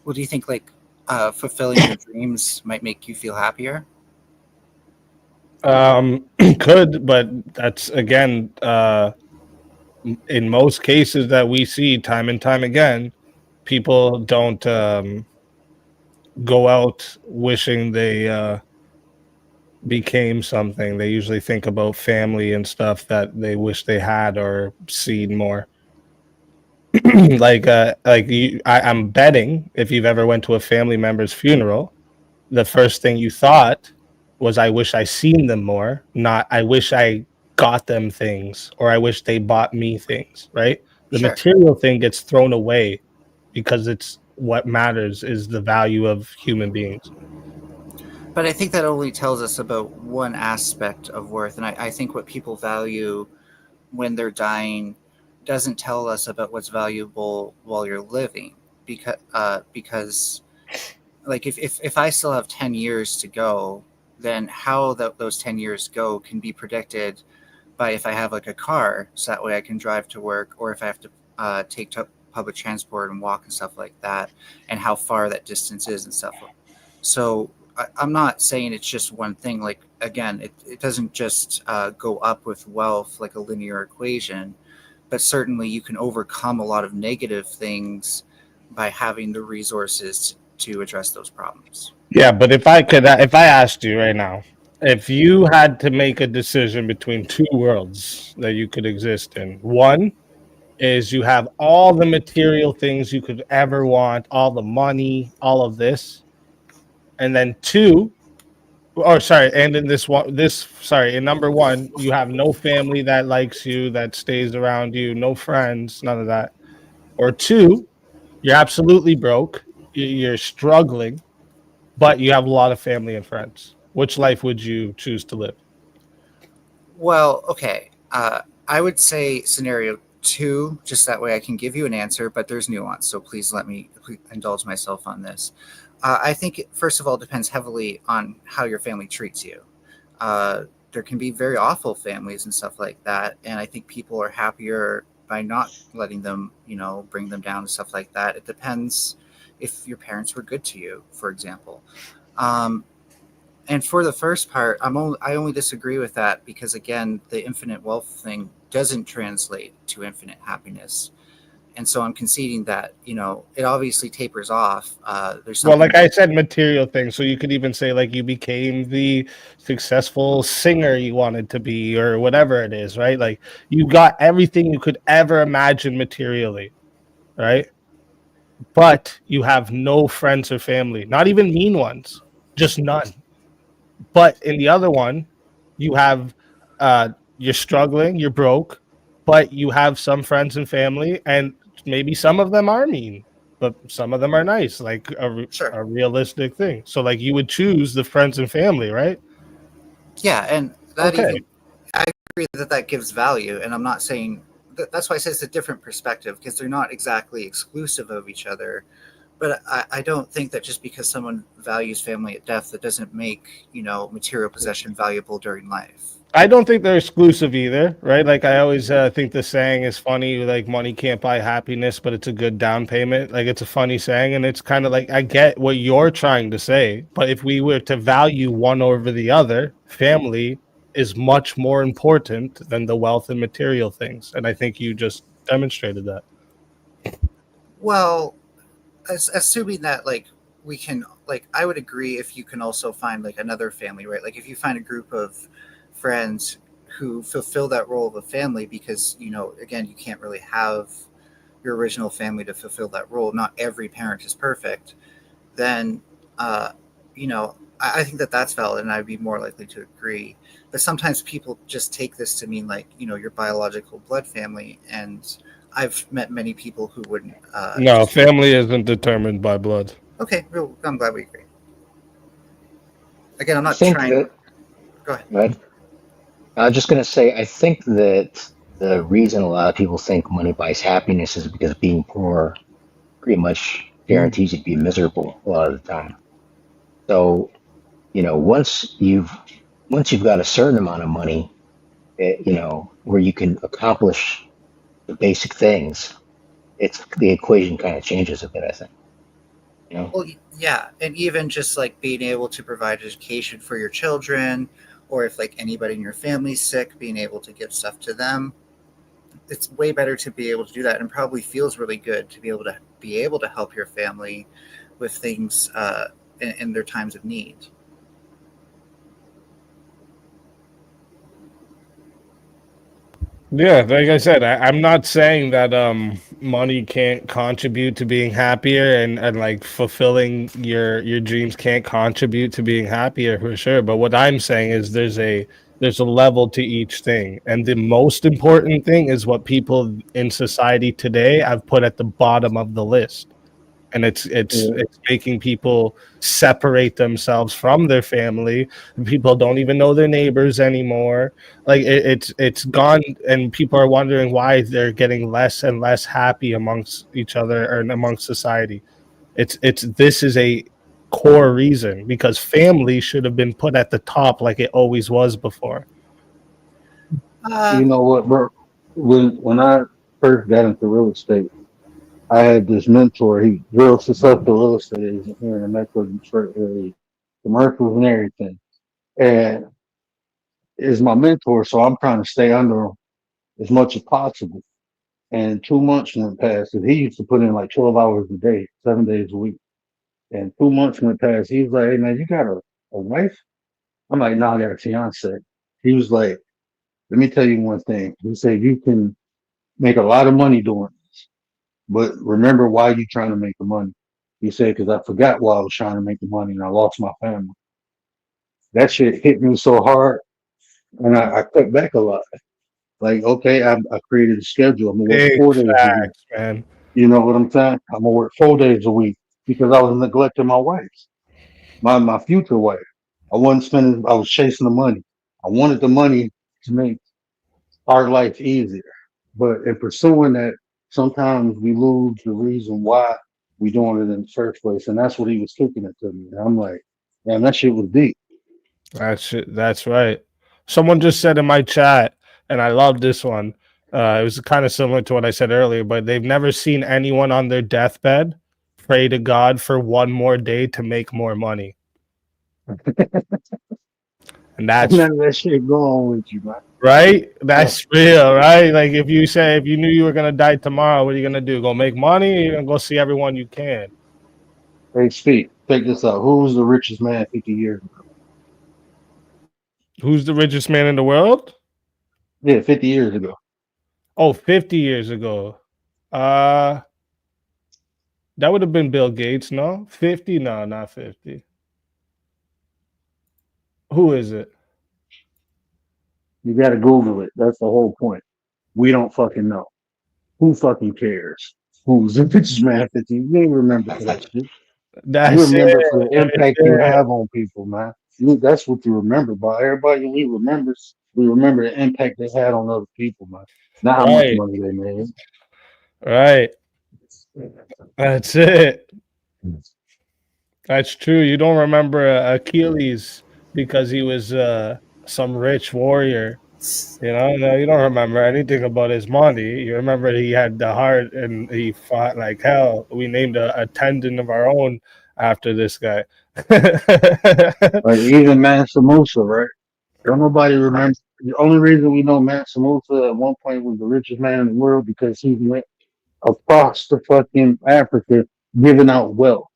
Well, do you think like fulfilling your dreams might make you feel happier? Could, but that's again in most cases that we see time and time again, people don't go out wishing they became something. They usually think about family and stuff that they wish they had or seen more. I'm betting if you've ever went to a family member's funeral, the first thing you thought was I wish I seen them more, not I wish I got them things or I wish they bought me things, right? The Sure. material thing gets thrown away because it's what matters is the value of human beings. But I think that only tells us about one aspect of worth. And I think what people value when they're dying doesn't tell us about what's valuable while you're living. Because like if I still have 10 years to go, then how those 10 years go can be predicted by if I have like a car, so that way I can drive to work, or if I have to take public transport and walk and stuff like that, and how far that distance is and stuff. So I'm not saying it's just one thing. Like again, it doesn't just go up with wealth like a linear equation, but certainly you can overcome a lot of negative things by having the resources to address those problems. Yeah, but if I asked you right now, if you had to make a decision between two worlds that you could exist in, one is you have all the material things you could ever want, all the money, all of this, and then two, or sorry, and in this one, in number one, you have no family that likes you, that stays around you, no friends, none of that, or two, you're absolutely broke, you're struggling, but you have a lot of family and friends. Which life would you choose to live? Well, okay. I would say scenario two, just that way I can give you an answer, but there's nuance. So please indulge myself on this. I think, first of all, it depends heavily on how your family treats you. There can be very awful families and stuff like that. And I think people are happier by not letting them, bring them down and stuff like that. It depends if your parents were good to you, for example. Um, and for the first part, I only disagree with that because again, the infinite wealth thing doesn't translate to infinite happiness, and so I'm conceding that it obviously tapers off. There's Well, something like that I said, material things. So you could even say like you became the successful singer you wanted to be, or whatever it is, right? Like you got everything you could ever imagine materially, right? But you have no friends or family, not even mean ones, just none. But in the other one, you have you're struggling, you're broke, but you have some friends and family, and maybe some of them are mean, but some of them are nice, like sure, a realistic thing. So like you would choose the friends and family, right? yeah, and that Okay. even I agree that that gives value, and I'm not saying that's why I say it's a different perspective because they're not exactly exclusive of each other. But I don't think that just because someone values family at death, that doesn't make material possession valuable during life. I don't think they're exclusive either, right? Like I always think the saying is funny, like money can't buy happiness, but it's a good down payment. Like it's a funny saying, and it's kind of like I get what you're trying to say, but if we were to value one over the other, family is much more important than the wealth and material things, and I think you just demonstrated that. Well, assuming that like we can like I would agree if you can also find like another family, right? Like if you find a group of friends who fulfill that role of a family because again you can't really have your original family to fulfill that role. Not every parent is perfect. Then uh, you know, I think that that's valid, and I'd be more likely to agree. But sometimes people just take this to mean like, your biological blood family, and I've met many people who wouldn't No, just. family isn't determined by blood. Okay, well, I'm glad we agree. Again, I'm I not think trying. that, Go ahead. right? I was just going to say, I think that the reason a lot of people think money buys happiness is because being poor pretty much guarantees you to be miserable a lot of the time. So, once you've got a certain amount of money, where you can accomplish the basic things, it's the equation kind of changes a bit, I think. You know? Well, yeah, and even just like being able to provide education for your children, or if like anybody in your family's sick, being able to give stuff to them, it's way better to be able to do that, and probably feels really good to be able to help your family with things in their times of need. Yeah, like I said, I'm not saying that money can't contribute to being happier, and like fulfilling your dreams can't contribute to being happier for sure. But what I'm saying is there's a level to each thing. And the most important thing is what people in society today have put at the bottom of the list. And it's making people separate themselves from their family. People don't even know their neighbors anymore. Like it's gone, and people are wondering why they're getting less and less happy amongst each other and amongst society. It's this is a core reason, because family should have been put at the top like it always was before. Uh, You know what, bro? When I first got into real estate, I had this mentor. He real successful real estate agent here in the Metro Detroit area, commercials and everything, and is my mentor. So I'm trying to stay under him as much as possible. And 2 months went past, and he used to put in like 12 hours a day, 7 days a week. And 2 months went past. He was like, "Hey man, you got a wife?" I'm like, "No, I got a fiance." He was like, "Let me tell you one thing." He said, "You can make a lot of money doing this, but remember why you trying to make the money." He said, "Because I forgot why I was trying to make the money, and I lost my family." That shit hit me so hard, and I cut back a lot. Like, okay, I created a schedule. I'm gonna work Big 4 days a week. facts, man. You know what I'm saying? I'm gonna work 4 days a week because I was neglecting my wife, my future wife. I wasn't spending. I was chasing the money. I wanted the money to make our life easier, but in pursuing that, sometimes we lose the reason why we doing it in the first place, and that's what he was kicking it to me. And I'm like, man, that shit was deep. That's right. Someone just said in my chat, and I love this one. It was kind of similar to what I said earlier, but they've never seen anyone on their deathbed pray to God for one more day to make more money. And And that's none of that shit go on with you, man. right. Uh, That's real, right? Like if you knew you were gonna die tomorrow, what are you gonna do? Go make money? Or you're gonna go see everyone you can. hey, Steve, check this out. Who was the richest man 50 years ago? Who's the richest man in the world? Yeah, 50 years ago. Oh, 50 years ago. Uh that would have been Bill Gates, no? 50? No, not 50. Who is it? You got to Google it. That's the whole point. We don't fucking know. Who fucking cares? Who's the richest man 50? You ain't remember for that shit. You That's remember for the it. impact you have on people, man. That's what you remember by. Everybody we remember the impact they had on other people, man. Not how much Right, money they made. right. That's it. That's true. You don't remember Achilles because he was some rich warrior. You know, no, you don't remember anything about his money. You remember he had the heart and he fought like hell. We named a tendon of our own after this guy. Like even Mansa Musa, right? Don't nobody remember. The only reason we know Mansa Musa at one point was the richest man in the world because he went across the fucking Africa giving out wealth.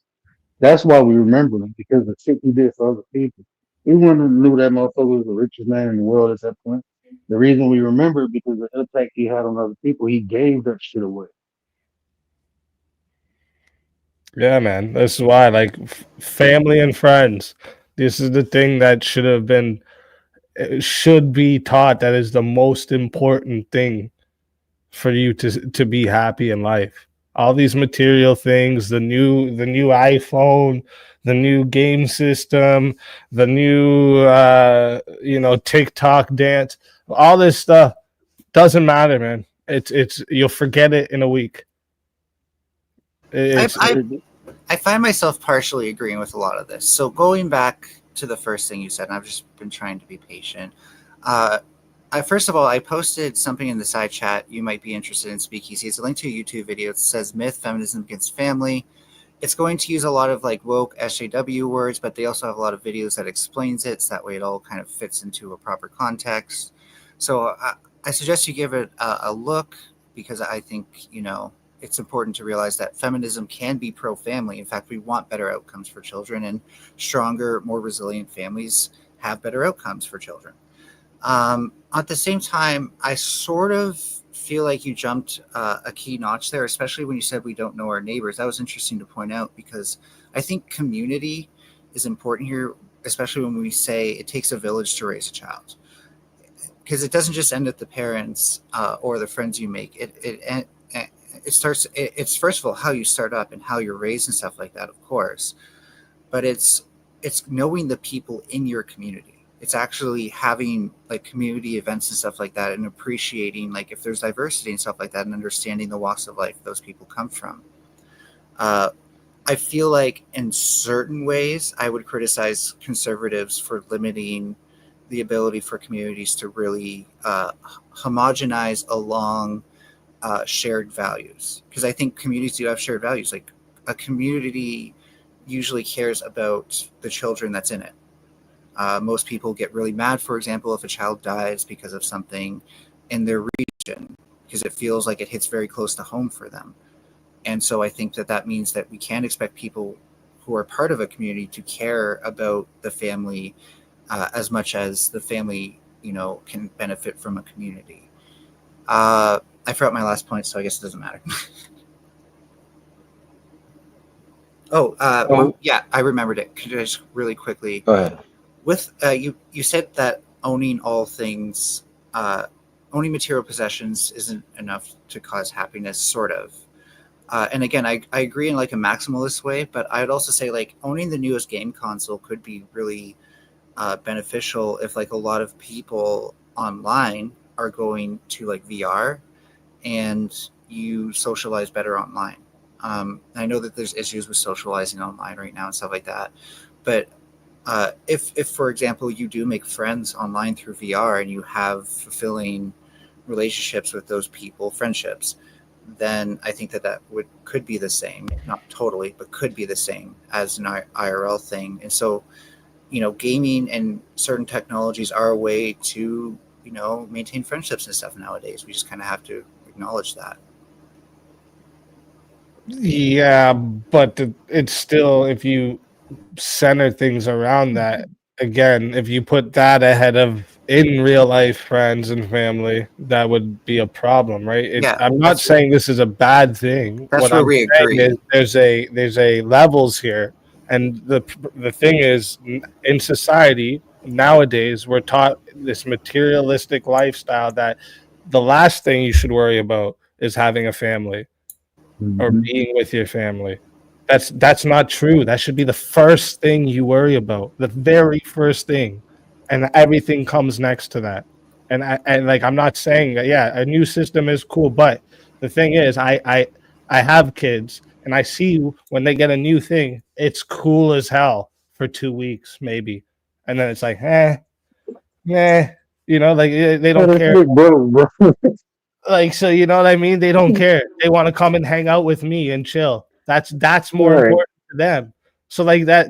That's why we remember him because the shit he did for other people. We wouldn't have knew that motherfucker was the richest man in the world at that point. The reason we remember it because of the impact he had on other people. He gave that shit away. Yeah, man. This is why, like, family and friends. This is the thing that should have been, should be taught. That is the most important thing for you to be happy in life. All these material things, the new iPhone, the new game system, the new TikTok dance, all this stuff doesn't matter, man. It's you'll forget it in a week. I, It's I it, I find myself partially agreeing with a lot of this. So going back to the first thing you said, and I've just been trying to be patient. Uh, first of all, I posted something in the side chat. You might be interested in Speakeasy. It's a link to a YouTube video. It says "Myth: Feminism Against Family." It's going to use a lot of like woke SJW words, but they also have a lot of videos that explains it, so that way it all kind of fits into a proper context. So I suggest you give it a look, because I think it's important to realize that feminism can be pro-family. In fact, we want better outcomes for children, and stronger, more resilient families have better outcomes for children. At the same time, I sort of feel like you jumped a key notch there, especially when you said we don't know our neighbors. That was interesting to point out, because I think community is important here, especially when we say it takes a village to raise a child. Because it doesn't just end at the parents or the friends you make. It starts. It's first of all how you start up and how you're raised and stuff like that, of course. But it's knowing the people in your community. It's actually having like community events and stuff like that, and appreciating like if there's diversity and stuff like that, and understanding the walks of life those people come from. uh, I feel like in certain ways I would criticize conservatives for limiting the ability for communities to really homogenize along shared values, because I think communities do have shared values. Like a community usually cares about the children that's in it. Most people get really mad, for example, if a child dies because of something in their region, because it feels like it hits very close to home for them. And so I think that that means that we can expect people who are part of a community to care about the family as much as the family, can benefit from a community. I forgot my last point, so I guess it doesn't matter. Oh, Oh, yeah, I remembered it. Could I just really quickly go ahead. with you said that owning all things, uh, owning material possessions isn't enough to cause happiness, sort of. And again, I agree in like a maximalist way, but I'd also say like owning the newest game console could be really beneficial if like a lot of people online are going to like VR, and you socialize better online. I know that there's issues with socializing online right now and stuff like that, but if for example you do make friends online through VR and you have fulfilling relationships with those people, friendships, then I think that that would could be the same, not totally, but could be the same as an IRL thing. And so, gaming and certain technologies are a way to maintain friendships and stuff nowadays. We just kind of have to acknowledge that. yeah, but it's still, if you center things around that, again, if you put that ahead of in real life friends and family, that would be a problem, right? Yeah, I'm not that's saying this is a bad thing. that's What where I'm we saying is agree. there's a levels here, and the thing is, in society nowadays we're taught this materialistic lifestyle that the last thing you should worry about is having a family or Hmm. being with your family. That's not true. That should be the first thing you worry about, the very first thing, and everything comes next to that. And like, I'm not saying that, yeah, a new system is cool, but the thing is, I have kids, and I see when they get a new thing, it's cool as hell for 2 weeks maybe, and then it's like, eh, like they Oh, don't that's care. big bro. Like, so you know what I mean? They don't care. They want to come and hang out with me and chill. That's more Right. important to them. So like that,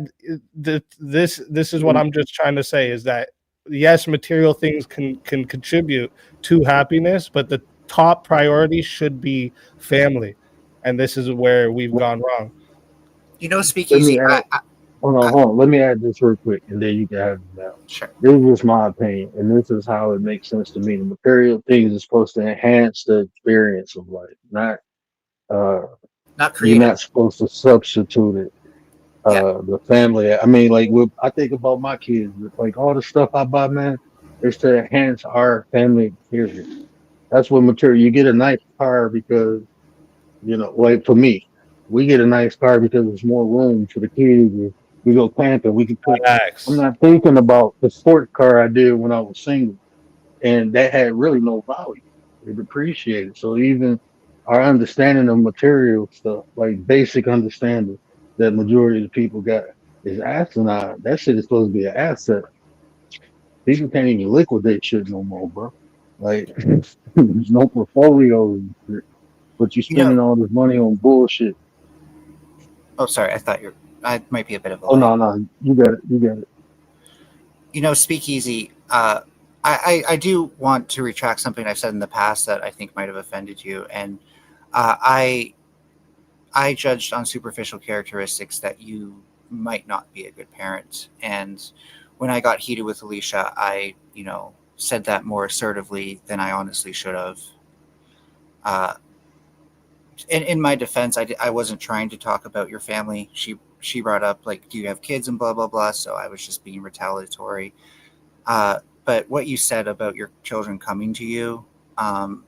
this is what I'm just trying to say is that yes, material things can contribute to happiness, but the top priority should be family. And this is where we've gone wrong. Let Speakeasy. me add. I Hold on. Let me add this real quick, and then you can have it now. Sure. This is just my opinion, and this is how it makes sense to me. The material things is supposed to enhance the experience of life, not uh not You're create it. not supposed to substitute it. Yeah. The family. I mean, like, I think about my kids, like all the stuff I buy, man, is to enhance our family experience. That's what material. You get a nice car because, like for me, we get a nice car because there's more room for the kids. If we go camping, we can put. I'm Facts. not thinking about the sports car I did when I was single, and that had really no value. It depreciated. So even our understanding of material stuff, like basic understanding that majority of the people got, is asinine. That shit is supposed to be an asset. People can't even liquidate shit no more, bro. Like there's no portfolio, but you're You know. spending all this money on bullshit. Oh, sorry. I thought you're. I might be a bit of a Oh lag. no, you got it, you got it. Speakeasy. I do want to retract something I've said in the past that I think might have offended you, and uh, I I judged on superficial characteristics that you might not be a good parent. And when I got heated with Alicia, I said that more assertively than I honestly should have. Uh, in my defense, I wasn't trying to talk about your family. She brought up like, do you have kids and blah blah blah. So I was just being retaliatory. But what you said about your children coming to you um,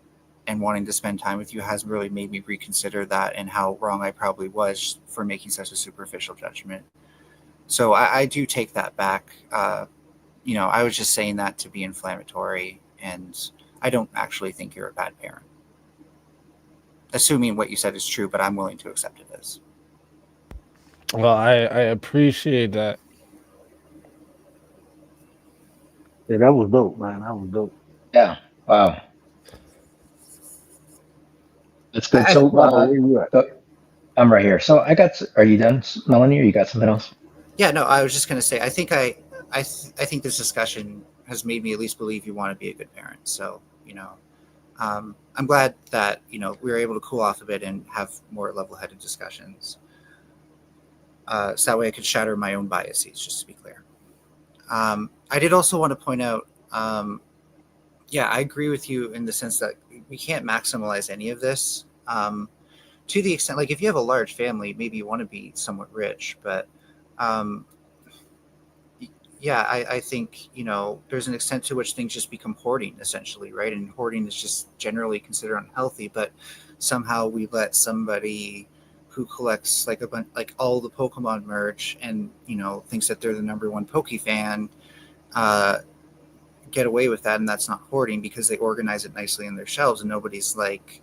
and wanting to spend time with you has really made me reconsider that and how wrong I probably was for making such a superficial judgment. So I do take that back. I was just saying that to be inflammatory, and I don't actually think you're a bad parent. Assuming what you said is true, but I'm willing to accept it as. Well, I appreciate that. Yeah, that was dope, man. That was dope. Yeah. Wow. That's good. I, So, Lava, where you at? I'm right here. So I got. Are you done, Melanie? Or you got something else? Yeah, no, I was just going to say, I think this discussion has made me at least believe you want to be a good parent. So, I'm glad that, we were able to cool off a bit and have more level headed discussions. So that way I could shatter my own biases, just to be clear. I did also want to point out, yeah, I agree with you in the sense that we can't maximize any of this. To the extent, like, if you have a large family, maybe you want to be somewhat rich, but um, yeah, I think there's an extent to which things just become hoarding, essentially, right? And hoarding is just generally considered unhealthy, but somehow we let somebody who collects like a bunch, like all the Pokemon merch, and thinks that they're the number one Poke fan, uh, get away with that, and that's not hoarding because they organize it nicely in their shelves, and nobody's like,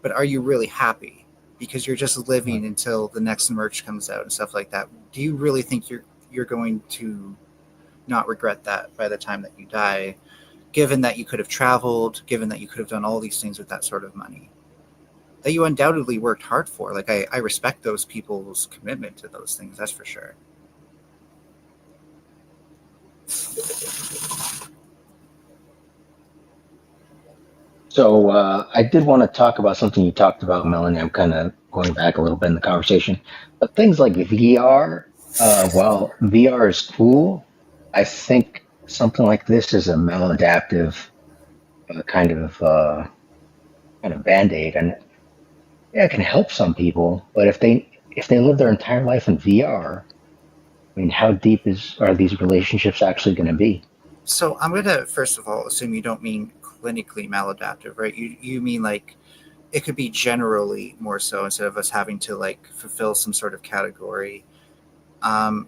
but are you really happy? Because you're just Right. living until the next merch comes out and stuff like that. Do you really think you're going to not regret that by the time that you die, given that you could have traveled, given that you could have done all these things with that sort of money that you undoubtedly worked hard for? Like, I respect those people's commitment to those things, that's for sure. So I did want to talk about something you talked about, Melanie. I'm kind of going back a little bit in the conversation, but things like VR. While VR is cool, I think something like this is a maladaptive kind of band aid, and yeah, it can help some people. But if they live their entire life in VR, I mean, how deep is are these relationships actually going to be? So I'm going to first of all assume you don't mean clinically maladaptive, right? You mean like it could be generally more so instead of us having to like fulfill some sort of category. um,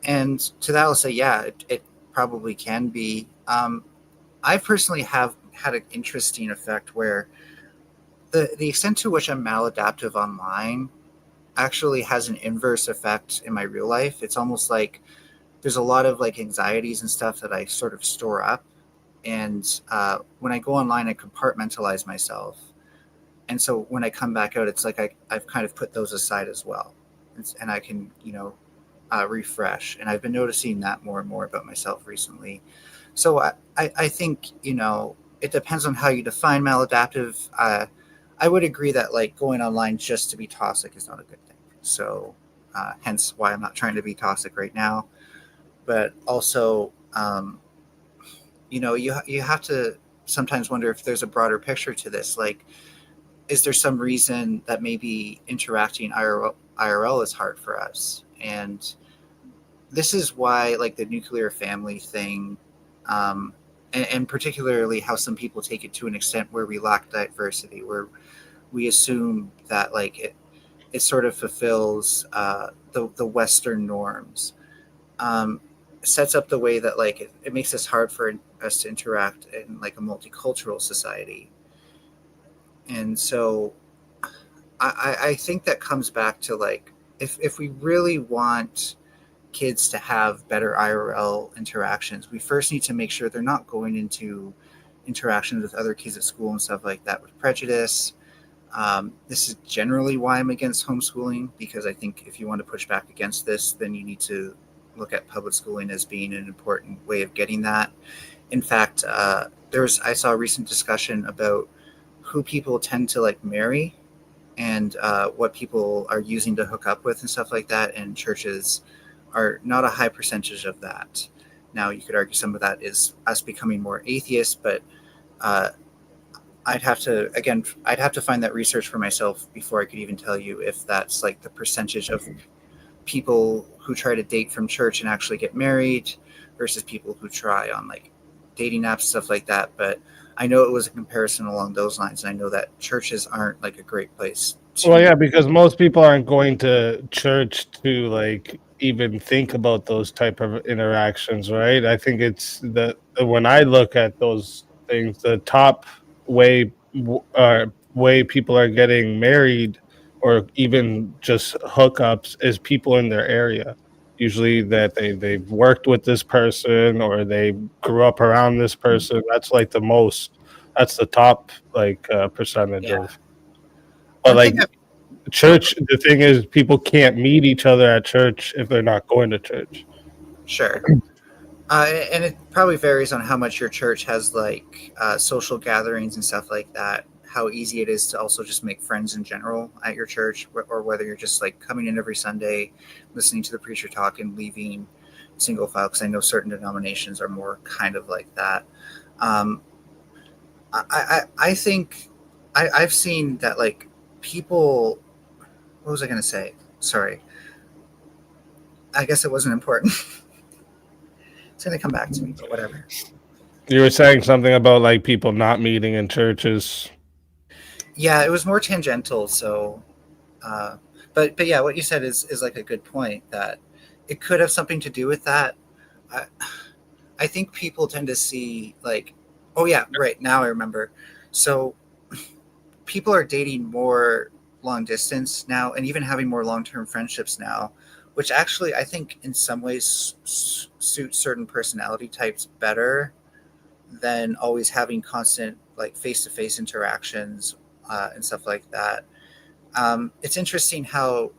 and to that I'll say, yeah, it probably can be. I personally have had an interesting effect where the extent to which I'm maladaptive online actually has an inverse effect in my real life. It's almost like there's a lot of like anxieties and stuff that I sort of store up, and when I go online, I compartmentalize myself, and so when I come back out, it's like I've kind of put those aside as well, and I can refresh. And I've been noticing that more and more about myself recently. So I think it depends on how you define maladaptive. I would agree that like going online just to be toxic is not a good thing. So hence why I'm not trying to be toxic right now. But also, you have to sometimes wonder if there's a broader picture to this. Like, is there some reason that maybe interacting IRL is hard for us? And this is why, like the nuclear family thing, um, and particularly how some people take it to an extent where we lack diversity, where we assume that like it sort of fulfills the Western norms, um, sets up the way that like it makes it hard for us to interact in like a multicultural society. And so I think that comes back to like if we really want kids to have better IRL interactions, we first need to make sure they're not going into interactions with other kids at school and stuff like that with prejudice. This is generally why I'm against homeschooling, because I think if you want to push back against this, then you need to look at public schooling as being an important way of getting that. In fact, I saw a recent discussion about who people tend to like marry and what people are using to hook up with and stuff like that. And churches are not a high percentage of that. Now, you could argue some of that is us becoming more atheist, but uh, I'd have to find that research for myself before I could even tell you if that's like the percentage of people who try to date from church and actually get married versus people who try on like dating apps, stuff like that. But I know it was a comparison along those lines, and I know that churches aren't like a great place Well, to. yeah, because most people aren't going to church to like even think about those type of interactions, right? I think it's the when I look at those things, the top way people are getting married or even just hookups is people in their area. Usually that they've worked with this person or they grew up around this person. That's like the most. That's the top like percentage Yeah, of. But one like thing I oh, church, the thing is, people can't meet each other at church if they're not going to church. sure. And it probably varies on how much your church has like social gatherings and stuff like that. How easy it is to also just make friends in general at your church, or whether you're just like coming in every Sunday, listening to the preacher talk and leaving single file. Because I know certain denominations are more kind of like that. Um, I think I've seen that like people. What was I going to say? Sorry, I guess it wasn't important. It's going to come back to me, but whatever. You were saying something about like people not meeting in churches. Yeah, it was more tangential. So, uh, but yeah, what you said is like a good point that it could have something to do with that. I, I think people tend to see like, oh yeah, right now I remember. So people are dating more long distance now, and even having more long term friendships now, which actually I think in some ways suits certain personality types better than always having constant like face to face interactions and stuff like that. It's interesting how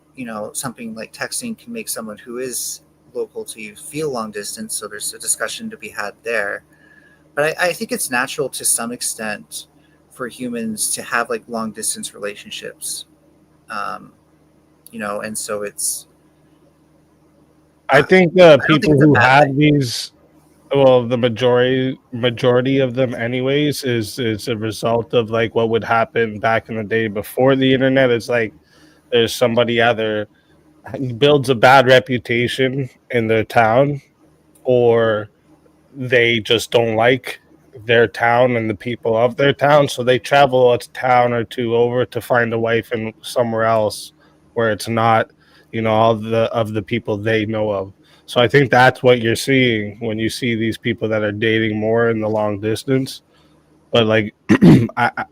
something like texting can make someone who is local to you feel long distance. So there's a discussion to be had there. But I think it's natural to some extent for humans to have like long distance relationships. Um, and so it's I uh, think I don't think people it's a who bad have thing. these, well, the majority of them, anyways, is a result of like what would happen back in the day before the internet. It's like there's somebody either builds a bad reputation in their town or they just don't like their town and the people of their town, so they travel a town or two over to find a wife in somewhere else where it's not, all the people they know of. So I think that's what you're seeing when you see these people that are dating more in the long distance. But like, I,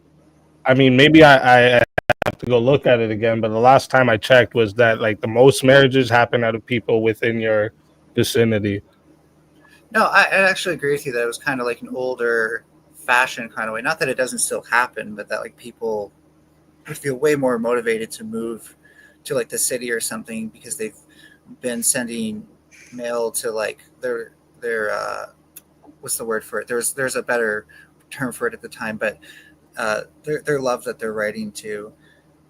I mean, maybe I have to go look at it again. But the last time I checked was that like the most marriages happen out of people within your vicinity. No, I actually agree with you that it was kind of like an older fashioned kind of way. Not that it doesn't still happen, but that like people would feel way more motivated to move to like the city or something because they've been sending mail to like their what's the word for it? There's a better term for it at the time, but their love that they're writing to,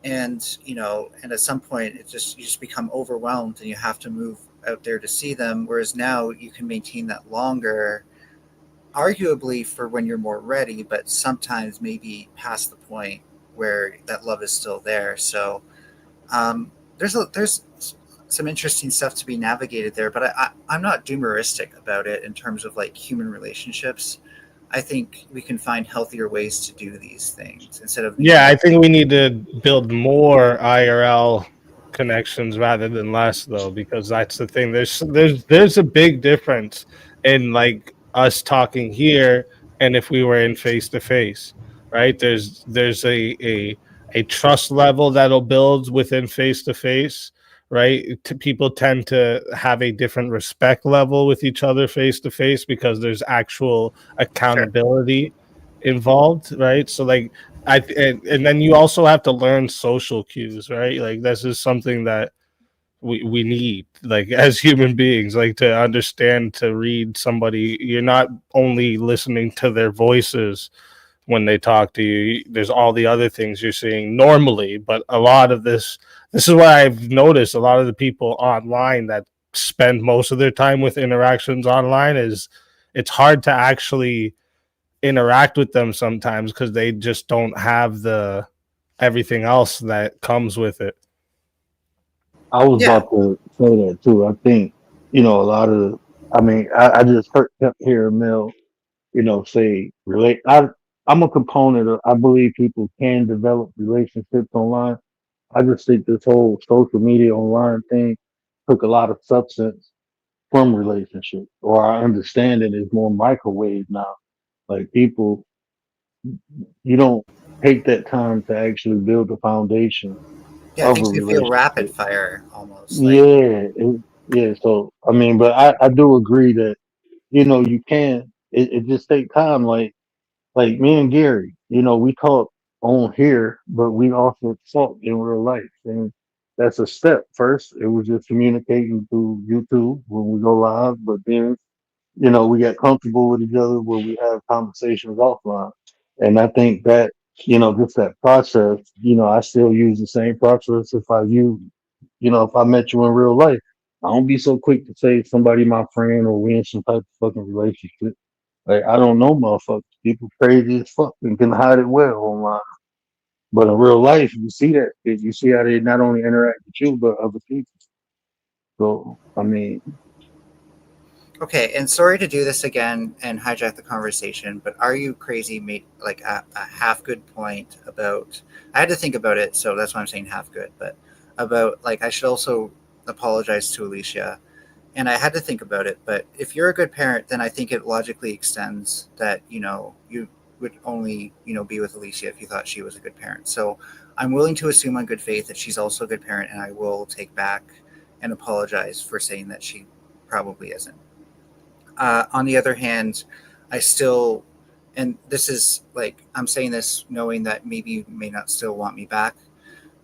and and at some point you just become overwhelmed and you have to move out there to see them. Whereas now you can maintain that longer, arguably for when you're more ready, but sometimes maybe past the point. where that love is still there. So there's some interesting stuff to be navigated there, but I'm not doomeristic about it in terms of like human relationships. I think we can find healthier ways to do these things instead of Yeah, needing. I think we need to build more IRL connections rather than less, though, because that's the thing. There's a big difference in like us talking here and if we were in face to face, right? There's a trust level that'll build within face to face, right? People tend to have a different respect level with each other face to face because there's actual Sure. accountability involved, right? So like and then you also have to learn social cues, right? Like this is something that we need like as human beings, like to understand to read somebody. You're not only listening to their voices when they talk to you. There's all the other things you're seeing normally, but a lot of this is what I've noticed. A lot of the people online that spend most of their time with interactions online is it's hard to actually interact with them sometimes because they just don't have the everything else that comes with it. I was Yeah. about to say that too. I think, a lot of, I mean, I just kept hearing Mel, say relate. I'm a proponent of, I believe people can develop relationships online. I just think this whole social media online thing took a lot of substance from relationships, or our understanding is more microwave now. Like people, you don't take that time to actually build the foundation Yeah, of a things can feel rapid relationship. fire almost. Like, Yeah, yeah. So I mean, but I do agree that you can. It just take time. Like me and Gary, we talk on here, but we also talk in real life, and that's a step. First, it was just communicating through YouTube when we go live, but then we get comfortable with each other where we have conversations offline. And I think that, just that process, I still use the same process if I met you in real life. I don't be so quick to say somebody my friend or we in some type of fucking relationship. Like I don't know motherfuckers. People crazy as fuck and can hide it well online. But in real life, you see that. You see how they not only interact with you, but other people. So, I mean, okay, and sorry to do this again and hijack the conversation, but Are You Crazy made like a half good point about. I had to think about it, so that's why I'm saying half good, but about like I should also apologize to Alicia. And I had to think about it, but if you're a good parent, then I think it logically extends that, you would only, be with Alicia if you thought she was a good parent. So I'm willing to assume on good faith that she's also a good parent, and I will take back and apologize for saying that she probably isn't. On the other hand, I still, and this is like, I'm saying this knowing that maybe you may not still want me back,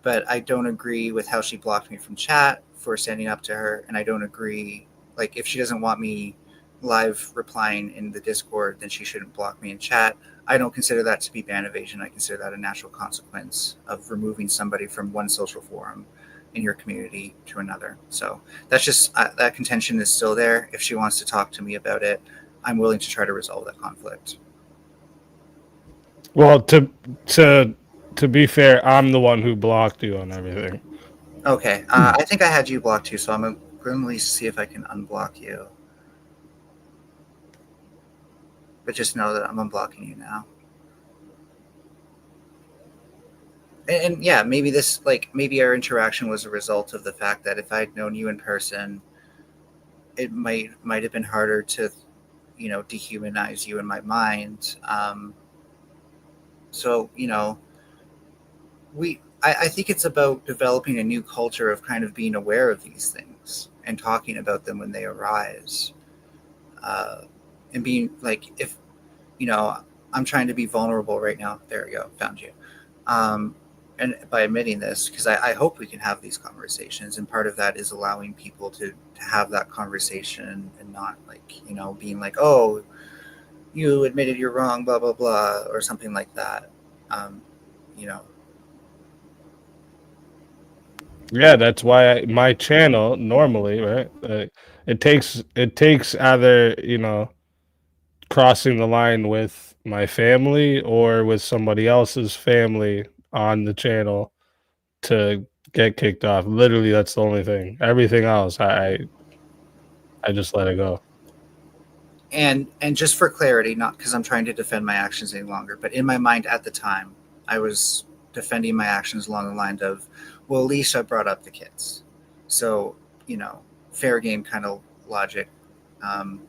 but I don't agree with how she blocked me from chat for standing up to her, and I don't agree. Like, if she doesn't want me live replying in the Discord, then she shouldn't block me in chat. I don't consider that to be ban evasion. I consider that a natural consequence of removing somebody from one social forum in your community to another. So that's just that contention is still there. If she wants to talk to me about it, I'm willing to try to resolve that conflict. Well, to to be fair, I'm the one who blocked you on everything. Okay, I think I had you blocked too, so I'm going to see if I can unblock you. But just know that I'm unblocking you now. And yeah, maybe this like maybe our interaction was a result of the fact that if I'd known you in person, it might have been harder to dehumanize you in my mind. So I think it's about developing a new culture of kind of being aware of these things and talking about them when they arise, uh, and being like if you know I'm trying to be vulnerable right now. There we go, found you. Um, and by admitting this, because I hope we can have these conversations, and part of that is allowing people to have that conversation and not like being like, oh, you admitted you're wrong, blah blah blah, or something like that. Um, you know, Yeah, that's why my channel normally, right? It takes either crossing the line with my family or with somebody else's family on the channel to get kicked off. Literally, that's the only thing. Everything else, I just let it go. And just for clarity, not because I'm trying to defend my actions any longer, but in my mind at the time, I was defending my actions along the line of, well, at least I brought up the kids, so fair game kind of logic. Um,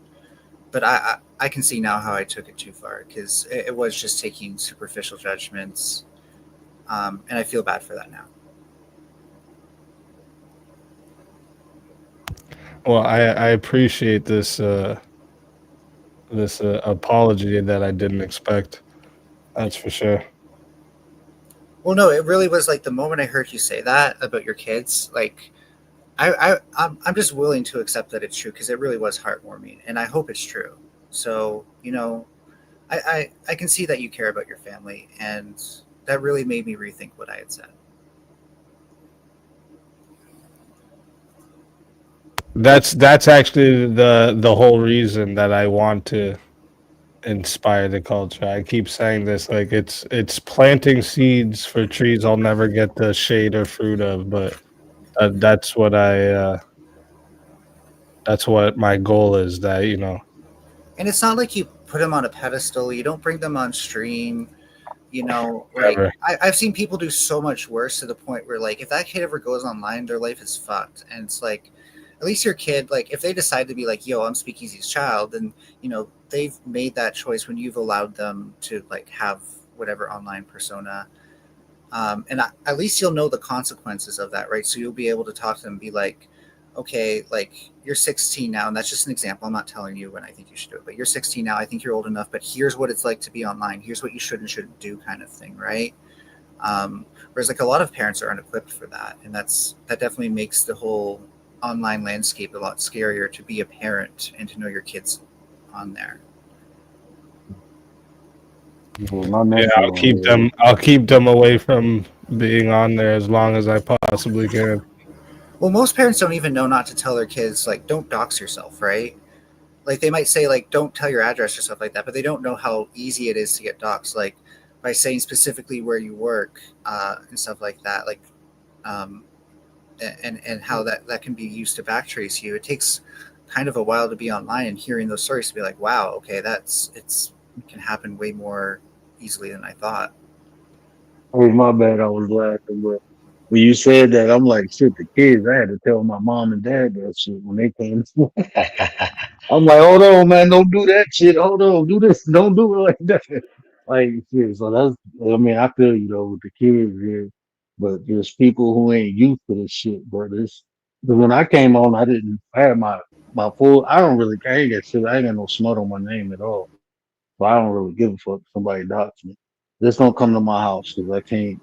but I can see now how I took it too far because it was just taking superficial judgments, and I feel bad for that now. Well, I appreciate this apology that I didn't expect. That's for sure. Well, no, it really was like the moment I heard you say that about your kids, like I'm just willing to accept that it's true because it really was heartwarming, and I hope it's true. So I can see that you care about your family, and that really made me rethink what I had said. That's actually the whole reason that I want to inspire the culture. I keep saying this, like it's planting seeds for trees I'll never get the shade or fruit of, but that's what that's what my goal is. That And it's not like you put them on a pedestal. You don't bring them on stream. Like whatever. I've seen people do so much worse to the point where, like, if that kid ever goes online, their life is fucked. And it's like, at least your kid, like, if they decide to be like, yo, I'm Speakeasy's child, then they've made that choice when you've allowed them to like have whatever online persona. And at least you'll know the consequences of that, right? So you'll be able to talk to them and be like, okay, like, you're 16 now, and that's just an example. I'm not telling you when I think you should do it, but you're 16 now. I think you're old enough, but here's what it's like to be online. Here's what you should and shouldn't do, kind of thing, right? Whereas like a lot of parents are unequipped for that, and that definitely makes the whole online landscape a lot scarier to be a parent and to know your kids on there. Well, my Yeah, nephew I'll on keep here. them. I'll keep them away from being on there as long as I possibly can. Well, most parents don't even know not to tell their kids, like, don't dox yourself, right? Like, they might say, like, don't tell your address or stuff like that, but they don't know how easy it is to get doxxed, like by saying specifically where you work, and stuff like that, like, um, and how that can be used to backtrace you. It takes kind of a while to be online and hearing those stories to be like, wow, okay, it can happen way more easily than I thought. Hey, my bad. I was laughing, but when you said that, I'm like, shit. The kids, I had to tell my mom and dad that shit when they came. I'm like, hold on, man, don't do that shit. Hold on, do this. Don't do it like that. Like shit. So that's. I mean, I feel you though with the kids here, but there's people who ain't used to this shit, bro. This. But when I came on, I didn't. I had my full. I don't really. I ain't got shit. I ain't got no smut on my name at all. So I don't really give a fuck if somebody dox me. Just don't come to my house because I can't.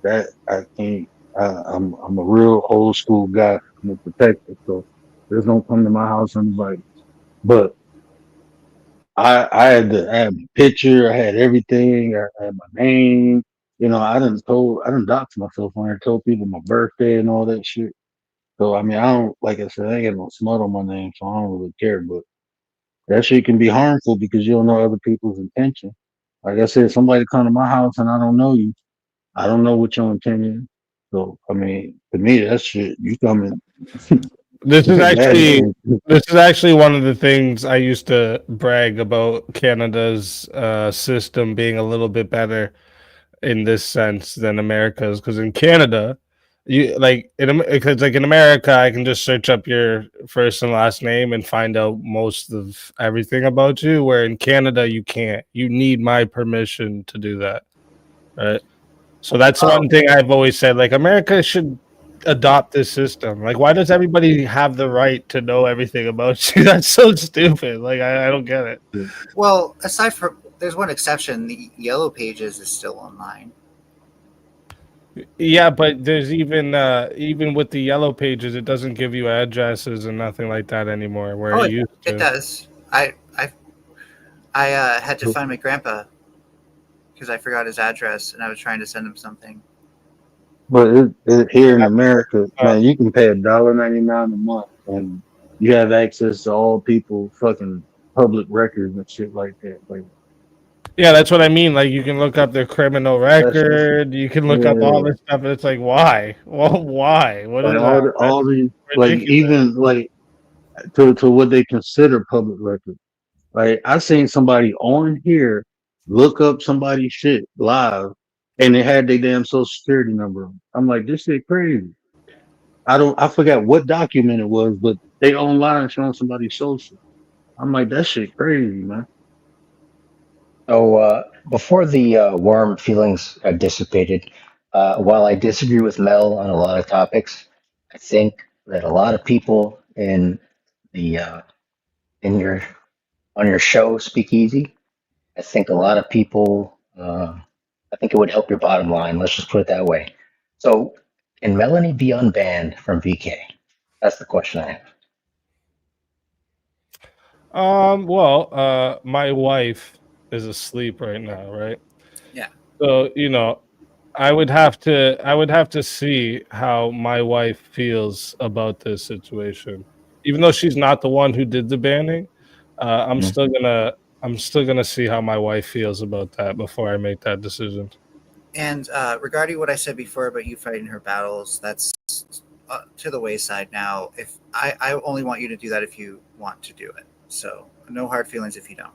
That I can't. I'm a real old school guy. I'm a protector. So just don't come to my house and like. But I had my picture, I had everything, I had my name. I done doxed myself on there, told people my birthday and all that shit. So I mean, I don't like I said, I ain't got no smut on my name, so I don't really care. But that shit can be harmful because you don't know other people's intention. Like I said, somebody come to my house and I don't know you. I don't know what your intent is. So I mean, to me, that shit, you coming This is bad actually intent. this is actually one of the things I used to brag about Canada's system being a little bit better in this sense than America's, because in Canada, you like because like in America, I can just search up your first and last name and find out most of everything about you. Where in Canada, you can't. You need my permission to do that, right? So that's Oh, one thing I've always said. Like America should adopt this system. Like, why does everybody have the right to know everything about you? That's so stupid. Like, I don't get it. well, aside from, there's one exception, the Yellow Pages is still online. Yeah, but there's even with the yellow pages, it doesn't give you addresses and nothing like that anymore, where Oh, it it, used it to. does. I had to find my grandpa because I forgot his address and I was trying to send him something. But here in America, Uh, man, you can pay $1.99 a month and you have access to all people fucking public records and shit like that. Like Yeah, that's what I mean. Like you can look up their criminal That's record, you can look up all yeah. this stuff, and it's like, why? Well, why? What Like is that? all That's these like ridiculous. even like to what they consider public record. Like I seen somebody on here look up somebody's shit live and it had their damn social security number. I'm like, this shit crazy. I forgot what document it was, but they online showing somebody's social. I'm like, that shit crazy, man. So before the warm feelings have dissipated, while I disagree with Mel on a lot of topics, I think that a lot of people the in your on your show, Speakeasy, I think a lot of people, I think it would help your bottom line. Let's just put it that way. So, can Melanie be unbanned from VK? That's the question I have. My wife is asleep right now, right? Yeah. So, I would have to see how my wife feels about this situation. Even though she's not the one who did the banning, I'm Mhm. still gonna I'm still gonna see how my wife feels about that before I make that decision. And regarding what I said before about you fighting her battles, that's to the wayside now. If I only want you to do that if you want to do it. So no hard feelings if you don't.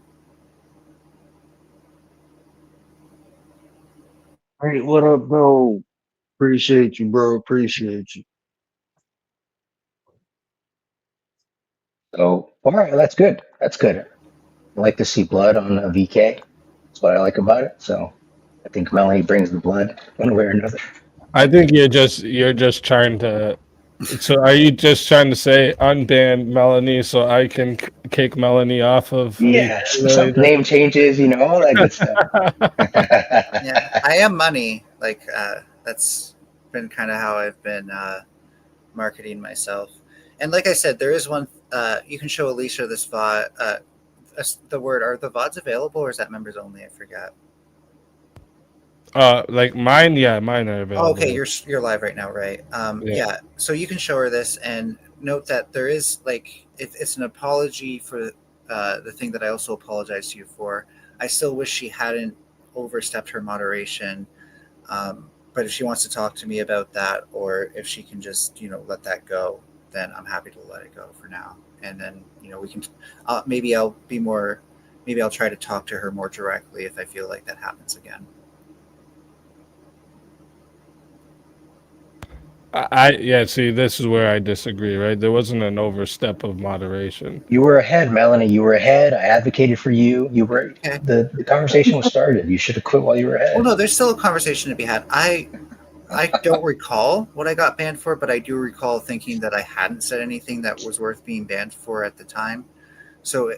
Hey, what up, bro? Appreciate you, bro. Appreciate you. So, all right, that's good. That's good. I like to see blood on a VK. That's what I like about it. So, I think Melanie brings the blood one way or another. I think you're just trying to. So, are you just trying to say unban Melanie so I can kick Melanie off of VK? Yes, some name changes, all that good stuff. Yeah, I am money. Like that's been kind of how I've been marketing myself. And like I said, there is one. You can show Alicia this VOD. The word, are the VODs available or is that members only? I forgot. Like mine, yeah, mine are Oh, okay, available. you're live right now, right? Yeah. Yeah. So you can show her this and note that there is like it's an apology for the thing that I also apologize to you for. I still wish she hadn't overstepped her moderation. But if she wants to talk to me about that, or if she can just let that go, then I'm happy to let it go for now. And then we can maybe I'll be more. Maybe I'll try to talk to her more directly if I feel like that happens again. Yeah, see, this is where I disagree, right? There wasn't an overstep of moderation. You were ahead, Melanie. You were ahead. I advocated for you. You were Okay. the conversation was started. You should have quit while you were Well, ahead. no, there's still a conversation to be had. I don't recall what I got banned for, but I do recall thinking that I hadn't said anything that was worth being banned for at the time. So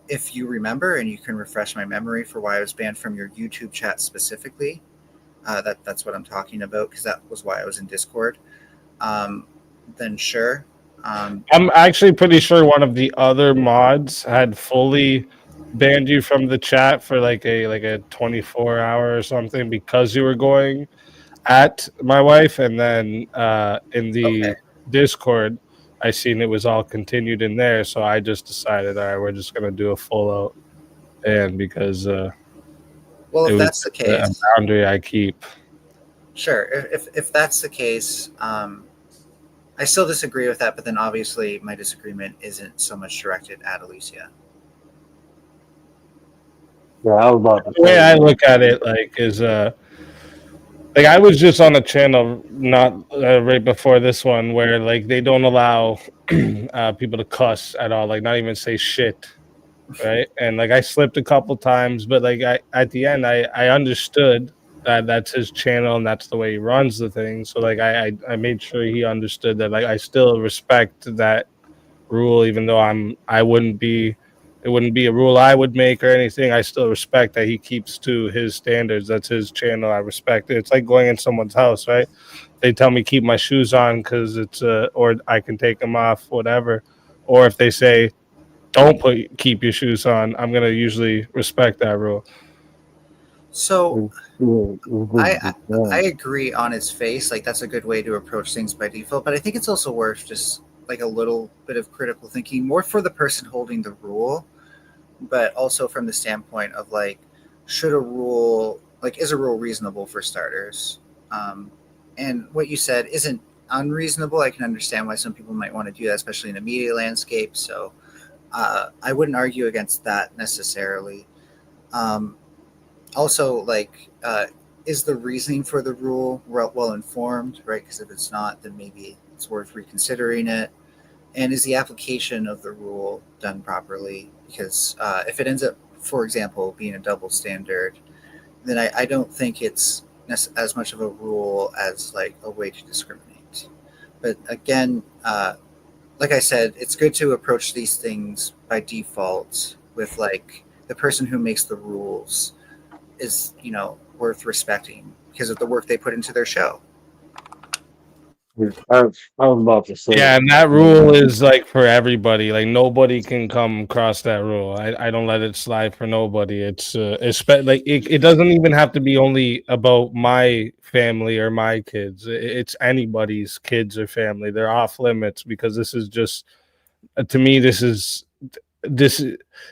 if you remember and you can refresh my memory for why I was banned from your YouTube chat specifically, that's what I'm talking about because that was why I was in Discord. Um, then sure. I'm actually pretty sure one of the other mods had fully banned you from the chat for like a 24 hour or something because you were going at my wife, and then in Okay. the Discord, I seen it was all continued in there, so I just decided, all right, we're just gonna do a full out ban because Well, it if was that's the a case, boundary I keep. sure. If that's the case, I still disagree with that, but then obviously my disagreement isn't so much directed at Alicia. Yeah, I was about to The say, way I man. look at it, like I was just on a channel not right before this one where like they don't allow people to cuss at all, like not even say shit, right? And like I slipped a couple times, but like I at the end I understood that that's his channel and that's the way he runs the thing. So like I made sure he understood that like I still respect that rule, even though I wouldn't be it wouldn't be a rule I would make or anything. I still respect that he keeps to his standards. That's his channel. I respect it. It's like going in someone's house, right? They tell me keep my shoes on because it's or I can take them off, whatever. Or if they say don't keep your shoes on, I'm gonna usually respect that rule. So I Yeah. I agree on its face. Like that's a good way to approach things by default. But I think it's also worth just like a little bit of critical thinking, more for the person holding the rule, but also from the standpoint of like, should a rule is a rule reasonable for starters? Um, and what you said isn't unreasonable. I can understand why some people might want to do that, especially in a media landscape. So I wouldn't argue against that necessarily. Um, Also, is the reasoning for the rule well informed, right? Because if it's not, then maybe it's worth reconsidering it. And is the application of the rule done properly? Because if it ends up, for example, being a double standard, then I don't think it's as much of a rule as like a way to discriminate. But again, like I said, it's good to approach these things by default with like the person who makes the rules is worth respecting because of the work they put into their show. I was about to say Yeah, that. and that rule is like for everybody. Like nobody can come across that rule. I don't let it slide for nobody. Like it doesn't even have to be only about my family or my kids. It's anybody's kids or family. They're off limits because this is just to me this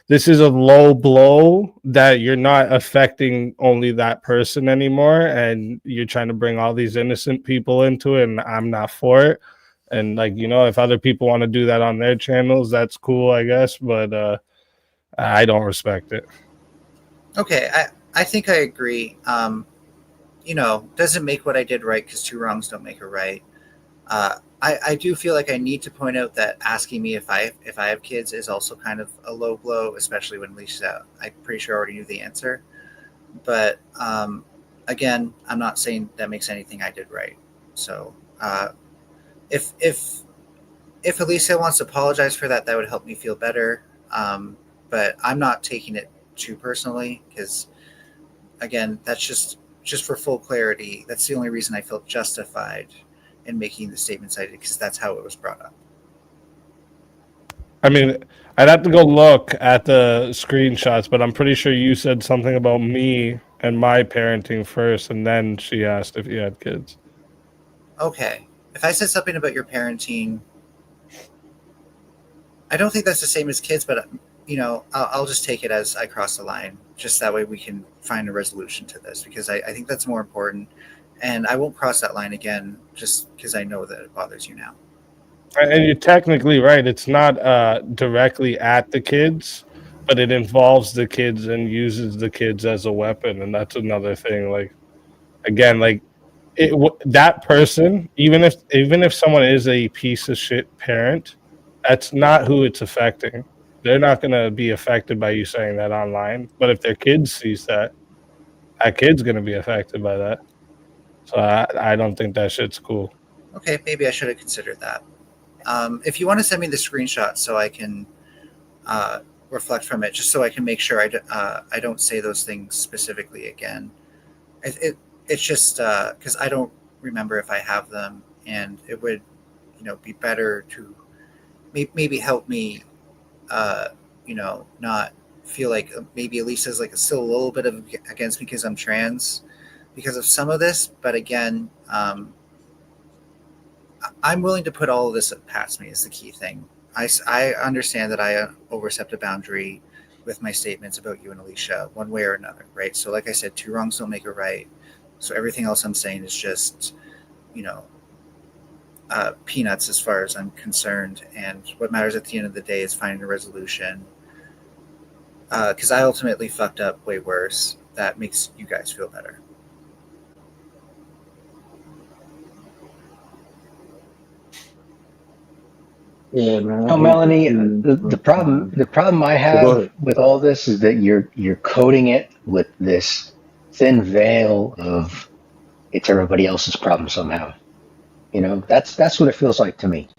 this is a low blow that you're not affecting only that person anymore, and you're trying to bring all these innocent people into it, and I'm not for it. And like, if other people want to do that on their channels, that's cool, I guess, but I don't respect it. Okay, I think I agree. Doesn't make what I did right because two wrongs don't make a right. I do feel like I need to point out that asking me if I have kids is also kind of a low blow, especially when Lisa, I'm pretty sure already knew the answer. But again, I'm not saying that makes anything I did right. So if if if Alicia wants to apologize for that, that would help me feel better. But I'm not taking it too personally because again, that's just for full clarity. That's the only reason I felt justified in making the statements I did because that's how it was brought up. I mean, I'd have to go look at the screenshots, but I'm pretty sure you said something about me and my parenting first, and then she asked if you had kids. Okay, if I said something about your parenting, I don't think that's the same as kids, but I'll just take it as I crossed the line. Just that way we can find a resolution to this because I think that's more important. And I won't cross that line again just because I know that it bothers you now. And you're technically right. It's not directly at the kids, but it involves the kids and uses the kids as a weapon, and that's another thing. Like again, like that person, even if someone is a piece of shit parent, that's not who it's affecting. They're not going to be affected by you saying that online. But if their kid sees that, that kid's going to be affected by that. So I don't think that shit's cool. Okay, maybe I should have considered that. If you want to send me the screenshot so I can uh, reflect from it, just so I can make sure I don't say those things specifically again. It's just because I don't remember if I have them, and it would be better to maybe help me not feel like maybe Elisa's like still a little bit of against me because I'm trans because of some of this. But again, I'm willing to put all of this past me is the key thing. I understand that I overstepped a boundary with my statements about you and Alicia one way or another, right? So like I said, two wrongs don't make a right. So everything else I'm saying is just, you know, peanuts as far as I'm concerned. And what matters at the end of the day is finding a resolution. Because I ultimately fucked up way worse. That makes you guys feel better. Yeah, man. I No, hate to Melanie, see. the problem I Go have ahead. with all this is that you're coating it with this thin veil of it's everybody else's problem somehow. That's what it feels like to me.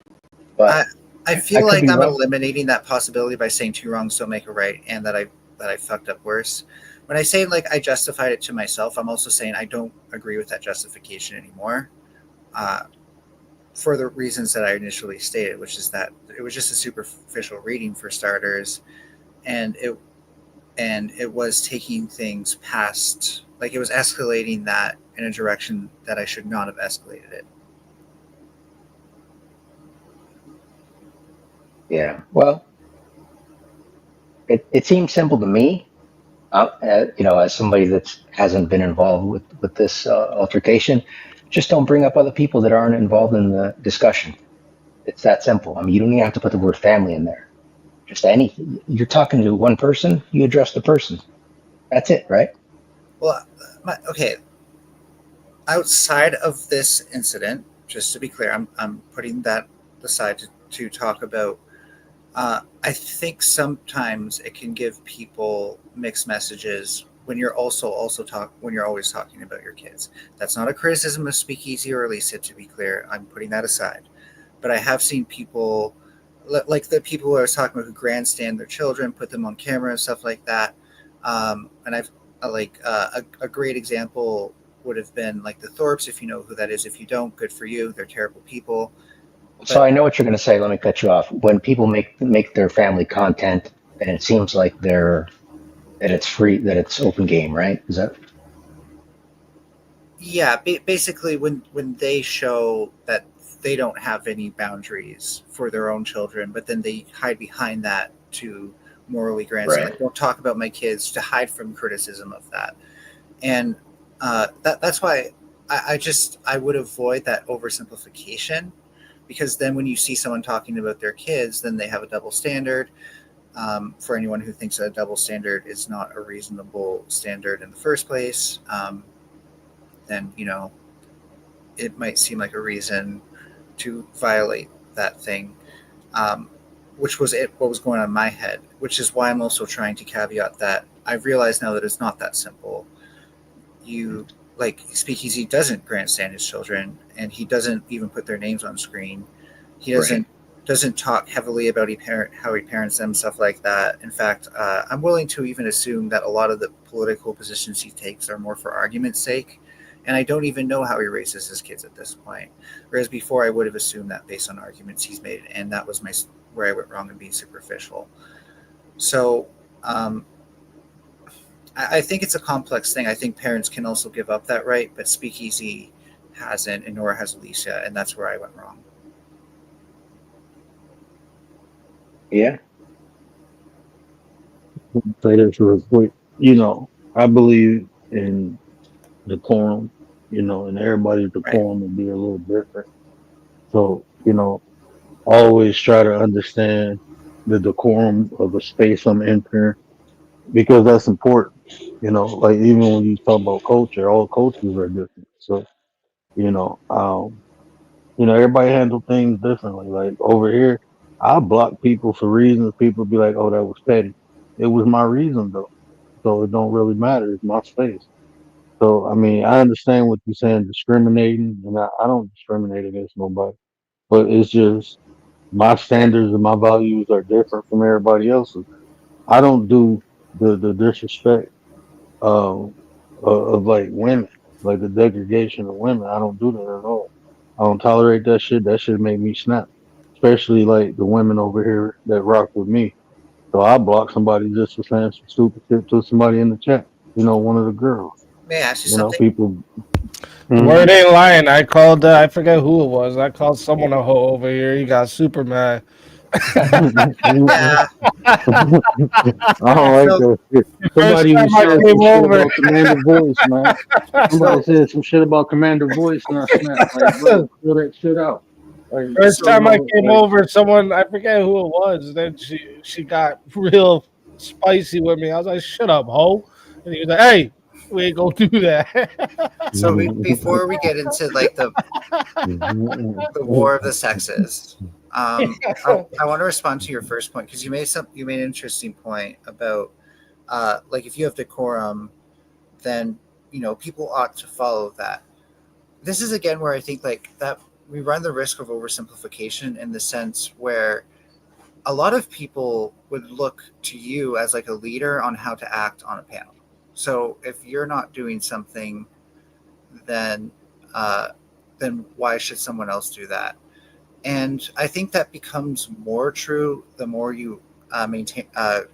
But I I I feel could like be I'm wrong. eliminating that possibility by saying two wrongs don't make a right, and that I fucked up worse. When I say like I justified it to myself, I'm also saying I don't agree with that justification anymore. Uh, for the reasons that I initially stated, which is that it was just a superficial reading for starters, and it was taking things past, like it was escalating that in a direction that I should not have escalated it. Yeah. Well, it seems simple to me, As somebody that hasn't been involved with this altercation, just don't bring up other people that aren't involved in the discussion. It's that simple. I mean, you don't even have to put the word family in there. Just anything. You're talking to one person, you address the person. That's it, right? Well, okay. Outside of this incident, just to be clear, I'm putting that aside to talk about. I think sometimes it can give people mixed messages when you're also talk when you're always talking about your kids. That's not a criticism of Speakeasy or Elisa, to be clear. I'm putting that aside. But I have seen people like the people who I was talking about who grandstand their children, put them on camera and stuff like that. And I've a great example would have been like the Thorpes, if you know who that is. If you don't, good for you. They're terrible people. So But I know what you're going to say. Let me cut you off. When people make their family content, and it seems like that it's free, that it's open game, right? Is that yeah, basically when they show that they don't have any boundaries for their own children, but then they hide behind that to morally grandstand, right? like don't talk about my kids, to hide from criticism of that. And that's why I would avoid that oversimplification, because then when you see someone talking about their kids, then they have a double standard. For anyone who thinks that a double standard is not a reasonable standard in the first place, then it might seem like a reason to violate that thing, um, which was what was going on in my head, which is why I'm also trying to caveat that I realize now that it's not that simple. You like Speakeasy doesn't grandstand his children, and he doesn't even put their names on screen. He Right. doesn't talk heavily about how he parents them, stuff like that. In fact, I'm willing to even assume that a lot of the political positions he takes are more for argument's sake, and I don't even know how he raises his kids at this point. Whereas before, I would have assumed that based on arguments he's made, and that was where I went wrong in being superficial. So. I think it's a complex thing. I think parents can also give up that right, but Speakeasy hasn't, and nor has Alicia, and that's where I went wrong. Yeah. Say this real quick. I believe in decorum, and everybody's Right. decorum will be a little different. So, always try to understand the decorum of the space I'm entering because that's important. Like even when you talk about culture, all cultures are different. So, you know, um, everybody handle things differently. Like over here, I block people for reasons people be like, "Oh, that was petty." It was my reason though, so it don't really matter. It's my space. So I mean, I understand what you're saying, discriminating, and I don't discriminate against nobody, but it's just my standards and my values are different from everybody else's. I don't do the disrespect um, of like women, like the degradation of women. I don't do that at all. I don't tolerate that shit. That shit make me snap, especially like the women over here that rock with me. So I block somebody just for saying some stupid shit to somebody in the chat. One of the girls. May I ask you something? People. Mhm. Word ain't lying. I called. I forget who it was. I called someone a hoe over here. He got super mad. Yeah. I don't like So, that shit. First Somebody time was I saying some came shit over. about Commander Voice, man. Somebody so, said some shit about Commander Voice, and I snapped. Like, bro, fill that shit out. Like, First so, time I came over, someone I forget who it was. Then she got real spicy with me. I was like, "Shut up, hoe!" And he was like, "Hey, we ain't gonna do that." before we get into like the war of the sexes, I want to respond to your first point, because you made an interesting point about like if you have decorum, then people ought to follow that. This is again where I think like that we run the risk of oversimplification, in the sense where a lot of people would look to you as like a leader on how to act on a panel. So if you're not doing something, then uh, then why should someone else do that? And I think that becomes more true the more you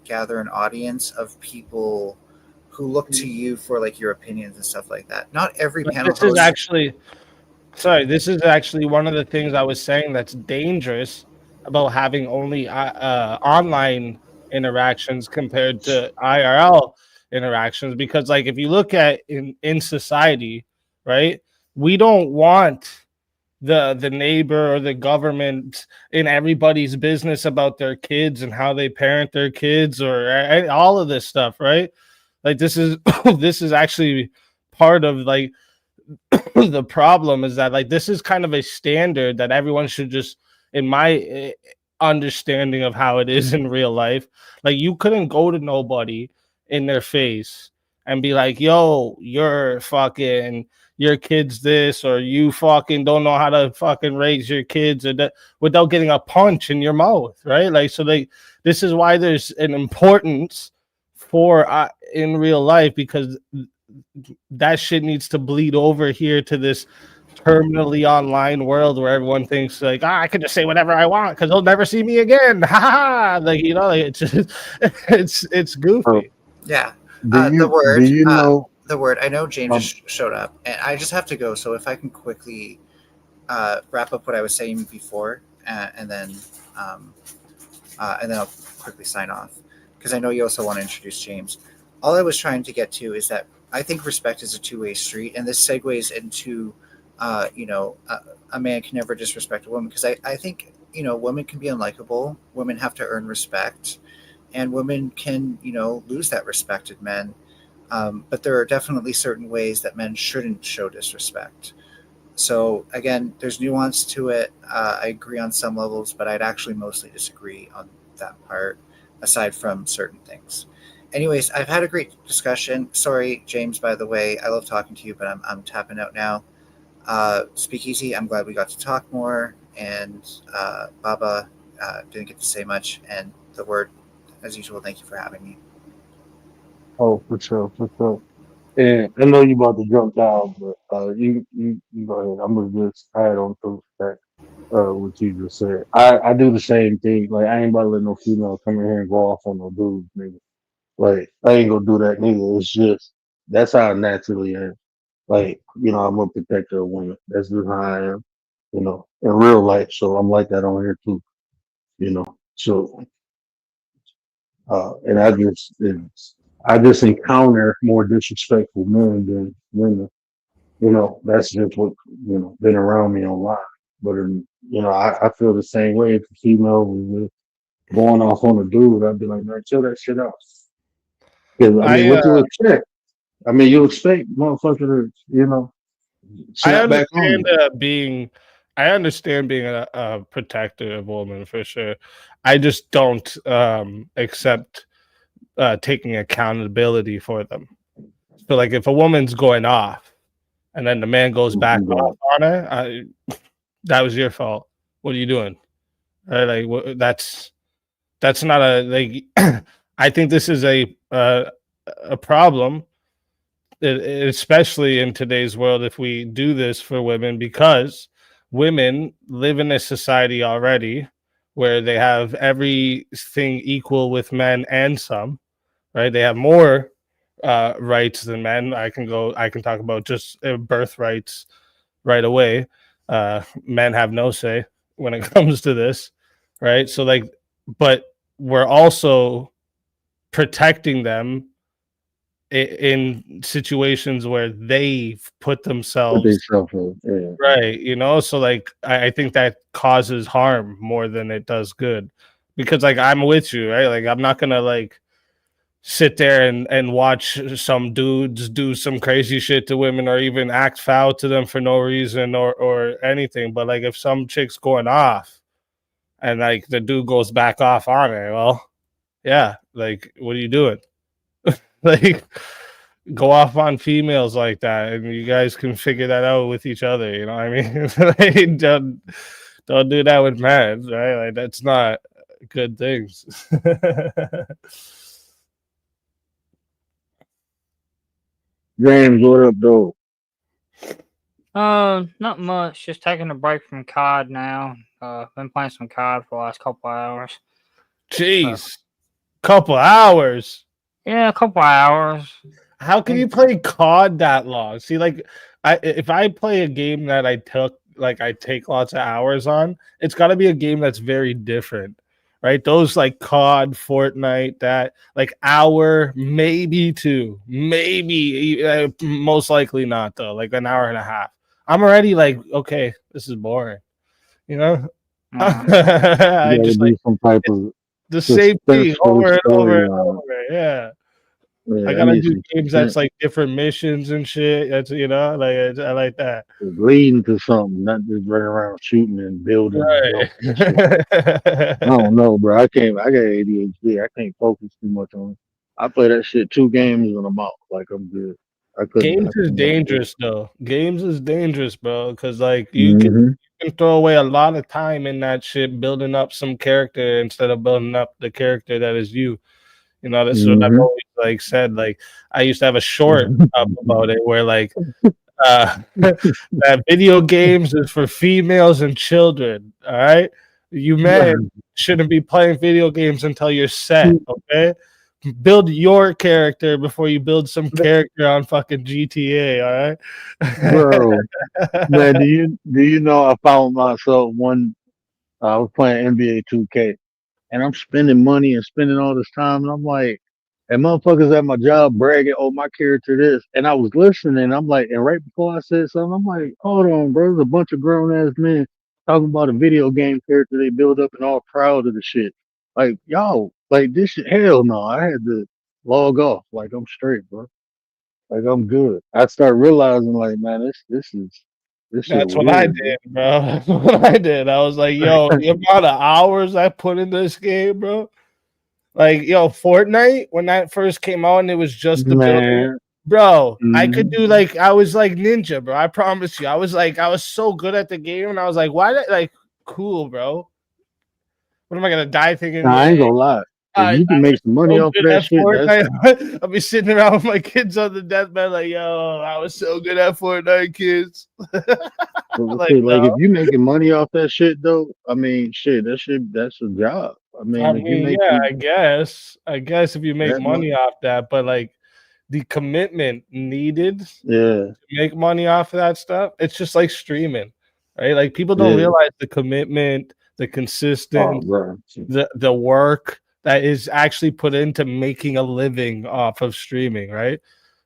gather an audience of people who look to you for like your opinions and stuff like that. Not every But panel this is host. actually sorry. This is actually one of the things I was saying that's dangerous about having only online interactions compared to IRL. interactions, because like if you look at in society, right, we don't want the neighbor or the government in everybody's business about their kids and how they parent their kids or all of this stuff, right? Like this is this is actually part of like the problem is that like this is kind of a standard that everyone should just, in my understanding of how it is in real life, like you couldn't go to nobody in their face and be like, yo, you're fucking your kids this, or you fucking don't know how to fucking raise your kids, or that, without getting a punch in your mouth, right? Like, so they, this is why there's an importance for in real life, because that shit needs to bleed over here to this terminally online world where everyone thinks like, I can just say whatever I want because they'll never see me again. Ha ha! Like, you know, like it's just, it's goofy. Yeah. Do The you word. do you know? The word. I know James Um, just showed up, and I just have to go. So if I can quickly wrap up what I was saying before, um, and then I'll quickly sign off because I know you also want to introduce James. All I was trying to get to is that I think respect is a two-way street, and this segues into, a man can never disrespect a woman because I think women can be unlikable. Women have to earn respect, and women can lose that respect in men. But there are definitely certain ways that men shouldn't show disrespect. So again, there's nuance to it. I agree on some levels, but I'd actually mostly disagree on that part, aside from certain things. Anyways, I've had a great discussion. Sorry, James, by the way, I love talking to you, but I'm tapping out now. Speak easy. I'm glad we got to talk more. And Baba didn't get to say much. And the word, as usual, thank you for having me. oh, for sure, for sure. And I know you about to jump down, but you go ahead. I'm gonna just add on to that what you just said. I do the same thing. Like I ain't about to let no female come in here and go off on no dudes, nigga. Like I ain't gonna do that neither. It's just that's how I naturally am. Like, I'm a protector of women. That's just how I am, in real life. So I'm like that on here too, you know. So and I just encounter more disrespectful men than women. That's just what been around me online. But I feel the same way. If a female was going off on a dude, I'd be like, man, chill that shit out. Because I mean, I what you expect? I mean, you expect motherfucker to, I snap back on understand you. I understand being a protector of women for sure. I just don't accept taking accountability for them. So like if a woman's going off and then the man goes back off on her, that was your fault. What are you doing? Right? Like that's not a like. I think this is a problem, especially in today's world. If we do this for women, because women live in a society already where they have everything equal with men and some, right? They have more rights than men. I can talk about just birth rights right away. Men have no say when it comes to this, right? So like, but we're also protecting them in situations where they've put Put they themselves self up. Yeah. right, so like I think that causes harm more than it does good, because like I'm with you, right? Like I'm not gonna like sit there and watch some dudes do some crazy shit to women or even act foul to them for no reason or anything. But like if some chick's going off and like the dude goes back off on her, well, yeah, like what are you doing? Like go off on females like that and you guys can figure that out with each other, you know what I mean? Like, don't do that with men, right? Like that's not good things. James, what up, though? Not much. Just taking a break from COD now. Been playing some COD for the last couple hours. Jeez, couple hours. Yeah, a couple hours. How can you play COD that long? See, like, if I play a game that I take lots of hours on, it's got to be a game that's very different, right? Those like COD, Fortnite, that like hour, maybe two, maybe most likely not though, like an hour and a half. I'm already like, okay, this is boring, you know. You I gotta just like do some type it's of the same thing suspenseful over and over and storyline. over. Yeah, I Yeah, I gotta need do some games that's suspense. like different missions and shit. That's like I like that. It's leading to something, not just running around shooting and building and jumping and shit. I Right. don't know, bro. I can't. I got ADHD. I can't focus too much on it. I play that shit 2 games in a month. Like I'm good. I couldn't. Games I is could not do it. dangerous though. Games is dangerous, bro, because like Mm-hmm. you can throw away a lot of time in that shit building up some character instead of building up the character that is you. You know, that's what I've Mm-hmm. always like said. Like I used to have a short up about it where like that video games is for females and children. All right. You men shouldn't be playing video games until you're set. Okay. Build your character before you build some character on fucking GTA. All Bro, man, right. do you know I found myself one? I was playing NBA 2K, and I'm spending money and spending all this time, and I'm like, and motherfuckers at my job bragging, "Oh, my character this," and I was listening. I'm like, and right before I said something, I'm like, "Hold on, bro, there's a bunch of grown ass men talking about a video game character they build up and all proud of the shit. Like, y'all, like this shit. Hell no, I had to log off. Like I'm straight, bro. Like I'm good. I start realizing, like, man, this shit That's what I weird, bro. did, bro. That's what I did. I was like, yo, the amount of hours I put in this game, bro. Like, yo, Fortnite, when that first came out and it was just the building, Man, bro, I could mhm. do like, I was like ninja, bro. I promise you. I was like, I was so good at the game. And I was like, why did, like, cool, bro. What am I going to die thinking? Nah, I Yeah, ain't gonna lie. If I you can make was some money so off of good that at shit, that's Fortnite. I'll be sitting around with my kids on the deathbed, like, yo, I was so good at Fortnite, kids. Like, okay. Like no. if you making money off that shit, though, I mean, shit, that's a job. I I mean, if you mean, yeah, making I guess if you make that money money, off that, but like the commitment needed to yeah, make money off of that stuff, it's just like streaming, right? Like people don't yeah. realize the commitment, the Oh, consistent, bro. the work that is actually put into making a living off of streaming, right?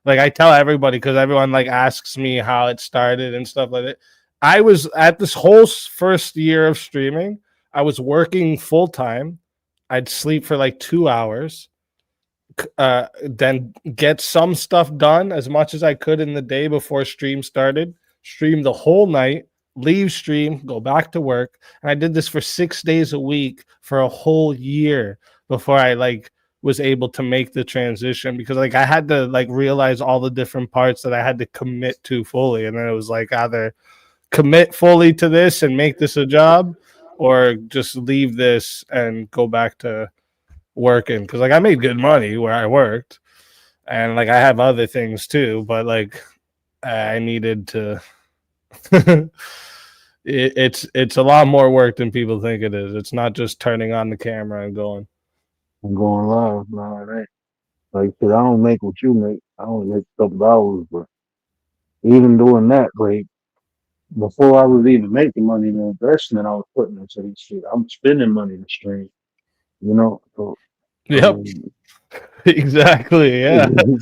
Like I tell everybody because everyone like asks me how it started and stuff like that. I was at this whole first year of streaming, I was working full time. I'd sleep for like 2 hours, then get some stuff done as much as I could in the day before stream started, stream the whole night, leave stream, go back to work. And I did this for 6 days a week for a whole year before I like was able to make the transition because like I had to like realize all the different parts that I had to commit to fully. And then it was like either commit fully to this and make this a job or just leave this and go back to working because like I made good money where I worked and like I have other things too, but like I needed to it's a lot more work than people think it is. It's not just turning on the camera and going. I'm going live. No, it ain't. Like, shit, I don't make what you make. I only make a couple dollars, but even doing that, like, before I was even making money, the investment I was putting into this shit, I'm spending money to stream. You know, so I Yep. mean, Exactly. Yeah. yeah.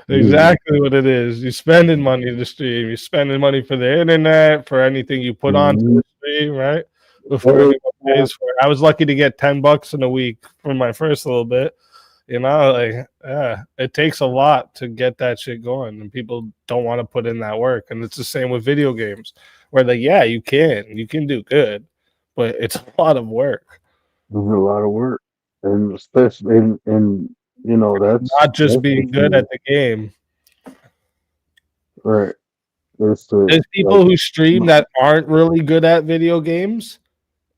Exactly what it is. You're spending money to stream. You're spending money for the internet, for anything you put onto Mhm. the stream, right? Before Hey, anyone pays for it. I was lucky to get $10 in a week for my first little bit. You know, like yeah, it takes a lot to get that shit going, and people don't want to put in that work. And it's the same with video games, where like, yeah, you can do good, but it's a lot of work. there's a lot of work, and especially and you know Not just that's the being good key, at the game. right? That's the There's like people who stream my, that aren't really good at video games,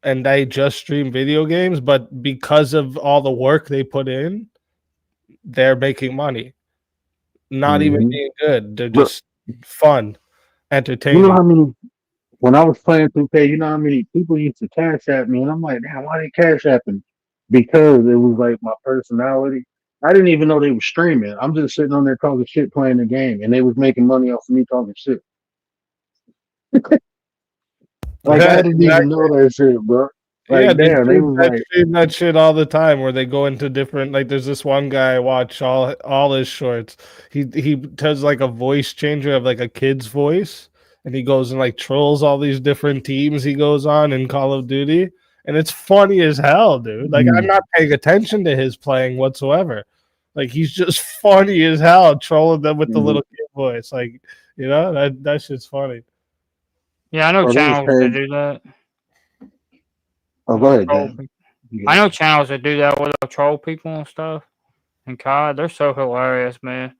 and they just stream video games, but because of all the work they put in, they're making money. Not even hmm being good. They're But just fun, you know entertaining. how many when I was playing 2K, you know how many people used to cash at me, and I'm like, damn, why they cash apping? Because it was like my personality. I didn't even know they were streaming. I'm just sitting on there talking shit, playing the game, and they was making money off of me talking shit. Like I didn't even Exactly. know that shit, bro. Yeah, Like damn, they was I've like, seen that shit all the time where they go into different like there's this one guy I watch all his shorts. He does like a voice changer of like a kid's voice and he goes and like trolls all these different teams he goes on in Call of Duty. And it's funny as hell, dude. Like I'm mm, not paying attention to his playing whatsoever. Like he's just funny as hell, trolling them with the mm. little kid voice. Like, that shit's funny. Yeah, I know Bro, they was channels that paying. do that. Oh, go They'll ahead, troll Dan. people. You I got know channels that do that where they'll troll people and stuff. And God, they're so hilarious, man.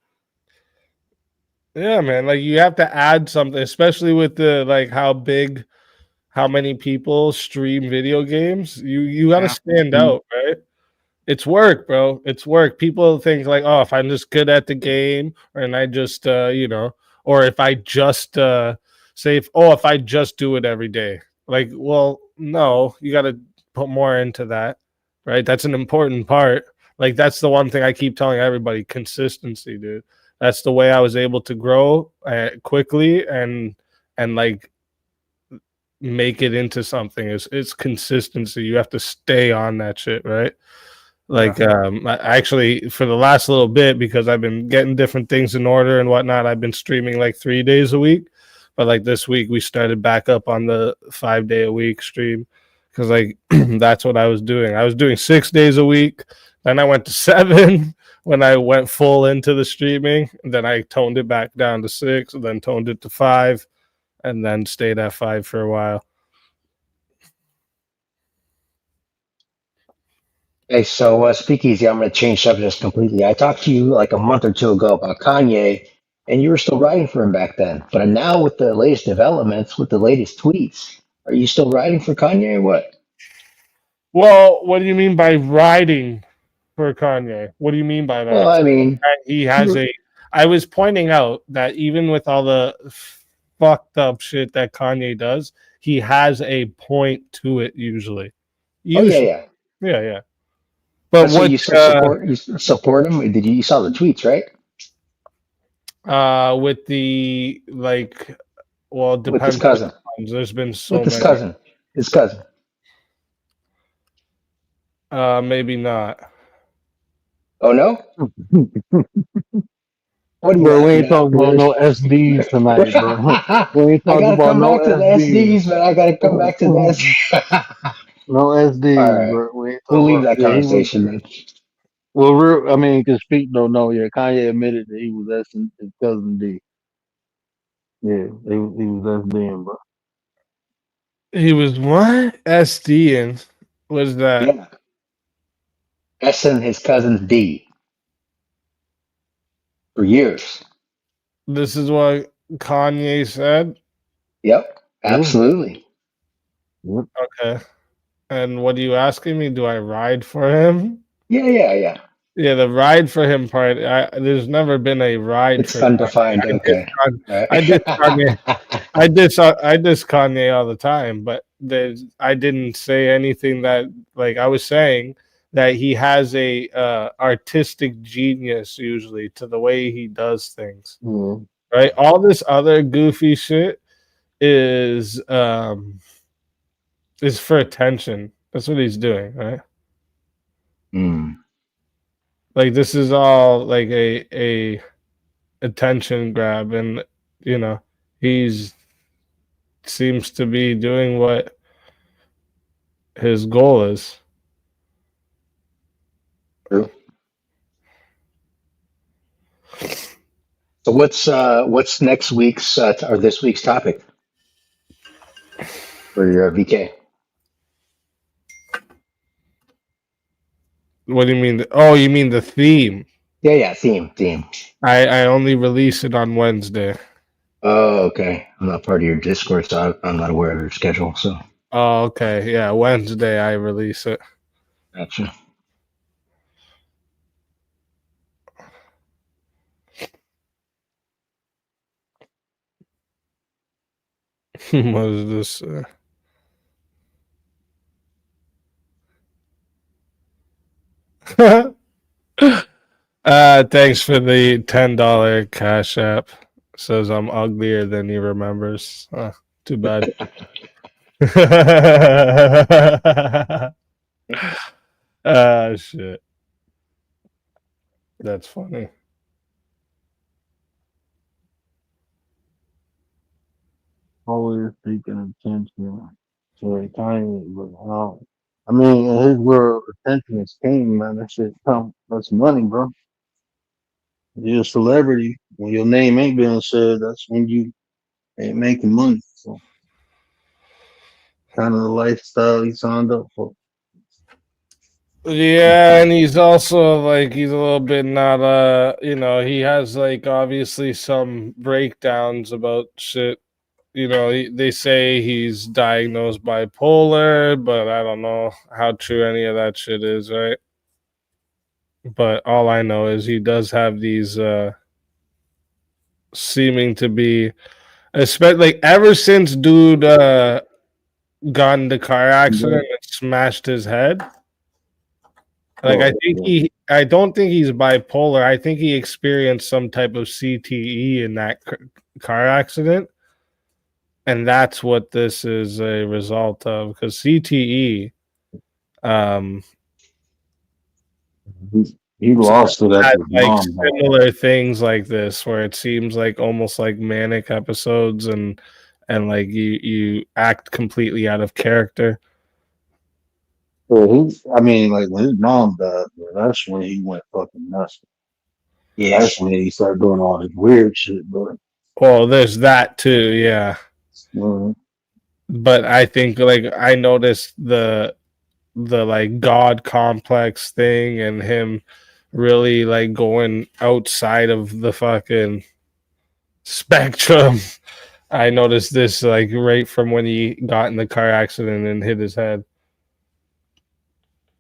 Yeah, man. Like you have to add something, especially with the like how many people stream video games. You got to Yeah. stand it. out, right? It's work, bro. It's work. People think like, oh, if I'm just good at the game, and I just, or if I just say, if I just do it every day, like, well, no, you got to put more into that, right? That's an important part. Like, that's the one thing I keep telling everybody: consistency, dude. That's the way I was able to grow quickly and like make it into something. It's consistency. You have to stay on that shit, right? Yeah. Like, actually, for the last little bit, because I've been getting different things in order and whatnot, I've been streaming like 3 days a week. But like this week, we started back up on the 5 day a week stream because like that's what I was doing. I was doing 6 days a week. Then I went to seven when I went full into the streaming. And then I toned it back down to six, and then toned it to five, and then stayed at five for a while. Hey, so Speakeasy, I'm going to change subjects completely. I talked to you like a month or two ago about Kanye, and you were still writing for him back then. But now with the latest developments, with the latest tweets, are you still writing for Kanye or what? Well, what do you mean by riding for Kanye? What do you mean by Well, that? I mean, He has a. I was pointing out that even with all the fucked up shit that Kanye does, he has a point to it usually. oh yeah, Usually, yeah. yeah, yeah. But So what you still support him? Did you saw the tweets, right? with the like? Well, it With his depends which cousin, ones. There's been with so his many. cousin, his cousin. Maybe not. Oh no, what are you Bro, we laughing ain't at, talking about Chris? no SDs tonight, bro. We ain't I talking gotta about come no back to the SDs. SDs, man. I gotta come back to the SDs. No All SDs, right, bro. We ain't we'll talking leave about. that Yeah, he was. conversation, man. Well, real. I mean, cause speak don't know. Yeah, Kanye admitted that he was S and his cousin D. Yeah, he was SDing, bro. He was what? SD and was that? Yeah, S and his cousin D for years. This is what Kanye said. Yep, Yeah, absolutely. yeah. Okay. And what are you asking me? Do I ride for him? Yeah, yeah, yeah. Yeah, the ride for him part. There's never been a ride It's for Kanye. undefined. Okay. All I diss Kanye. right. I diss Kanye all the time, but I didn't say anything that like I was saying that he has a artistic genius usually to the way he does things. Yeah. Right? All this other goofy shit is um is for attention. That's what he's doing, right? Hmm. Like this is all like a attention grab, and you know he's seems to be doing what his goal is. True. So what's next week's or this week's topic for your VK? What do you mean? Oh, you mean the theme? Yeah, yeah. Theme. I only release it on Wednesday. Oh, okay. I'm not part of your Discord, so I'm not aware of your schedule. So Oh, okay. Yeah, Wednesday I release it. gotcha. What is this? Thanks for the $10 cash app. Says I'm uglier than he remembers. Too bad. Ah, shit. That's funny. Always seeking attention. So tiny, but I mean, in his world, attention is king, man. That shit come. That's money, bro. You're a celebrity. When your name ain't being said, that's when you ain't making money. So kind of the lifestyle he signed up for. Yeah, and he's also like he's a little bit not he has like obviously some breakdowns about shit. They say he's diagnosed bipolar, but I don't know how true any of that shit is, right? But all I know is he does have these seeming to be, especially like ever since dude got in the car accident and smashed his head. Like Oh, yeah. I don't think he's bipolar. I think he experienced some type of CTE in that car accident, and that's what this is a result of. Because CTE, um, He lost it at had his like mom died. similar things like this, where it seems like almost like manic episodes, and like you act completely out of character. So I mean, like when his mom died, bro, that's when he went fucking nuts. Yeah. That's when he started doing all this weird shit, bro. Well, there's that too, yeah. Mhm. But I think like I noticed the like god complex thing and him really like going outside of the fucking spectrum. I noticed this like right from when he got in the car accident and hit his head.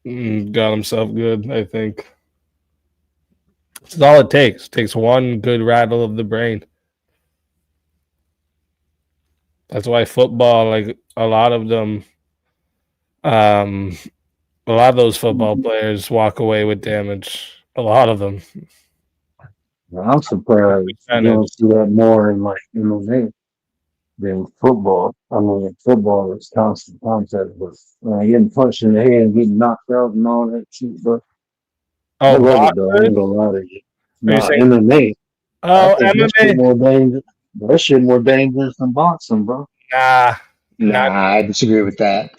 Got himself good, I think. It's all it takes. It takes one good rattle of the brain. That's why football, like a lot of them, um, a lot of those football players walk away with damage. A lot of them. I'm surprised you Percentage. don't see that more in like MMA than football. I mean, football is constant contact, but getting punched in the head and getting knocked out and all that shit. But I Oh, love it though. I ain't boxers? gonna lie to you. Are you Nah, saying? MMA. I Oh, think that shit MMA? more dangerous. That shit more dangerous than boxing, bro. Nah, not Nah, I disagree with that.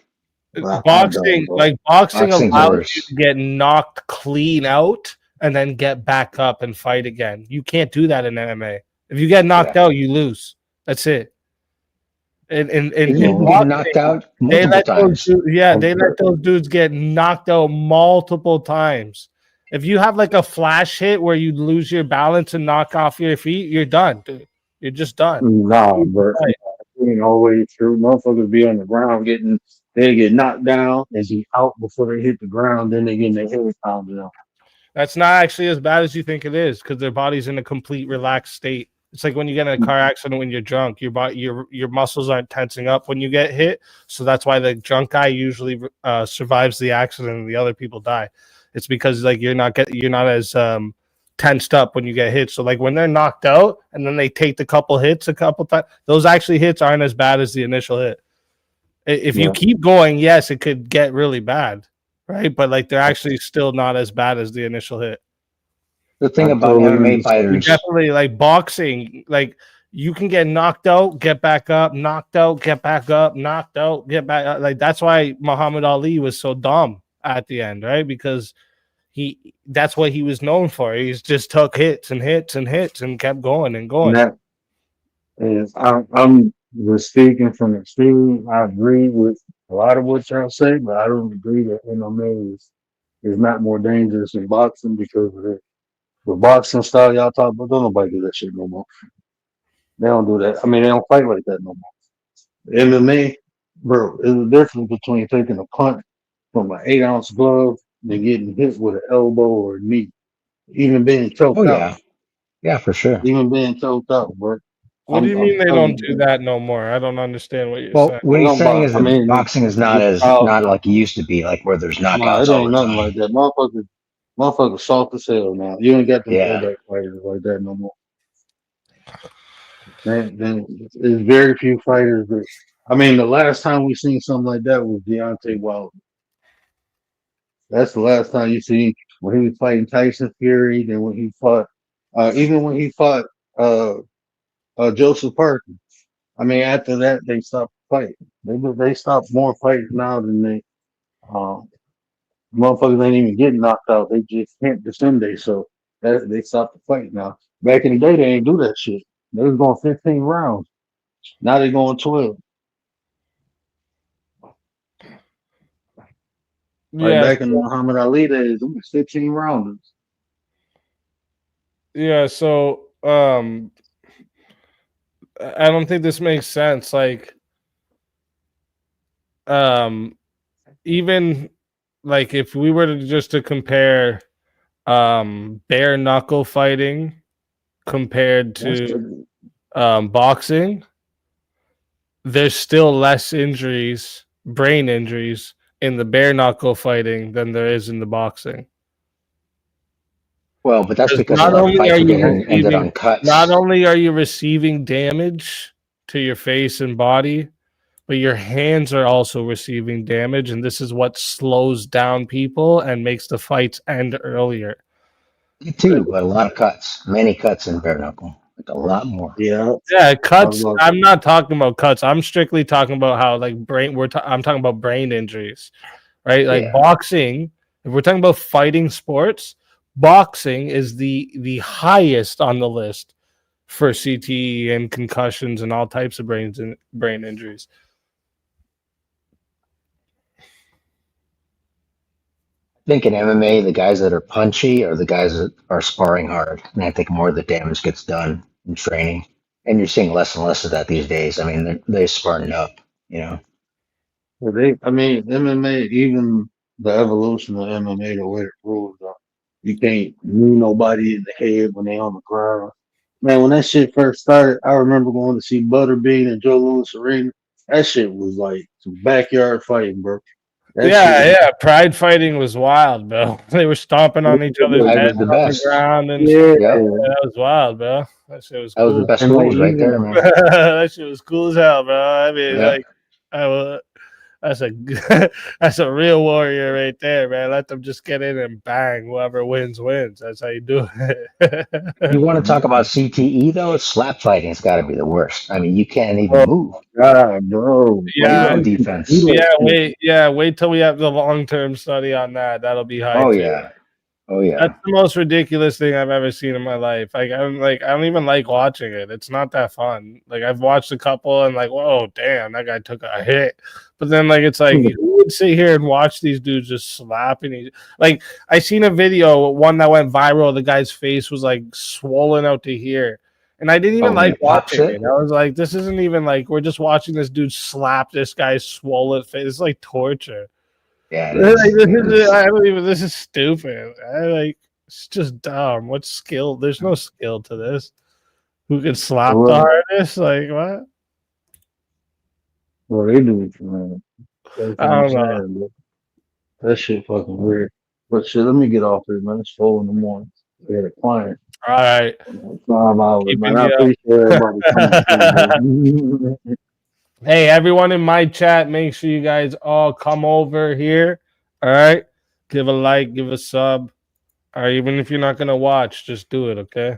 I don't, bro. boxing Boxing's allows you worse. to get knocked clean out and then get back up and fight again. You can't do that in MMA. If you get knocked Yeah. out, you lose. That's it. In You can get boxing, knocked out they multiple let those times. dudes, yeah, I'm they let those dudes get knocked out multiple times. If you have like a flash hit where you lose your balance and knock off your feet, you're done, dude. You're just done. Nah, bro. It ain't always true. Motherfuckers be on the ground they get knocked down and be out before they hit the ground, then they get their head pounded out. That's not actually as bad as you think it is because their body's in a complete relaxed state. It's like when you get in a car accident when you're drunk, your muscles aren't tensing up when you get hit. So that's why the drunk guy usually survives the accident and the other people die. It's because like you're not as tensed up when you get hit. So like when they're knocked out and then they take the couple hits a couple times, those actually hits aren't as bad as the initial hit. If you Yeah. keep going, yes, it could get really bad, right? But like they're actually still not as bad as the initial hit. The I thing about totally MMA You understand. fighters, definitely like boxing, like you can get knocked out, get back up, knocked out, get back up, knocked out, get back up. Like that's why Muhammad Ali was so dumb at the end, right? Because that's what he was known for. He's just took hits and hits and hits and kept going and And going. that is, I'm just speaking from experience. I agree with a lot of what y'all say, but I don't agree that MMA is not more dangerous than boxing because of the boxing style y'all talk about. Don't nobody do that shit no more. They don't do that. I mean, they don't fight like that no more. MMA, bro, there's a difference between taking a punch from an 8 ounce glove than getting hit with an elbow or a knee. Even being oh choked out. yeah, yeah, for sure. Even being choked out, bro. What do you I'm mean they telling don't you, do bro. that no more? I don't understand what you're Well, saying. what he's saying is I that mean, boxing is not it's as how, not like it used to be, like where there's nah, it knockouts all ain't the nothing like time. that. Motherfuckers soft as hell now. You ain't got them Yeah. throwback fighters like that no more. Man, there's very few fighters that I mean, the last time we seen something like that was Deontay Wilder. That's the last time you see when he was fighting Tyson Fury. Then when he fought, even when he fought uh, Joseph Parker. I mean, after that they stopped fighting. They stopped more fighting now than they. Um, Motherfuckers ain't even getting knocked out. They just can't defend they. So they stopped the fight now. Back in the day, they ain't do that shit. They was going 15 rounds. Now they going 12. Like Yeah, back in Muhammad Ali days, it was 15 rounders. yeah. So I don't think this makes sense. Like um, even like if we were to just to compare bare knuckle fighting compared That's to the, boxing, there's still less injuries, brain injuries, in the bare knuckle fighting than there is in the boxing. Well, but that's Because because a lot of fights were getting ended on not cuts. only are you receiving damage to your face and body, but your hands are also receiving damage, and this is what slows down people and makes the fights end earlier. Me too, but a lot of cuts, many cuts in bare knuckle, like a lot more. yeah. Yeah, I was cuts. like, I'm not talking about cuts. I'm strictly talking about how like brain. I'm talking about brain injuries, right? Like Yeah. boxing. If we're talking about fighting sports, boxing is the highest on the list for CTE and concussions and all types of brain injuries. I think in MMA, the guys that are punchy are the guys that are sparring hard. And I think more of the damage gets done in training. And you're seeing less and less of that these days. I mean, they're sparring up, you know. I mean, MMA, even the evolution of MMA, the way the rules are, you can't knee nobody in the head when they on the ground. Man, when that shit first started, I remember going to see Butterbean and Joe Louis Arena. That shit was like some backyard fighting, bro. That shit Yeah, was yeah. Pride fighting was wild, bro. They were stomping on each other's Pride heads was the on the best. ground and shit. yeah. Yep. That was wild, bro. That shit was That was the cool. best And like moves right even there, man. That shit was cool as hell, bro. I mean, Yep. like, I was. That's a that's a real warrior right there, man. Let them just get in and bang. Whoever wins wins. That's how you do If you it. want to talk about CTE, though, slap fighting's got to be the worst. I mean, you can't even oh move. God, bro. Like Yeah, Zero I used to do defense. that shit. wait till we have the long term study on that. That'll be high Oh, too. yeah. Oh, That's yeah. the most ridiculous thing I've ever seen in my life. I don't even like watching it. It's not that fun. Like I've watched a couple and like, whoa, damn, that guy took a hit. But then like it's like who would sit here and watch these dudes just slapping each like I seen a video, one that went viral, the guy's face was like swollen out to here. And I didn't Oh, even when he like pops watching it. it. I was like, this isn't even like we're just watching this dude slap this guy's swollen face. It's like torture. Yeah, it Like, is. It I is. don't even. This is stupid. It's just dumb. What skill? There's no skill to this. Who can slap the Well, hardest? Like what? well, they do it, man. That's I what I'm don't know. saying, bro. That shit fucking weird. But shit, let me get off here, man. It's 4 in the morning. I got a client. All right, 5 hours, man. keeping I you appreciate everybody coming through, up. bro. Hey, everyone in my chat, make sure you guys all come over here. All right, give a like, give a sub, or even if you're not gonna watch, just do it. Okay,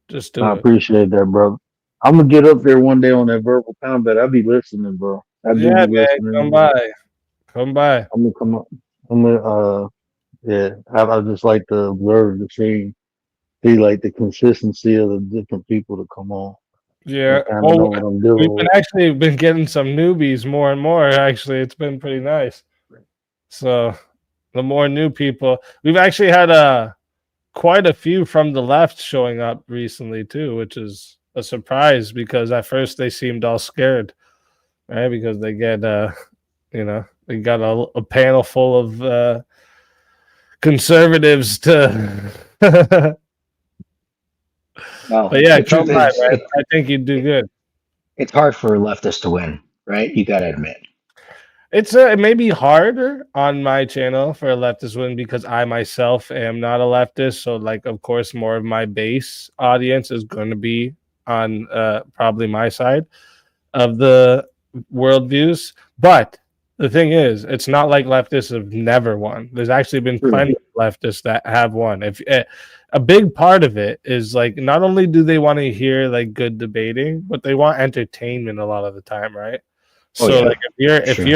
just I do it. appreciate that, brother. I'm gonna get up there one day on that verbal combat. I'll be listening, bro. I do Yeah, be man, come listening. by, come by. I'm gonna come up. I'm gonna yeah. I just like to observe the scene, see like the consistency of the different people that come on Yeah. and kind of know Well, what I'm we've dealing been with. actually been getting some newbies more and more. Actually, it's been pretty nice. So the more new people, we've actually had quite a few from the left showing up recently too, which is a surprise because at first they seemed all scared, right? Because they get they got a panel full of conservatives to. But Well, yeah, the truth come by, is, man. I think you'd do good. it's hard for leftists to win, right? You got to admit. It's it may be harder on my channel for a leftist win because I myself am not a leftist. So, like, of course, more of my base audience is going to be on probably my side of the worldviews. But the thing is, it's not like leftists have never won. There's actually been plenty of leftists that have won. If a big part of it is like not only do they want to hear like good debating, but they want entertainment a lot of the time, right? Oh So yeah, like sure.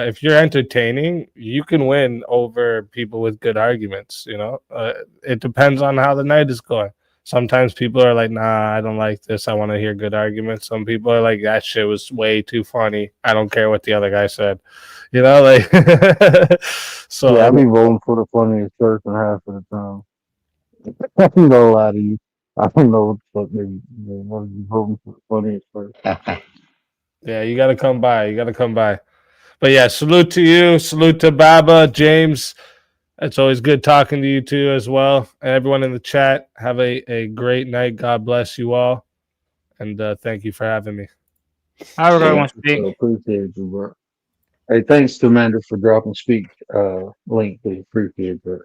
if you're entertaining, you can win over people with good arguments. It depends on how the night is going. Sometimes people are like, nah, I don't like this. I want to hear good arguments. Some people are like, that shit was way too funny. I don't care what the other guy said. Like so Yeah, I be voting for the funniest person half of the time. I ain't gonna lie to you. I don't know what the fuck they want to be voting for the funniest person. yeah, you gotta come by. You gotta come by. But yeah, salute to you. Salute to Baba, James. It's always good talking to you too as well. And everyone in the chat, have a great night. God bless you all. And thank you for having me. I would Yeah, want to speak. so appreciate you, bro. Hey, thanks, Commander, for dropping speak link. We appreciate that.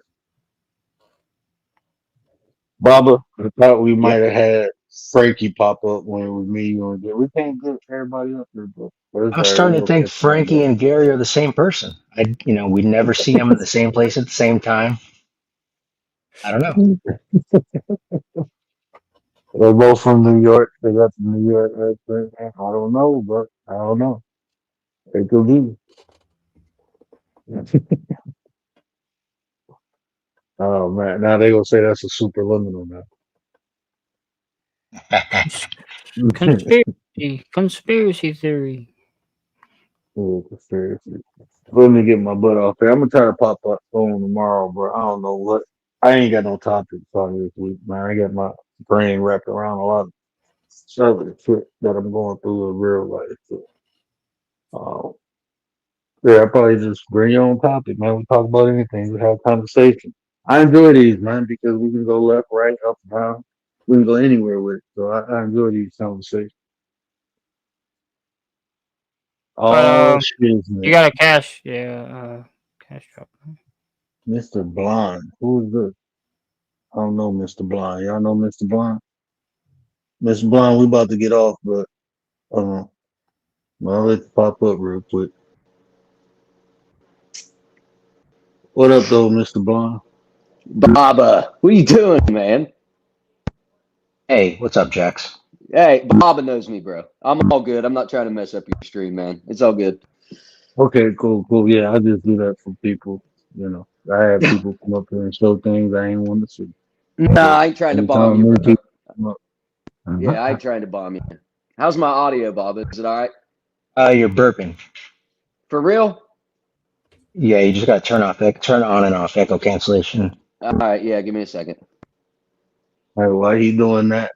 Baba, I thought we Yeah, might have had Frankie pop up when it was me, you, and we can't get everybody up there, but it's I'm all right. starting to We'll think catch Frankie and Gary are the same person. We never see them in the same place at the same time. I don't know. them. They're both from New York. They got the New York accent. I don't know, but I don't know. It could be. Oh man, now they gonna say that's a superliminal now. Conspiracy theory. Oh, conspiracy. Let me get my butt off here. I'm gonna try to pop up phone tomorrow, bro. I don't know what. I ain't got no topics on this week, man. I got my brain wrapped around a lot of other shit that I'm going through in real life. So, yeah, I probably just bring your own topic, man. We talk about anything. We have conversation. I enjoy these, man, because we can go left, right, up, down. We can go anywhere with it. So I enjoy these conversations. But Oh shit, you man. got a cash drop. Mr. Blonde. Who is this? I don't know Mr. Blonde. Y'all know Mr. Blonde? Mr. Blonde, we about to get off, but well, I'll let you pop up real quick. What up, though, Mr. Blonde? Baba, what are you doing, man? Hey, what's up, Jax? Hey, Baba knows me, bro. I'm all good. I'm not trying to mess up your stream, man. It's all good. Okay, cool. Yeah, I just do that for people. You know, I have people come up here and show things I ain't want to see. Nah, So I ain't trying to bomb anytime you, new bro. people come up, Yeah, I uh-huh. ain't trying to bomb you. How's my audio, Baba? Is it all right? You're burping. For real? Yeah, you just got to turn on and off echo cancellation. All right, yeah, give me a second. Hey, why he doing that?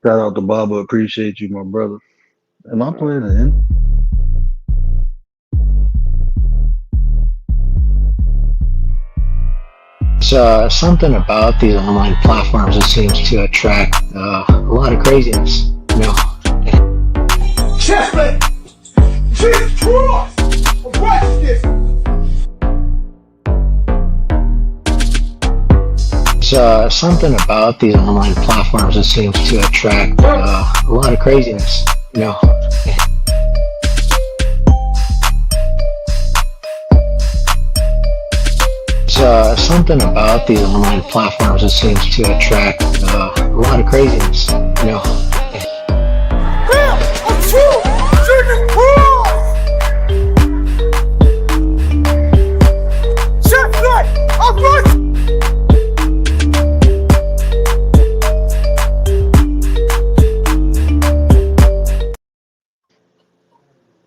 Shout out to Baba. Appreciate you, my brother. Am I playing it in? It's something about these online platforms that seems to attract a lot of craziness. Chestnut! Jesus Christ! What's this? It's something about these online platforms that seems to attract a lot of craziness. It's something about these online platforms that seems to attract a lot of craziness. Hell! I'm true! Jesus Christ! Chestnut! I'm right!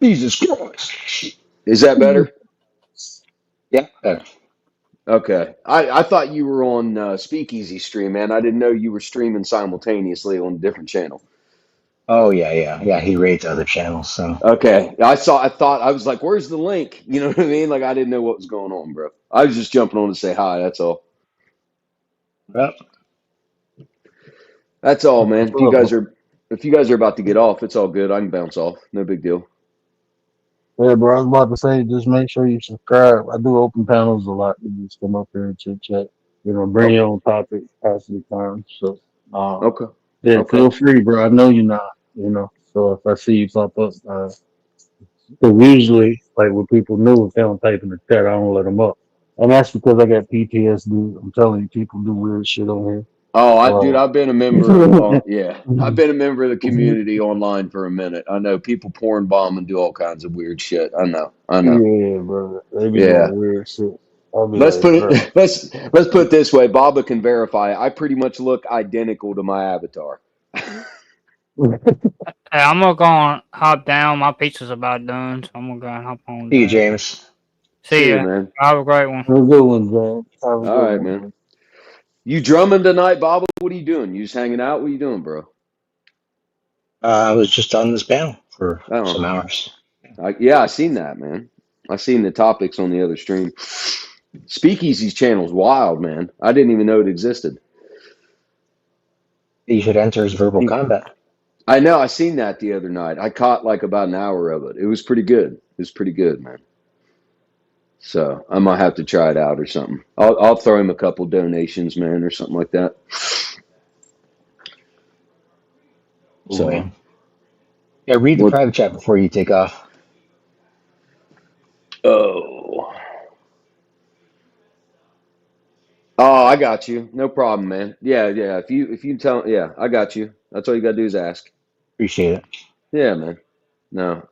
Jesus Christ. Is that better? Yeah, better. Okay. I thought you were on Speakeasy stream, man. I didn't know you were streaming simultaneously on a different channel. Oh yeah. He rates other channels, so. Okay. I was like, where's the link? You know what I mean? Like, I didn't know what was going on, bro. I was just jumping on to say hi. That's all. Well, That's all, man. Well, If you guys are about to get off, it's all good. I can bounce off. No big deal. yeah, bro. I was about to say, just make sure you subscribe. I do open panels a lot. You just come up here and chit chat. You know, bring Oh, your own topic, pass the time. So, okay. yeah, Okay. feel free, bro. I know you're not. You know, so if I see you pop up, Because usually, like with people new, if they don't type in the chat, I don't let them up. And that's because I got PTSD. I'm telling you, people do weird shit on here. Oh, dude, Like, I've been a member of, yeah, I've been a member of the community online for a minute. I know people porn bomb and do all kinds of weird shit. I know. yeah, brother, they be Yeah. doing weird shit. I'll be Let's like, put bro. it let's put it this way. Baba can verify. I pretty much look identical to my avatar. Hey, I'm gonna go and hop down. My pizza's about done, so I'm gonna go and hop on See you, down. James. See See you, ya. man. Have a great one. Have a good one, James. Have a All good right, one, man. man. You drumming tonight, Baba? What are you doing? You just hanging out? What are you doing, bro? I was just on this panel for Oh, some hours. yeah, I seen that, man. I seen the topics on the other stream. Speakeasy's channel's wild, man. I didn't even know it existed. You should enter his verbal combat. I know. I seen that the other night. I caught like about an hour of it. It was pretty good. It was pretty good, man. So I might have to try it out or something. I'll throw him a couple donations, man, or something like that. Cool, So man. Yeah, read the what? private chat before you take off. Oh, oh, I got you. No problem, man. Yeah, yeah. If you tell, yeah, I got you. That's all you gotta do is ask. Appreciate it. Yeah, man. No,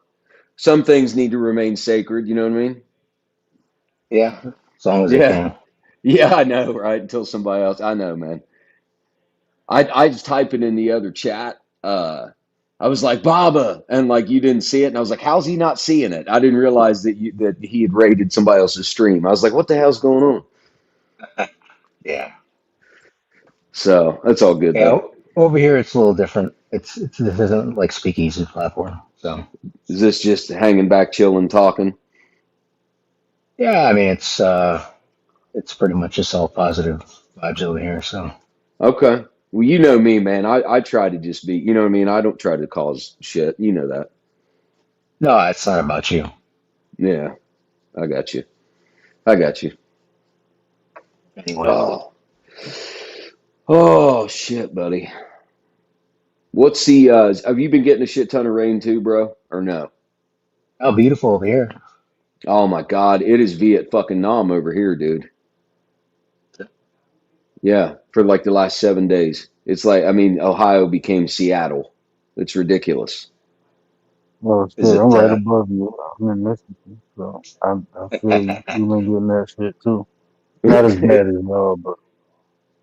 some things need to remain sacred. You know what I mean? Yeah, as long as they Yeah, can. yeah. I know, right? Until somebody else. I know, man. I just typed it in the other chat. I was like Baba, and like you didn't see it, and I was like, how's he not seeing it? I didn't realize that he had raided somebody else's stream. I was like, what the hell's going on? Yeah. So that's all good Yeah. though. Over here, it's a little different. It's this isn't like speakeasy platform. So Is this just hanging back, chilling, talking? yeah, I mean it's pretty much just all positive vibes over here. So Okay. Well, you know me, man. I try to just be, you know what I mean? I don't try to cause shit. You know that. no, it's not about you Yeah, I got you. I got you. anyway. Oh, oh shit, buddy. What's the have you been getting a shit ton of rain too, bro? Or no? How beautiful over here. Oh my God, it is Viet fucking Nam over here, dude. Yeah, for like the last 7 days. It's like, I mean, Ohio became Seattle. It's ridiculous. Oh shit, Is I'm it? right above you. I'm in Michigan, so I feel you. You been getting that shit too. Not as bad as y'all, but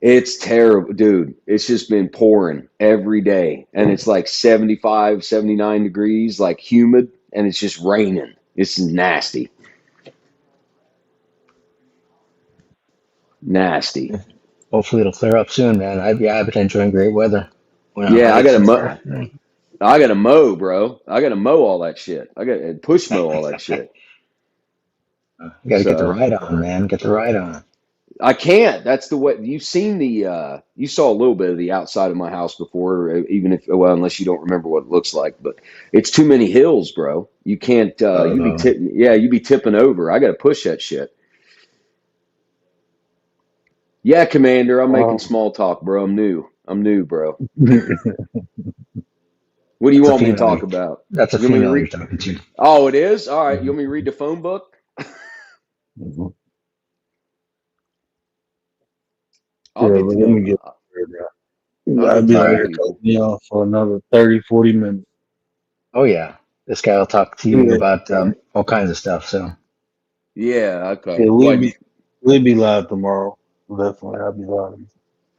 It's terrible, dude. It's just been pouring every day. And it's like 75, 79 degrees, like humid, and it's just raining. It's nasty. Nasty. Hopefully it'll clear up soon, man. I've been enjoying great weather. Went on Yeah, hikes yesterday afternoon. I gotta mow, bro. I gotta mow all that shit. I gotta push mow all that shit. You got to get the So ride on, man. Get the ride on. I can't. That's the way you've seen the you saw a little bit of the outside of my house before, even if well, unless you don't remember what it looks like, but it's too many hills, bro. You can't Oh, you be tipping over. I gotta push that shit. Yeah, Commander, I'm making um, small talk, bro. I'm new. I'm new, bro. yeah, What do you that's a want me to female. talk about? That's a You want me to female you're read? talking to. Oh, it is? All right. You want me to read the phone book? I'll but get to let me know get there, I'll bro. I'll get be to All out know right. here people. talking y'all for another 30, 40 minutes. Oh yeah, this guy will talk to you Yeah, about all kinds of stuff. So Yeah, okay. yeah, What do you, we'll be live tomorrow. Definitely, I'll be live.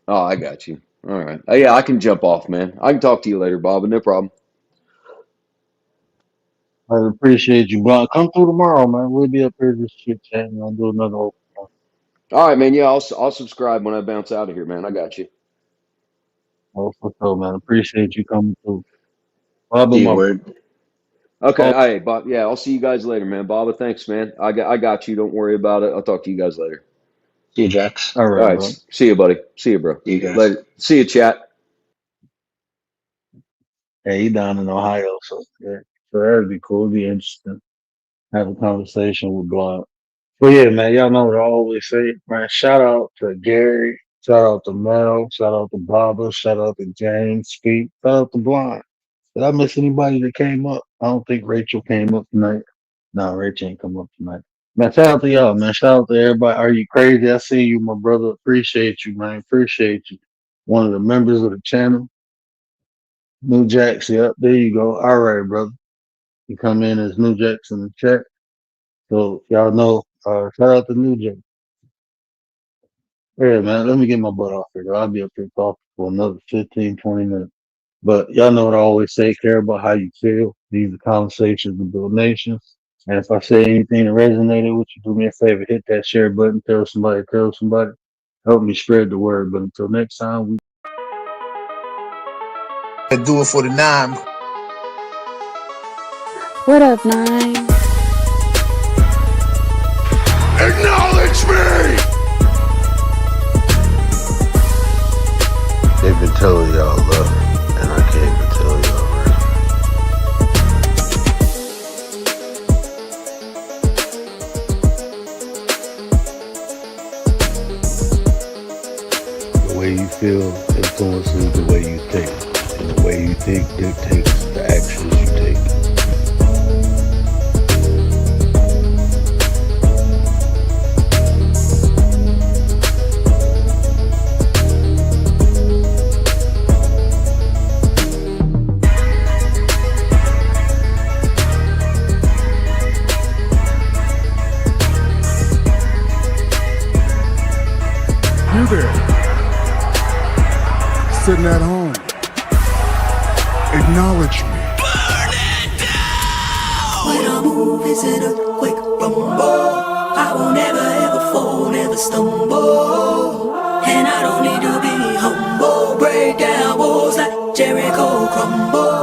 oh, I got you. All right. Yeah, I can jump off, man. I can talk to you later, Bob, no problem. I appreciate you, Blunt. Come through tomorrow, man. We'll be up here just chit chatting. I'll do another open one. All right, man. Yeah, I'll subscribe when I bounce out of here, man. I got you. Oh, for sure, man. Appreciate you coming through. Bubba, see you my word. Okay. oh, All right, Bob. Yeah, I'll see you guys later, man. Bob, thanks, man. I got you. Don't worry about it. I'll talk to you guys later. See you, Jax. all All right, right. bro. See you, buddy. See you, bro. See you guys. Later. See you, chat. Hey, he down in Ohio, so that'd be cool. It'd be interesting. Have a conversation with Blunt. But yeah, man, y'all know what I always say, man. Shout out to Gary. Shout out to Mel. Shout out to Baba. Shout out to James. Speak. Shout out to Blunt. Did I miss anybody that came up? I don't think Rachel came up tonight. No, Rachel ain't come up tonight. Man, shout out to y'all, man. Shout out to everybody. Are you crazy? I see you, my brother. Appreciate you, man. Appreciate you. One of the members of the channel. New Jacks, yep, there you go. All right, brother. You come in as New Jacks in the chat. So y'all know, shout out to New Jack. Yeah, man, let me get my butt off here. I'll be up here talking for another 15, 20 minutes. But y'all know what I always say, care about how you feel. These are conversations to build nations. And if I say anything that resonated with you, do me a favor, hit that share button, tell somebody, help me spread the word. But until next time, we Do it for the 9. What up, Nine? Acknowledge me! they've been telling y'all love, and I came to tell y'all right. The way you feel influences the way you think, and the way you think dictates the actions you take. You there, sitting at home. Acknowledge me. When I move, is it a quick rumble? I won't ever ever fall, never stumble. And I don't need to be humble. Break down walls like Jericho crumble.